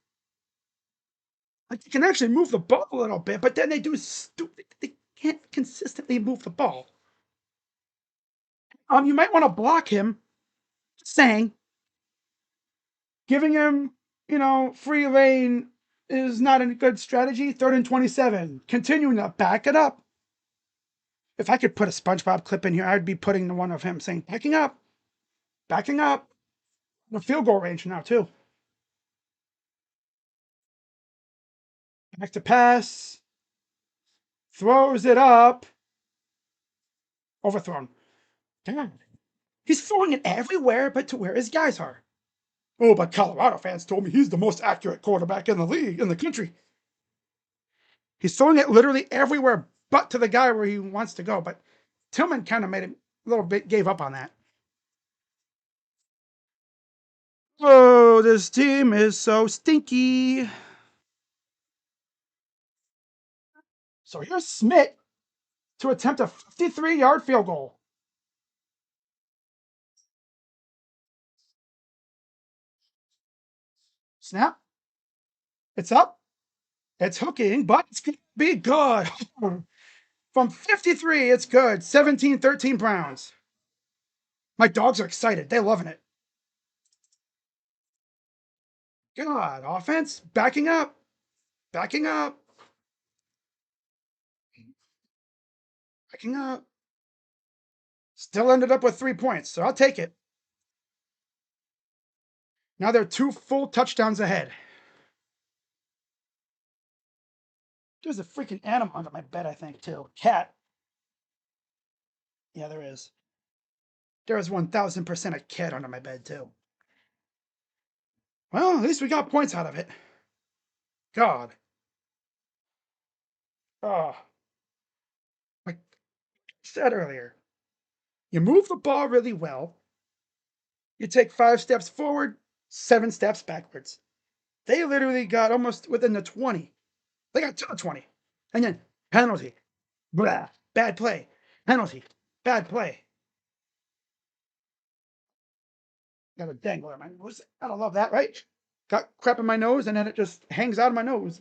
Speaker 1: Like, they can actually move the ball a little bit, but then they do stupid. They can't consistently move the ball. You might want to block him. Just saying. Giving him, free lane is not a good strategy. 3rd and 27. Continuing to back it up. If I could put a SpongeBob clip in here, I'd be putting the one of him saying, backing up. Backing up. The field goal range now, too. Back to pass. Throws it up. Overthrown. Damn. He's throwing it everywhere but to where his guys are. Oh, but Colorado fans told me he's the most accurate quarterback in the league, in the country. He's throwing it literally everywhere but to the guy where he wants to go. But Tillman kind of made it a little bit, gave up on that. Oh, this team is so stinky. So here's Smith to attempt a 53-yard field goal. Snap. It's up. It's hooking, but it's going to be good. From 53, it's good. 17-13 Browns. My dogs are excited. They're loving it. God, offense backing up. Backing up. Backing up. Still ended up with 3 points, so I'll take it. Now they're 2 full touchdowns ahead. There's a freaking animal under my bed, I think, too. Cat. Yeah, there is. There is 1000% a cat under my bed, too. Well, at least we got points out of it. God. Oh, like I said earlier, you move the ball really well. You take 5 steps forward, 7 steps backwards. They literally got almost within the 20. They got to the 20. And then penalty. Blah. Bad play. Penalty. Bad play. Got a dangler in my nose. Gotta love that, right? Got crap in my nose and then it just hangs out of my nose.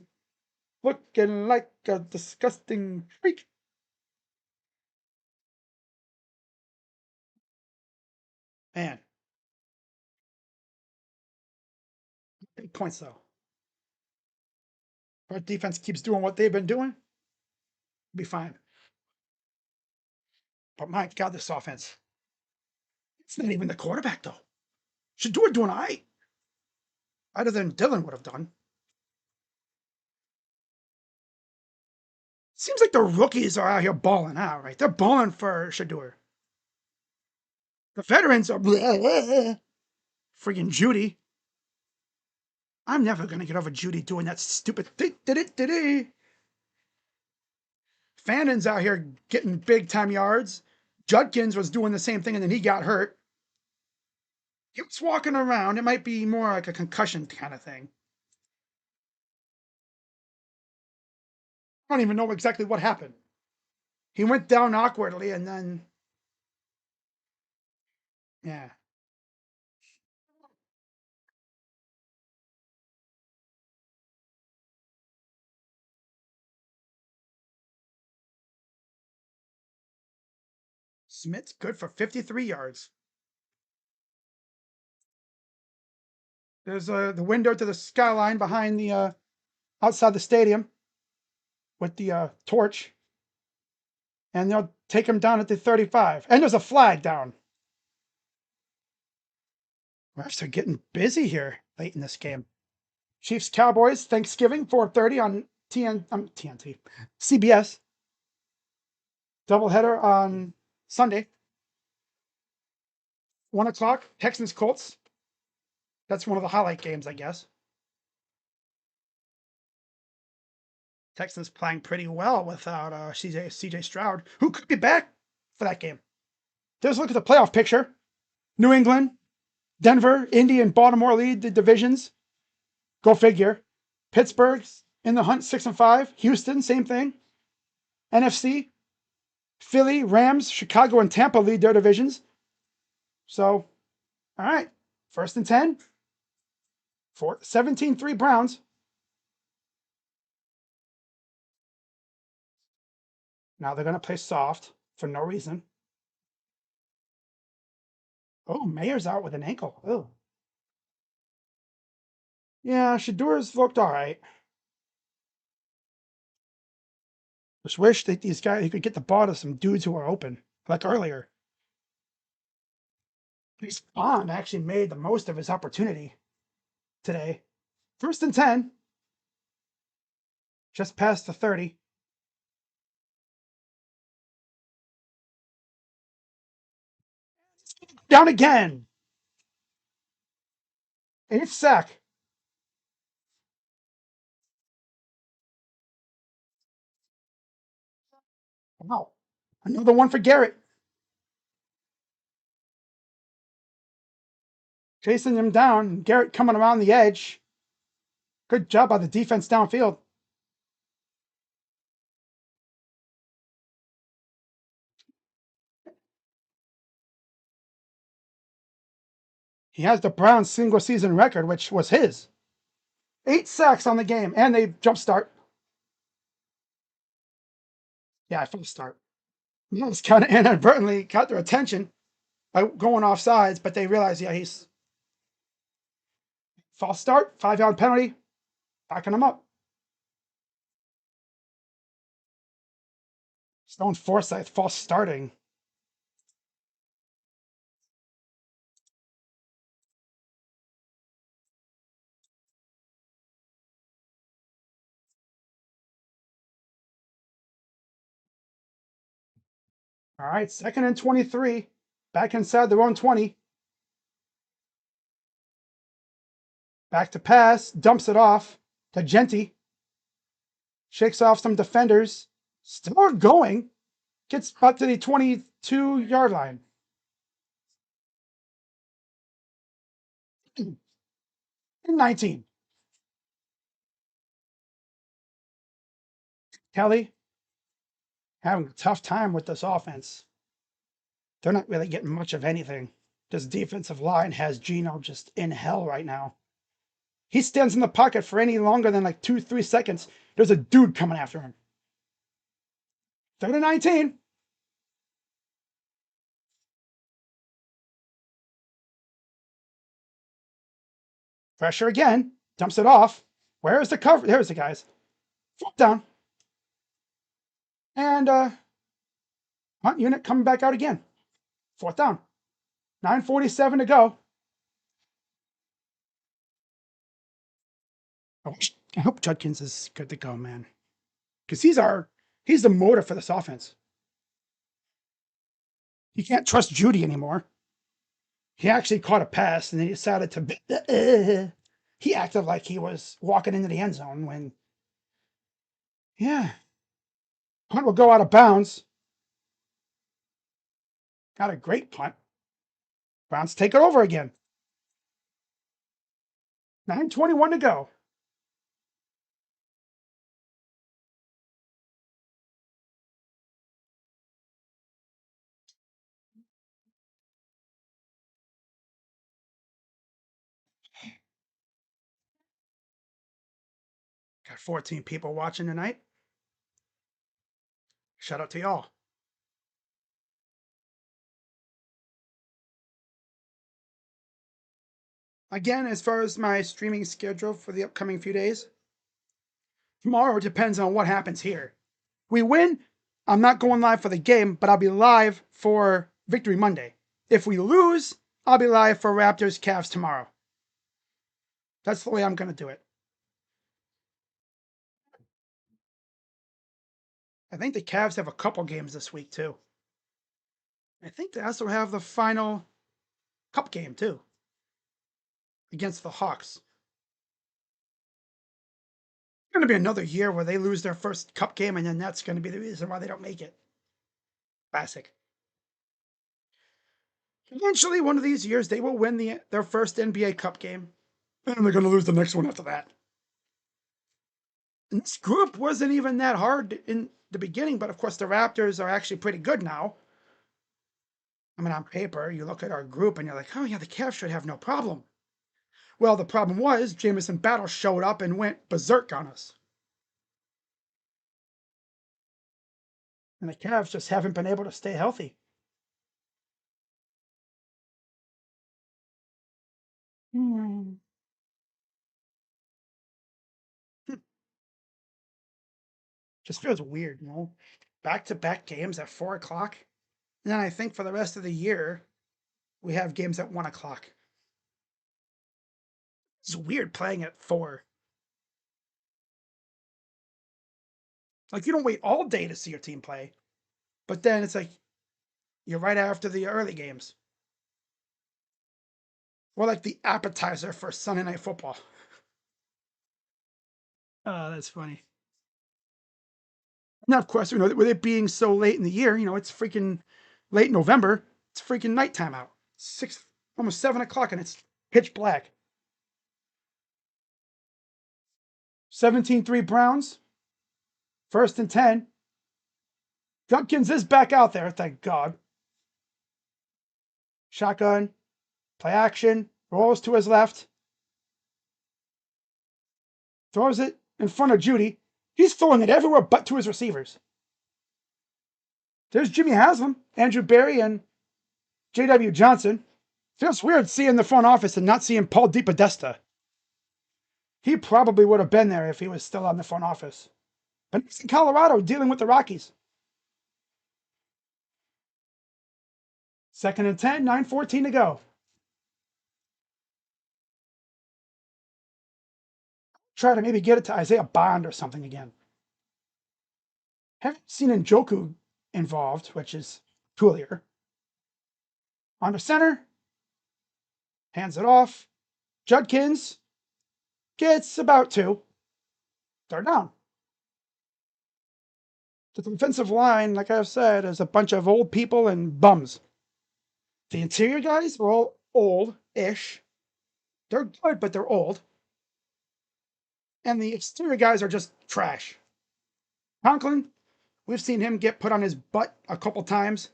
Speaker 1: Looking like a disgusting freak. Man. Big points though. Our defense keeps doing what they've been doing. Be fine. But my God, this offense. It's not even the quarterback though. Shedeur doing all right. Better than Dylan would have done. Seems like the rookies are out here balling out, right? They're balling for Shedeur. The veterans are freaking Judy. I'm never gonna get over Judy doing that stupid Fannon's out here getting big time yards. Judkins was doing the same thing and then he got hurt. He was walking around. It might be more like a concussion kind of thing. I don't even know exactly what happened. He went down awkwardly and then, yeah. Smith's good for 53 yards. There's the window to the skyline behind the outside the stadium with the torch. And they'll take him down at the 35. And there's a flag down. Refs are getting busy here late in this game. Chiefs Cowboys Thanksgiving 4:30 on TNT CBS. Doubleheader on Sunday. 1:00 Texans Colts. That's one of the highlight games, I guess. Texans playing pretty well without CJ Stroud, who could be back for that game. Let's look at the playoff picture. New England, Denver, Indy, and Baltimore lead the divisions. Go figure. Pittsburgh's in the hunt 6-5. Houston, same thing. NFC, Philly, Rams, Chicago, and Tampa lead their divisions. So, all right. 1st and 10. 17-3 Browns. Now they're going to play soft for no reason. Oh, Mayer's out with an ankle. Oh. Yeah, Shedur's looked all right. Just wish that these guys, he could get the ball to some dudes who are open, like earlier. At least Bond actually made the most of his opportunity today. 1st and 10. Just past the 30. Down again. 8th sack. Wow. Another one for Garrett. Chasing him down. Garrett coming around the edge. Good job by the defense downfield. He has the Browns single season record, which was his. 8 sacks on the game, and they jump start. Yeah, false start. Mills kind of inadvertently got their attention by going off sides, but they realize, yeah, he's false start, 5-yard penalty, backing him up. Stone Forsythe false starting. All right, 2nd and 23, back inside their own 20. Back to pass, dumps it off to Genty. Shakes off some defenders. Still going. Gets up to the 22-yard line. And 19. Kelly having a tough time with this offense. They're not really getting much of anything. This defensive line has Gino just in hell right now. He stands in the pocket for any longer than like 2-3 seconds. There's a dude coming after him. 3rd and 19. Pressure again. Dumps it off. Where's the cover? There's the guys. Foot down. And Punt unit coming back out again. 4th down. 9:47 to go. I hope Judkins is good to go, man. Because he's the motor for this offense. You can't trust Judy anymore. He actually caught a pass and then he decided to. He acted like he was walking into the end zone when. Yeah. Punt will go out of bounds. Got a great punt. Browns take it over again. 9:21 to go. Got 14 people watching tonight. Shout out to y'all. Again, as far as my streaming schedule for the upcoming few days, tomorrow depends on what happens here. We win, I'm not going live for the game, but I'll be live for Victory Monday. If we lose, I'll be live for Raptors Cavs tomorrow. That's the way I'm going to do it. I think the Cavs have a couple games this week, too. I think they also have the final cup game, too, against the Hawks. It's going to be another year where they lose their first cup game, and then that's going to be the reason why they don't make it. Classic. Eventually, one of these years, they will win their first NBA Cup game, and they're going to lose the next one after that. And this group wasn't even that hard in the beginning, but of course, the Raptors are actually pretty good now. I mean, on paper, you look at our group and you're like, oh, yeah, the Cavs should have no problem. Well, the problem was Jamison Battle showed up and went berserk on us. And the Cavs just haven't been able to stay healthy. Just feels weird, you know? Back-to-back games at 4 o'clock. And then I think for the rest of the year, we have games at 1 o'clock. It's weird playing at 4. Like, you don't wait all day to see your team play. But then it's like, you're right after the early games. Or like the appetizer for Sunday Night Football. That's funny. Now, of course, with it being so late in the year, it's freaking late November. It's freaking nighttime out. 6, almost 7 o'clock, and it's pitch black. 17-3 Browns. 1st and 10. Judkins is back out there, thank God. Shotgun. Play action. Rolls to his left. Throws it in front of Judy. He's throwing it everywhere but to his receivers. There's Jimmy Haslam, Andrew Berry, and J.W. Johnson. Feels weird seeing the front office and not seeing Paul DePodesta. He probably would have been there if he was still on the front office. But he's in Colorado dealing with the Rockies. 2nd and 10, 9:14 to go. Try to maybe get it to Isaiah Bond or something again. Haven't seen Njoku involved, which is cooler. On to center. Hands it off. Judkins gets about 2. 3rd down. The defensive line, like I've said, is a bunch of old people and bums. The interior guys are all old-ish. They're good, but they're old. And the exterior guys are just trash. Conklin, we've seen him get put on his butt a couple times.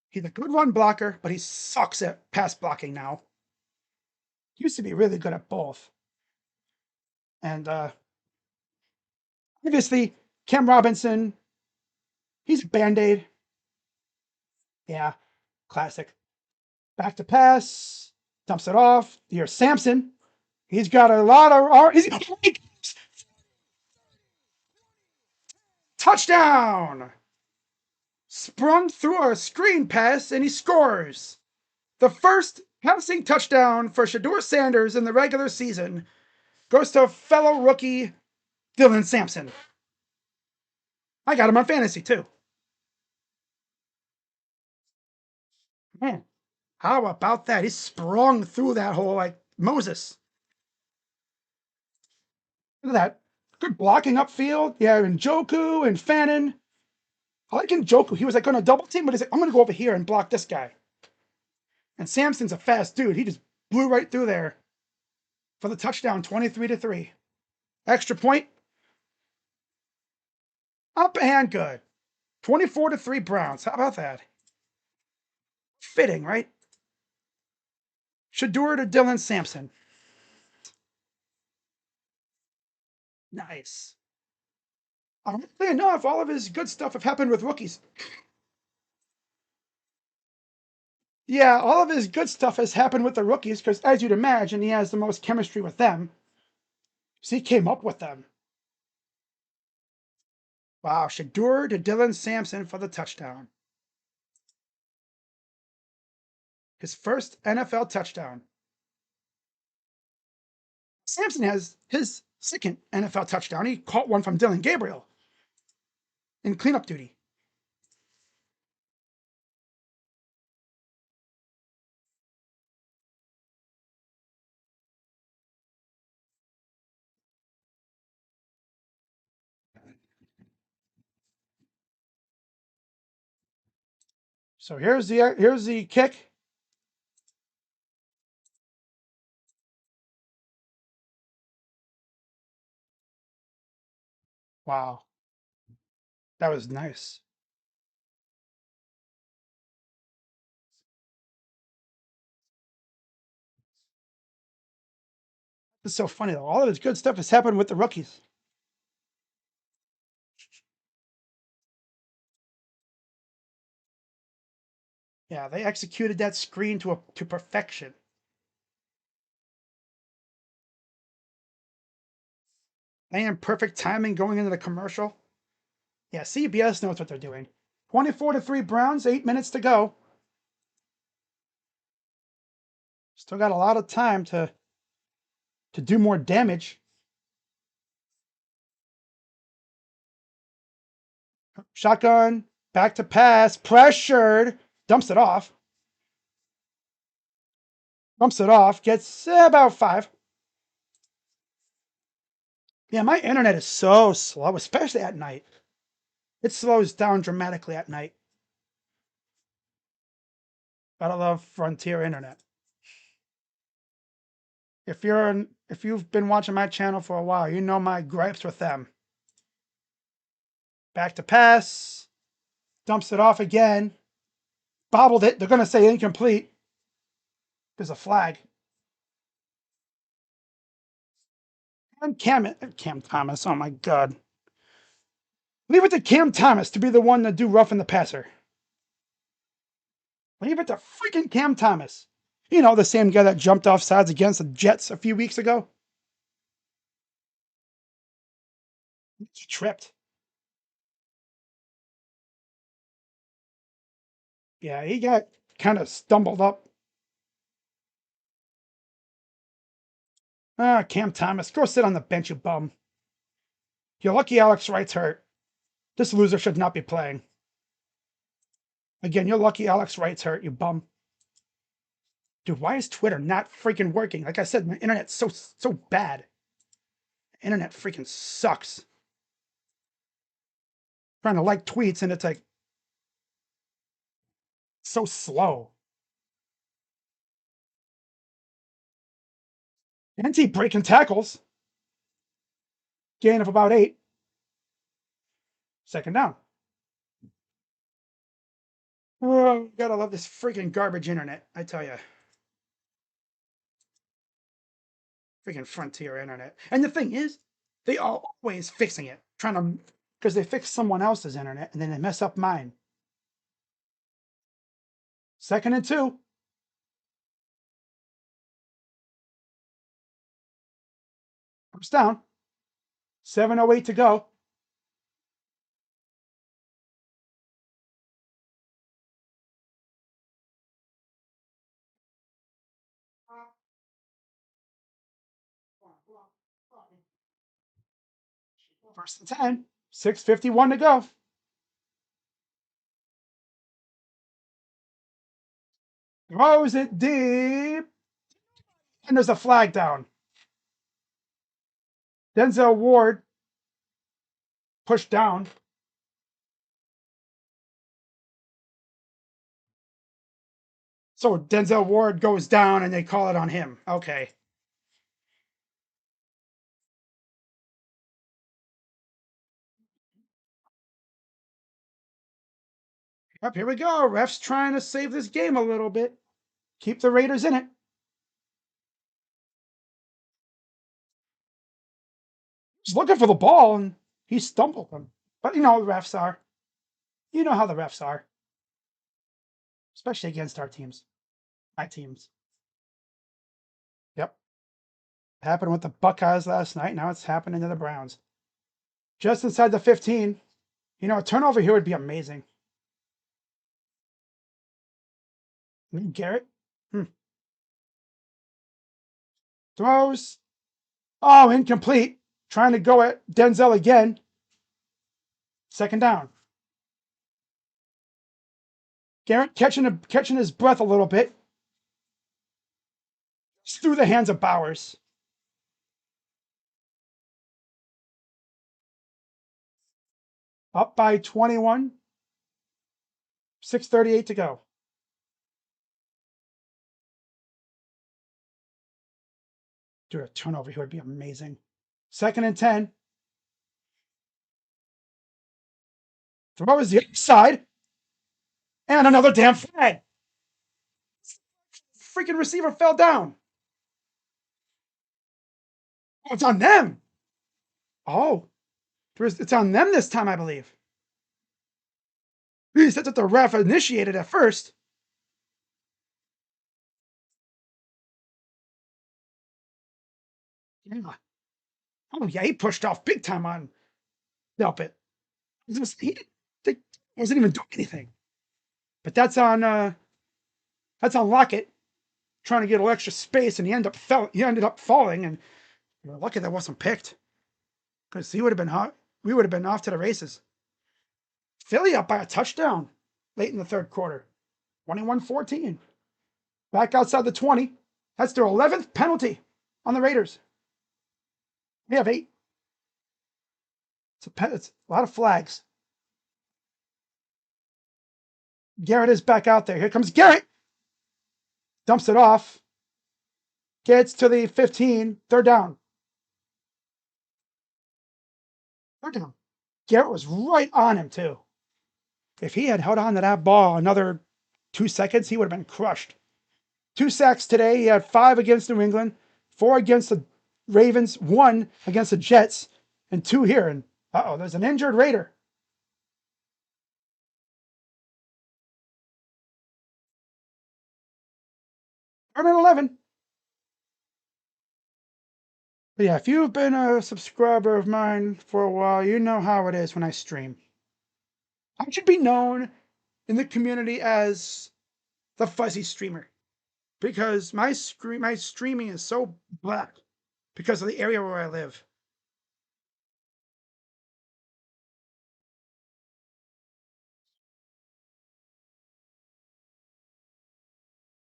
Speaker 1: He's a good run blocker, but he sucks at pass blocking now. He used to be really good at both. And obviously, Cam Robinson, he's a Band-Aid. Yeah, classic. Back to pass, dumps it off. Here's Sampson. He's got a lot of... Touchdown! Sprung through a screen pass, and he scores. The first passing touchdown for Shedeur Sanders in the regular season goes to fellow rookie Dylan Sampson. I got him on fantasy, too. Man, how about that? He sprung through that hole like Moses. Look at that. Good blocking upfield. Yeah, Njoku and Fannin. I like Njoku. He was like going to double team, but he's like, I'm going to go over here and block this guy. And Sampson's a fast dude. He just blew right through there for the touchdown, 23-3. Extra point. Up and good. 24-3 Browns. How about that? Fitting, right? Shadur to Dylan Sampson. Nice. Ironically enough, all of his good stuff have happened with rookies. Yeah, all of his good stuff has happened with the rookies because, as you'd imagine, he has the most chemistry with them. So he came up with them. Wow, Shadur to Dylan Sampson for the touchdown. His first NFL touchdown. Sampson has his second NFL touchdown. He caught one from Dylan Gabriel in cleanup duty. So here's the kick. Wow, that was nice. It's so funny though. All of his good stuff has happened with the rookies. Yeah, they executed that screen to perfection. And perfect timing going into the commercial. Yeah, CBS knows what they're doing. 24-3 Browns, 8 minutes to go. Still got a lot of time to do more damage. Shotgun, back to pass, pressured, dumps it off. Bumps it off, gets about 5. Yeah, my internet is so slow, especially at night. It slows down dramatically at night. Gotta love Frontier Internet. If you've been watching my channel for a while, you know my gripes with them. Back to pass. Dumps it off again. Bobbled it. They're gonna say incomplete. There's a flag. And Cam Thomas. Oh my god. Leave it to Cam Thomas to be the one to do roughing the passer. Leave it to freaking Cam Thomas. You know, the same guy that jumped off sides against the Jets a few weeks ago. He tripped. Yeah, he got kind of stumbled up. Cam Thomas, go sit on the bench, you bum. You're lucky Alex Wright's hurt. This loser should not be playing. Again, you're lucky Alex Wright's hurt, you bum. Dude, why is Twitter not freaking working? Like I said, my internet's so bad. The internet freaking sucks. Trying to like tweets and it's like so slow. NT breaking tackles. Gain of about 8. Second down. Oh, gotta love this freaking garbage internet, I tell you. Freaking Frontier internet. And the thing is, they are always fixing it. Trying to, because they fix someone else's internet and then they mess up mine. 2nd and 2. First down. 7:08 to go. First and 10. 6:51 to go. Throws it deep. And there's a flag down. Denzel Ward pushed down. So Denzel Ward goes down and they call it on him. Okay. Up here we go. Refs trying to save this game a little bit. Keep the Raiders in it. He's looking for the ball and he stumbled them. But you know how the refs are. You know how the refs are. Especially against our teams. My teams. Yep. Happened with the Buckeyes last night. Now it's happening to the Browns. Just inside the 15. You know, a turnover here would be amazing. Garrett. Throws. Oh, incomplete. Trying to go at Denzel again. Second down. Garrett catching his breath a little bit. It's through the hands of Bowers. Up by 21. 6:38 to go. Dude, a turnover here would be amazing. 2nd and 10. Throw is the other side. And another damn flag. Freaking receiver fell down. Oh, it's on them. Oh, it's on them this time, I believe. He said that the ref initiated at first. Yeah. Oh, yeah, he pushed off big time on Delpit. They wasn't even doing anything. But that's on Lockett trying to get a little extra space, and he ended up falling, and we're lucky that wasn't picked. Because he would have been hot. We would have been off to the races. Philly up by a touchdown late in the 3rd quarter. 21-14. Back outside the 20. That's their 11th penalty on the Raiders. We have 8. It's a lot of flags. Garrett is back out there. Here comes Garrett. Dumps it off. Gets to the 15. Third down. Third down. Garrett was right on him, too. If he had held on to that ball another 2 seconds, he would have been crushed. 2 sacks today. He had 5 against New England, 4 against the Ravens, 1 against the Jets, and 2 here. And there's an injured Raider. Third and 11. But yeah, if you've been a subscriber of mine for a while, you know how it is when I stream. I should be known in the community as the fuzzy streamer because my streaming is so black because of the area where I live.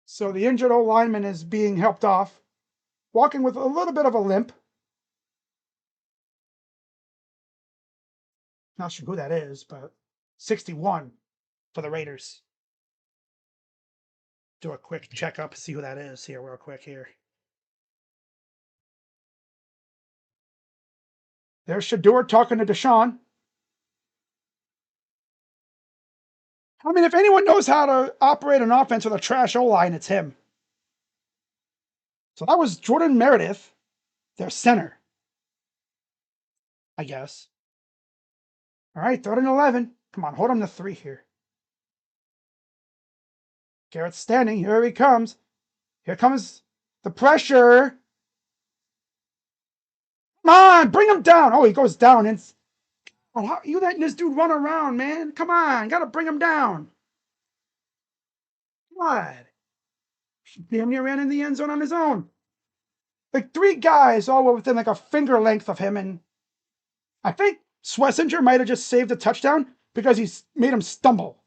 Speaker 1: So the injured old lineman is being helped off, walking with a little bit of a limp. Not sure who that is, but 61 for the Raiders. Do a quick checkup, see who that is here real quick here. There's Shedeur talking to Deshaun. I mean, if anyone knows how to operate an offense with a trash O-line, it's him. So that was Jordan Meredith, their center, I guess. All right, 3rd and 11. Come on, hold him to 3 here. Garrett's standing. Here he comes. Here comes the pressure. Come on, bring him down. Oh, he goes down. And how are you letting this dude run around, man? Come on, gotta bring him down. What? Damn near ran in the end zone on his own. Like 3 guys all were within like a finger length of him, and I think Schlesinger might have just saved a touchdown because he made him stumble.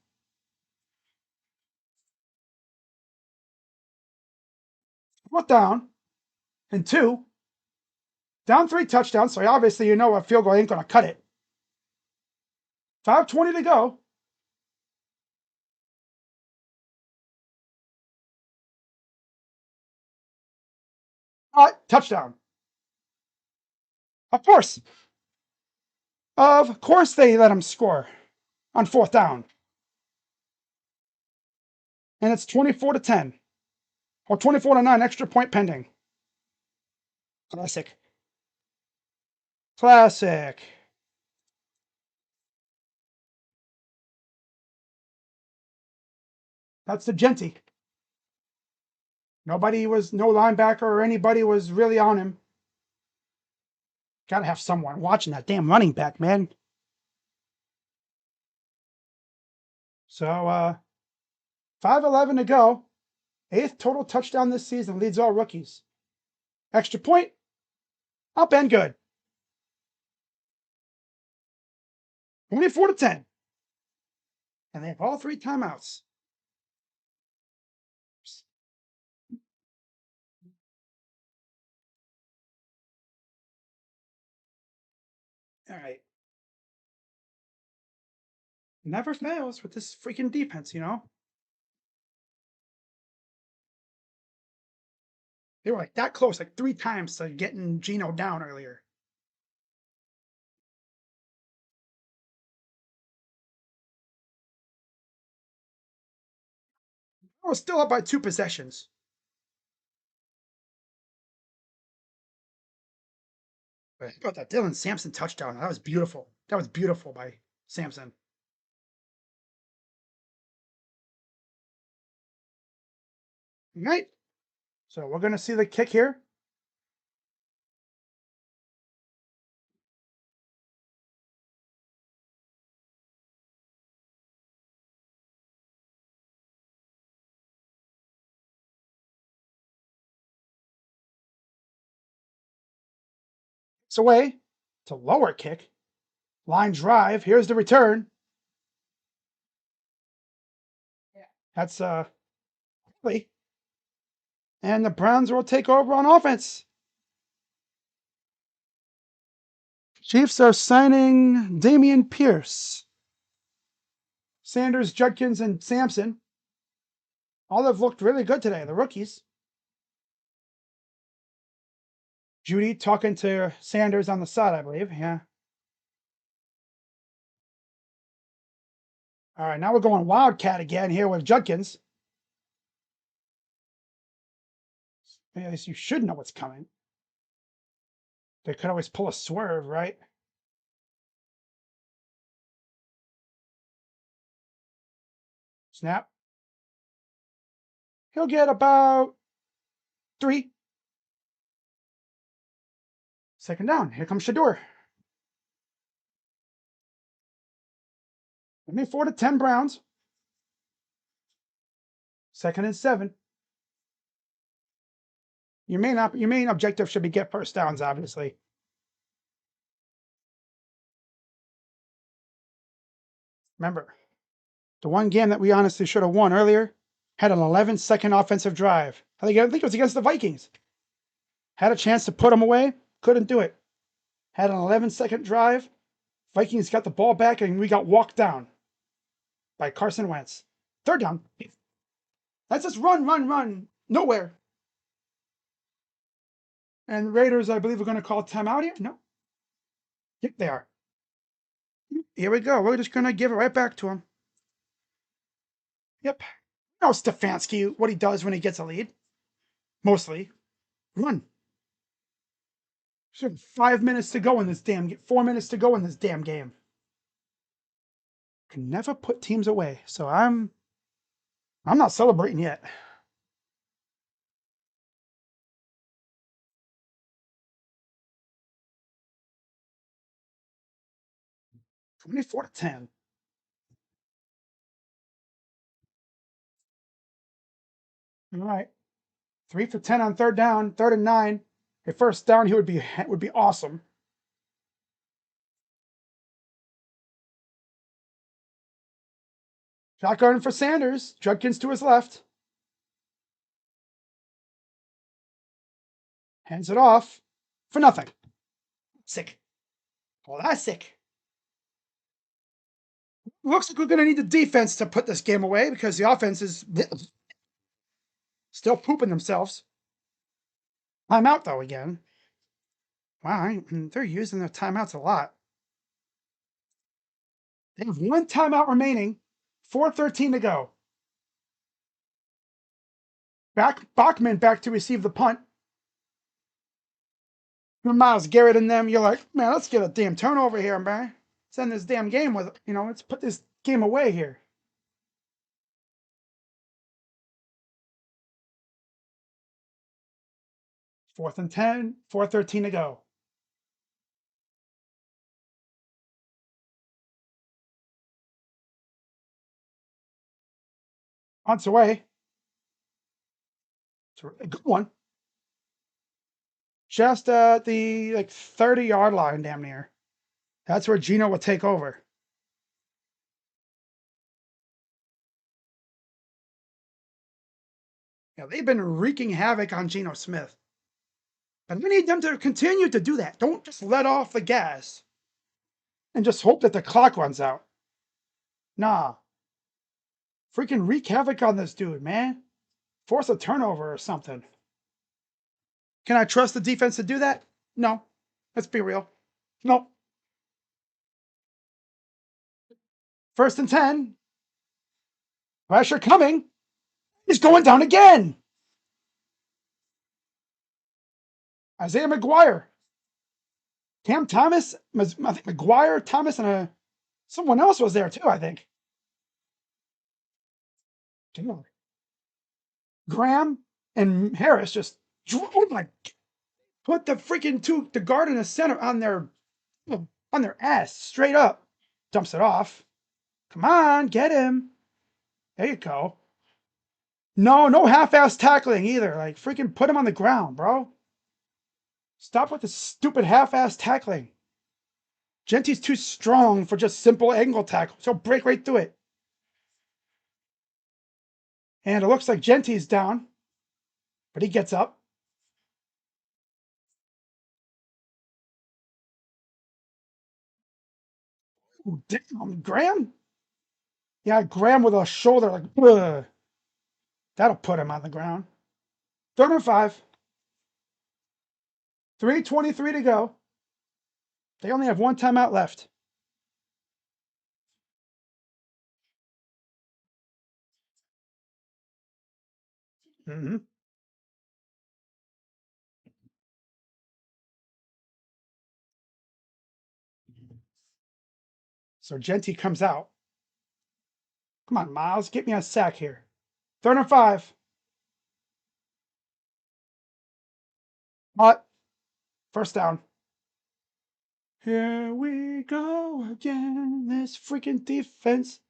Speaker 1: Fourth down and 2. Down 3 touchdowns, so obviously you know a field goal ain't going to cut it. 5:20 to go. Touchdown. Of course. Of course they let him score on 4th down. And it's 24-10. Or 24-9, extra point pending. Classic. Classic. That's the Genty. No linebacker or anybody was really on him. Gotta have someone watching that damn running back, man. So, 5:11 to go. 8th total touchdown this season, leads all rookies. Extra point, up and good. 24-10. And they have all 3 timeouts. All right. Never fails with this freaking defense, you know? They were like that close, like 3 times to getting Gino down earlier. I was still up by 2 possessions. But how about that Dylan Sampson touchdown? That was beautiful. That was beautiful by Sampson. All right. So we're going to see the kick here. It's away. It's a lower kick. Line drive. Here's the return. That's really And the Browns will take over on offense. Chiefs are signing Dameon Pierce. Sanders, Judkins, and Sampson. All have looked really good today, the rookies. Judy talking to Sanders on the side, I believe. Yeah. All right, now we're going Wildcat again here with Judkins. At least you should know what's coming. They could always pull a swerve, right? Snap. He'll get about 3. Second down. Here comes Shadur. Give me 4 to 10 Browns. Second and 7. Your main objective should be get first downs, obviously. Remember, the one game that we honestly should have won earlier had an 11-second offensive drive. I think it was against the Vikings. Had a chance to put them away, couldn't do it. Had an 11-second drive. Vikings got the ball back, and we got walked down by Carson Wentz. Third down. Let's just run. Nowhere. And Raiders, I believe, are going to call timeout here. No. Yep, they are. Here we go. We're just going to give it right back to him. Yep. No, Stefanski, what he does when he gets a lead. Mostly. Run. 5 minutes to go in this damn game. 4 minutes to go in this damn game. Can never put teams away. So I'm not celebrating yet. $24 to 10. All right. 3 for 10 on third down, 3rd and 9. A first down here would be awesome. Shotgun for Sanders. Judkins to his left. Hands it off for nothing. Sick. Well, that's sick. Looks like we're going to need the defense to put this game away because the offense is still pooping themselves. Timeout, though, again. Wow, they're using their timeouts a lot. They have 1 timeout remaining. 4:13 to go. Bachman back to receive the punt. Myles Garrett and them, you're like, man, let's get a damn turnover here, man. Let's end this damn game with, let's put this game away here. Fourth and 10, 4:13 to go. Punt's away. It's a good one. Just at the 30-yard line, damn near. That's where Gino will take over. Yeah, they've been wreaking havoc on Gino Smith. But we need them to continue to do that. Don't just let off the gas and just hope that the clock runs out. Nah. Freaking wreak havoc on this dude, man. Force a turnover or something. Can I trust the defense to do that? No. Let's be real. No. 1st and 10. Pressure coming. He's going down again. Isaiah McGuire. Cam Thomas. I think McGuire, Thomas, and someone else was there too, I think. Graham and Harris just put the freaking the guard in the center on their ass straight up. Dumps it off. Come on, get him. There you go. No half-ass tackling either. Like, freaking put him on the ground, bro. Stop with the stupid half-ass tackling. Genty's too strong for just simple angle tackle, so break right through it. And it looks like Genty's down. But he gets up. Ooh, damn, Graham? Yeah, Graham with a shoulder like, ugh. That'll put him on the ground. 3rd and 5. 3:23 to go. They only have one timeout left. Mm-hmm. So Genti comes out. Come on, Miles, get me a sack here. 3rd and 5. But 1st down. Here we go again. This freaking defense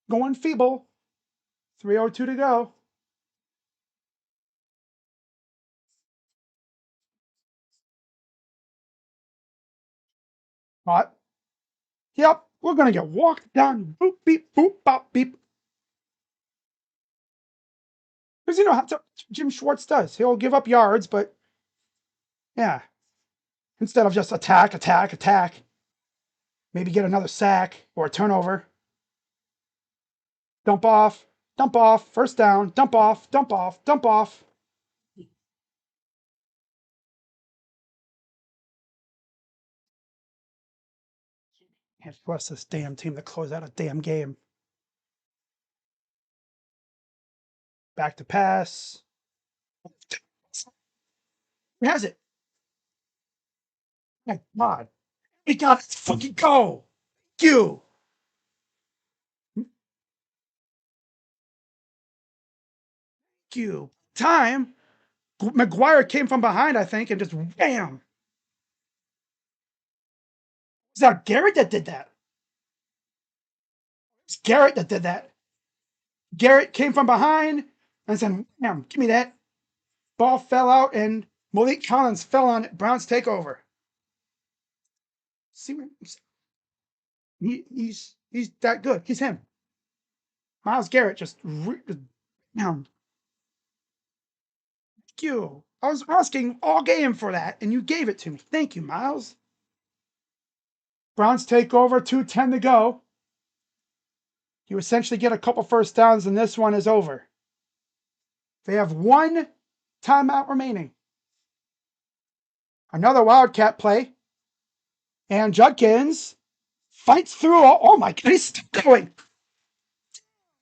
Speaker 1: going feeble. 3:02 to go. But, yep, we're going to get walked down. Boop, beep, boop, bop, beep. Because you know how Jim Schwartz does. He'll give up yards, but yeah. Instead of just attack, attack, attack. Maybe get another sack or a turnover. Dump off, 1st down, dump off, dump off, dump off. Can't trust this damn team to close out a damn game. Back to pass. Who has it? My God. We got to fucking go. Thank you. Thank you. Time. McGuire came from behind, I think, and just wham. Is that Garrett that did that? It's Garrett that did that. Garrett came from behind and said, wham, give me that. Ball fell out and Malik Collins fell on it. Browns take over. See what he's that good. He's him. Myles Garrett just down. Thank you. I was asking all game for that, and you gave it to me. Thank you, Miles. Browns take over, 2:10 to go. You essentially get a couple 1st downs, and this one is over. They have one timeout remaining. Another Wildcat play. And Judkins fights through. Oh my God, he's still going.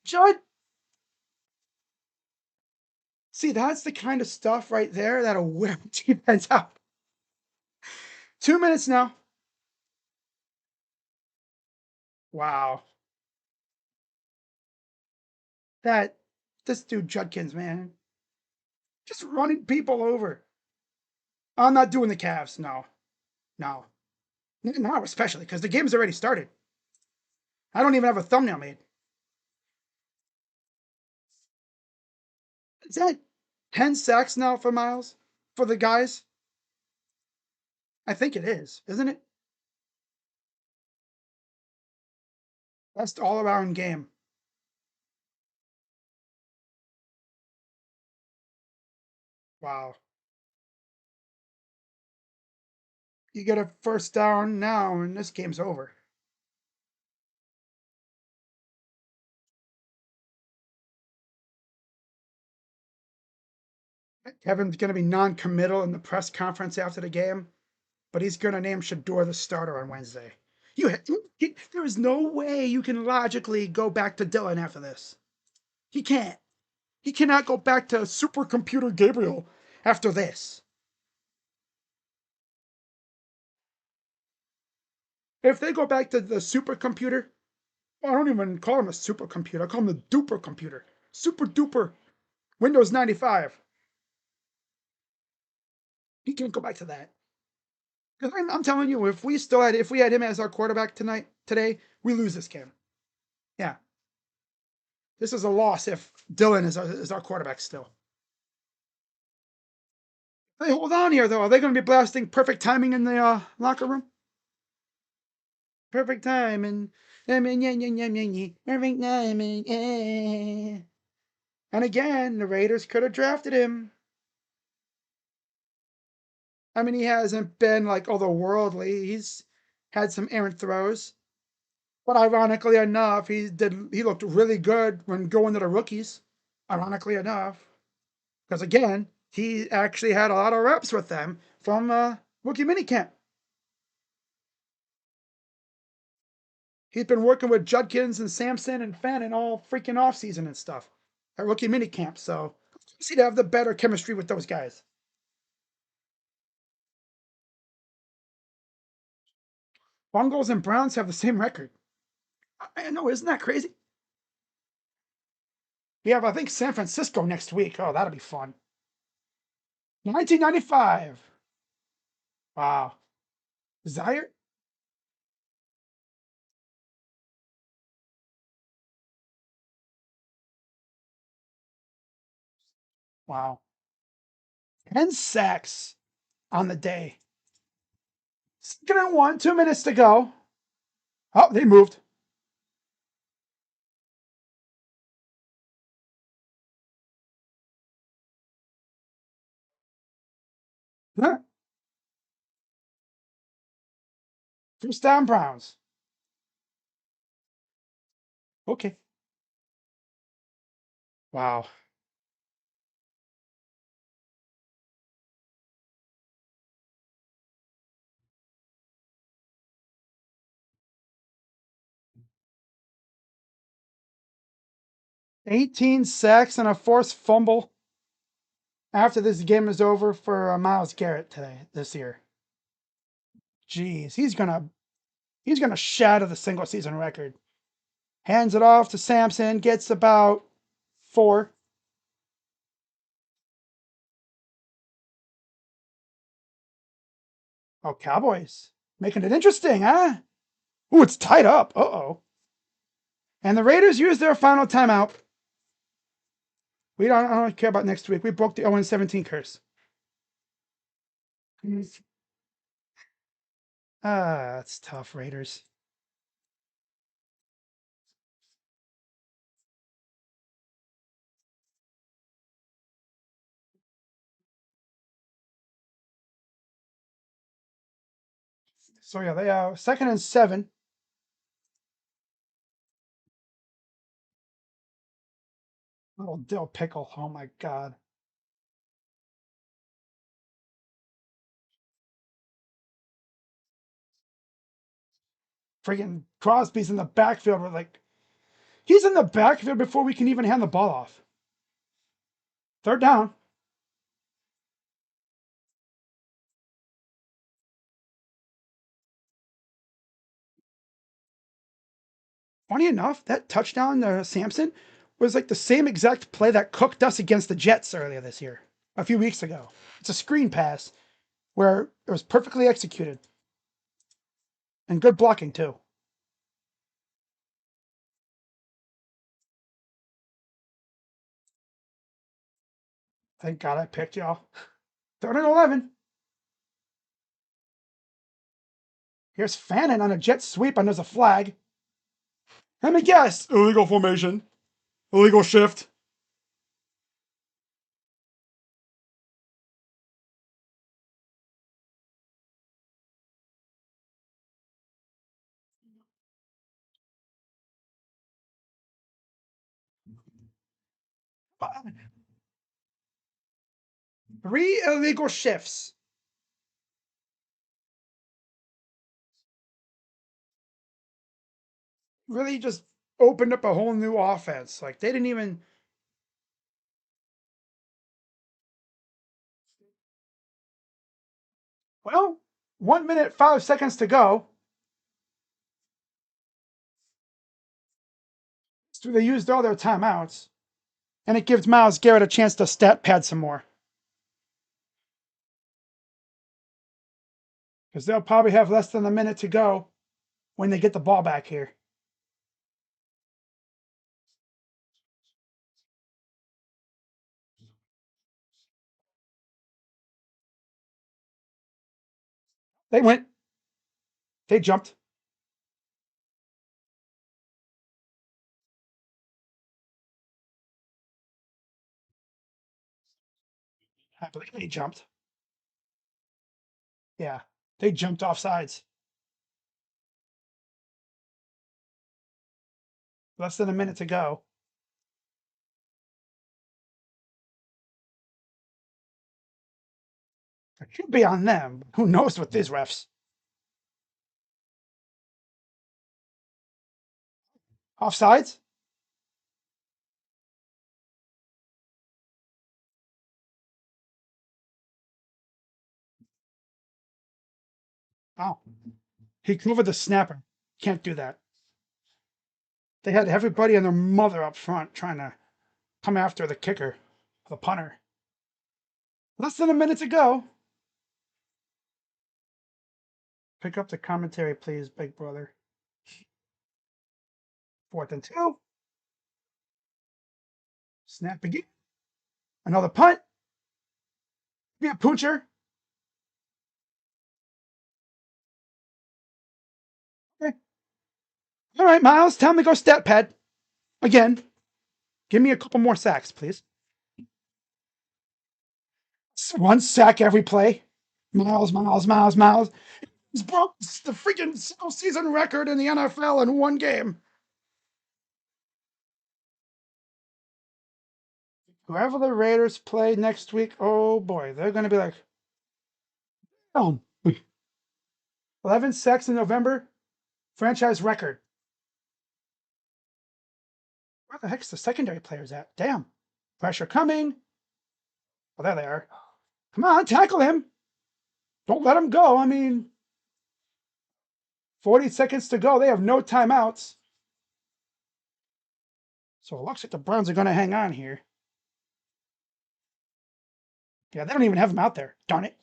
Speaker 1: Judd. See, that's the kind of stuff right there that'll wear defense out. 2 minutes now. Wow. This dude Judkins, man. Just running people over. I'm not doing the Cavs. No. No. Now especially, because the game's already started. I don't even have a thumbnail made. Is that 10 sacks now for Miles? For the guys? I think it is, isn't it? Best all-around game. Wow. You get a 1st down now, and this game's over. Kevin's going to be non-committal in the press conference after the game, but he's going to name Shedeur the starter on Wednesday. There is no way you can logically go back to Dylan after this. He can't. He cannot go back to supercomputer Gabriel after this. If they go back to the supercomputer, I don't even call him a supercomputer. I call him the duper computer. Super duper Windows 95. He can't go back to that. I'm telling you, if we had him as our quarterback today, we lose this game. Yeah. This is a loss if Dylan is our quarterback still. Hey, hold on here though. Are they going to be blasting perfect timing in the locker room? Perfect timing. Perfect timing. And again, the Raiders could have drafted him. I mean, he hasn't been like otherworldly. He's had some errant throws, but ironically enough, he looked really good when going to the rookies. Ironically enough, because again, he actually had a lot of reps with them from rookie minicamp. He's been working with Judkins and Sampson and Fannin all freaking off season and stuff at rookie minicamp. So see to have the better chemistry with those guys. Bungles and Browns have the same record. I know, isn't that crazy? We have, I think, San Francisco next week. Oh, that'll be fun. 1995. Wow. Zaire? Wow. 10 sacks on the day. Second and 1, 2 minutes to go. Oh, they moved. Huh. First down, Browns. Okay. Wow. 18 sacks and a forced fumble after this game is over for Myles Garrett this year. Jeez, he's gonna shatter the single season record. Hands it off to Sampson, gets about 4. Oh, Cowboys making it interesting, huh? Ooh, it's tied up. Uh-oh. And the Raiders use their final timeout. I don't care about next week. We broke the 0-17 curse. Ah, that's tough, Raiders. So yeah, they are 2nd and 7. Little dill pickle. Oh my god. Freaking Crosby's in the backfield. We're like, he's in the backfield before we can even hand the ball off. Third down. Funny enough, that touchdown to Sampson was like the same exact play that cooked us against the Jets earlier this year, a few weeks ago. It's a screen pass where it was perfectly executed and good blocking too. Thank God I picked y'all. 3rd and 11. Here's Fannin on a jet sweep, and there's a flag. Let me guess. Illegal formation. Illegal shift. Uh, 3 illegal shifts. Really just opened up a whole new offense. Like they didn't even. Well, 1 minute, 5 seconds to go. So they used all their timeouts. And it gives Myles Garrett a chance to stat pad some more. Because they'll probably have less than a minute to go when they get the ball back here. They went. They jumped. I believe they jumped. Yeah, they jumped off sides. Less than a minute to go. It should be on them. Who knows with these refs? Offsides? Oh, he covered the snapper. Can't do that. They had everybody and their mother up front trying to come after the kicker, the punter. Less than a minute to go. Pick up the commentary, please, big brother. 4th and 2. Snap again. Another punt. Yeah, Poocher. Okay. All right, Miles, time to go stat pad. Again. Give me a couple more sacks, please. 1 sack every play. Miles. He's broke the freaking single season record in the NFL in 1 game. Whoever the Raiders play next week, oh boy, they're going to be like, oh, 11 sacks in November, franchise record. Where the heck's the secondary players at? Damn. Pressure coming. Oh, there they are. Come on, tackle him. Don't let him go. I mean, 40 seconds to go. They have no timeouts. So it looks like the Browns are going to hang on here. Yeah, they don't even have him out there. Darn it.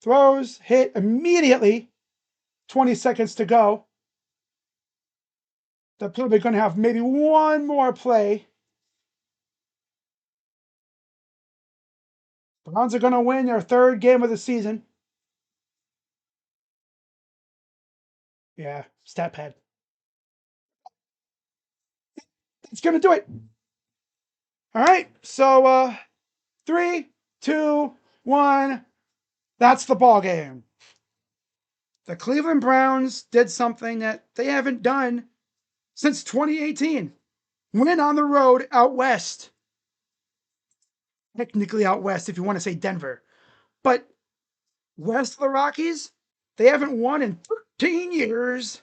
Speaker 1: Throws, hit immediately. 20 seconds to go. They're probably going to have maybe one more play. Browns are going to win their 3rd game of the season. Yeah, stat pad. That's going to do it. All right, so 3, 2, 1. That's the ball game. The Cleveland Browns did something that they haven't done since 2018. Win on the road out west. Technically out west if you want to say Denver. But west of the Rockies, they haven't won in 13 years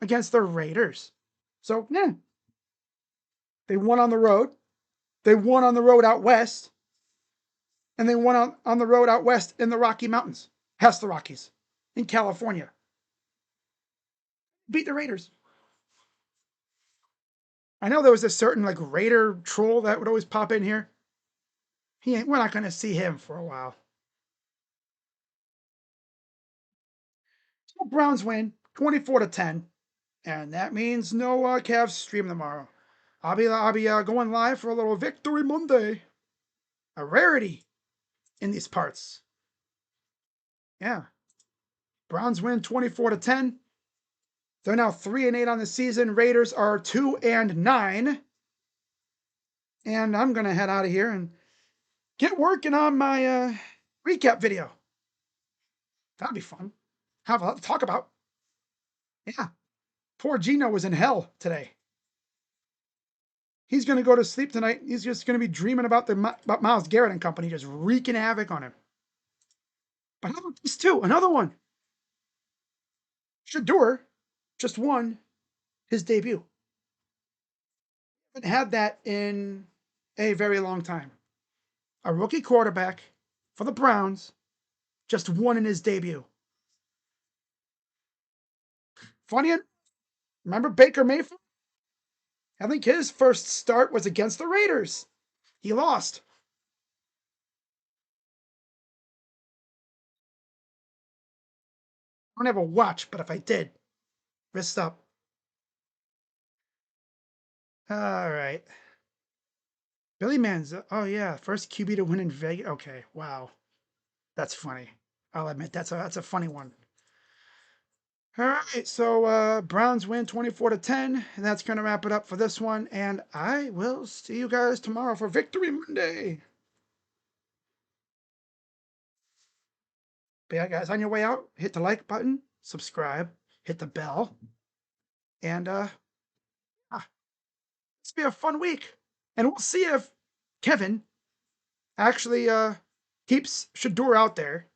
Speaker 1: against the Raiders. So, yeah. They won on the road. They won on the road out west. And they won on the road out west in the Rocky Mountains, past the Rockies, in California. Beat the Raiders. I know there was a certain like Raider troll that would always pop in here. We're not going to see him for a while. So Browns win 24-10, and that means no Cavs stream tomorrow. I'll be going live for a little Victory Monday, a rarity in these parts. Yeah, Browns win 24-10. They're now 3-8 on the season. Raiders are 2-9. And I'm gonna head out of here and get working on my recap video. That'd be fun. Have a lot to talk about. Yeah. Poor Gino was in hell today. He's gonna go to sleep tonight. He's just gonna be dreaming about about Myles Garrett and company just wreaking havoc on him. But how about this too? Another one. Shedeur just won his debut. Haven't had that in a very long time. A rookie quarterback for the Browns just won in his debut. Funny, remember Baker Mayfield? I think his first start was against the Raiders. He lost. I don't have a watch, but if I did, wrist up. All right. Billy Manziel. Oh yeah, first QB to win in Vegas. Okay, wow, that's funny. I'll admit that's a funny one. All right, so Browns win 24-10, and that's gonna wrap it up for this one. And I will see you guys tomorrow for Victory Monday. But yeah, guys, on your way out, hit the like button, subscribe, hit the bell, and it's be a fun week. And we'll see if Kevin actually keeps Shadur out there,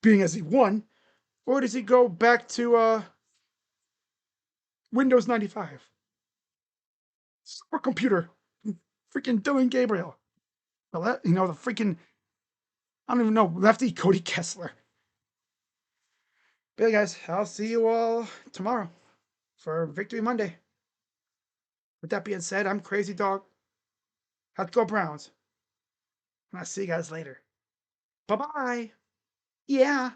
Speaker 1: being as he won, or does he go back to Windows 95? Supercomputer, freaking Dylan Gabriel. Well, the freaking, I don't even know, lefty Cody Kessler. But yeah, guys, I'll see you all tomorrow for Victory Monday. With that being said, I'm Crazy Dog. Have to go Browns. And I'll see you guys later. Bye-bye. Yeah.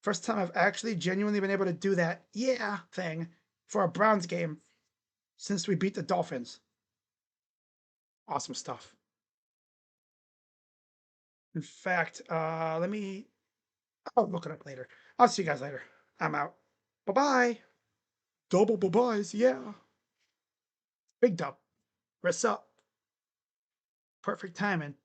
Speaker 1: First time I've actually genuinely been able to do that yeah thing for a Browns game since we beat the Dolphins. Awesome stuff. In fact, let me... I'll look it up later. I'll see you guys later. I'm out. Bye-bye. Double bye-byes, yeah. Big dub. What's up? Perfect timing.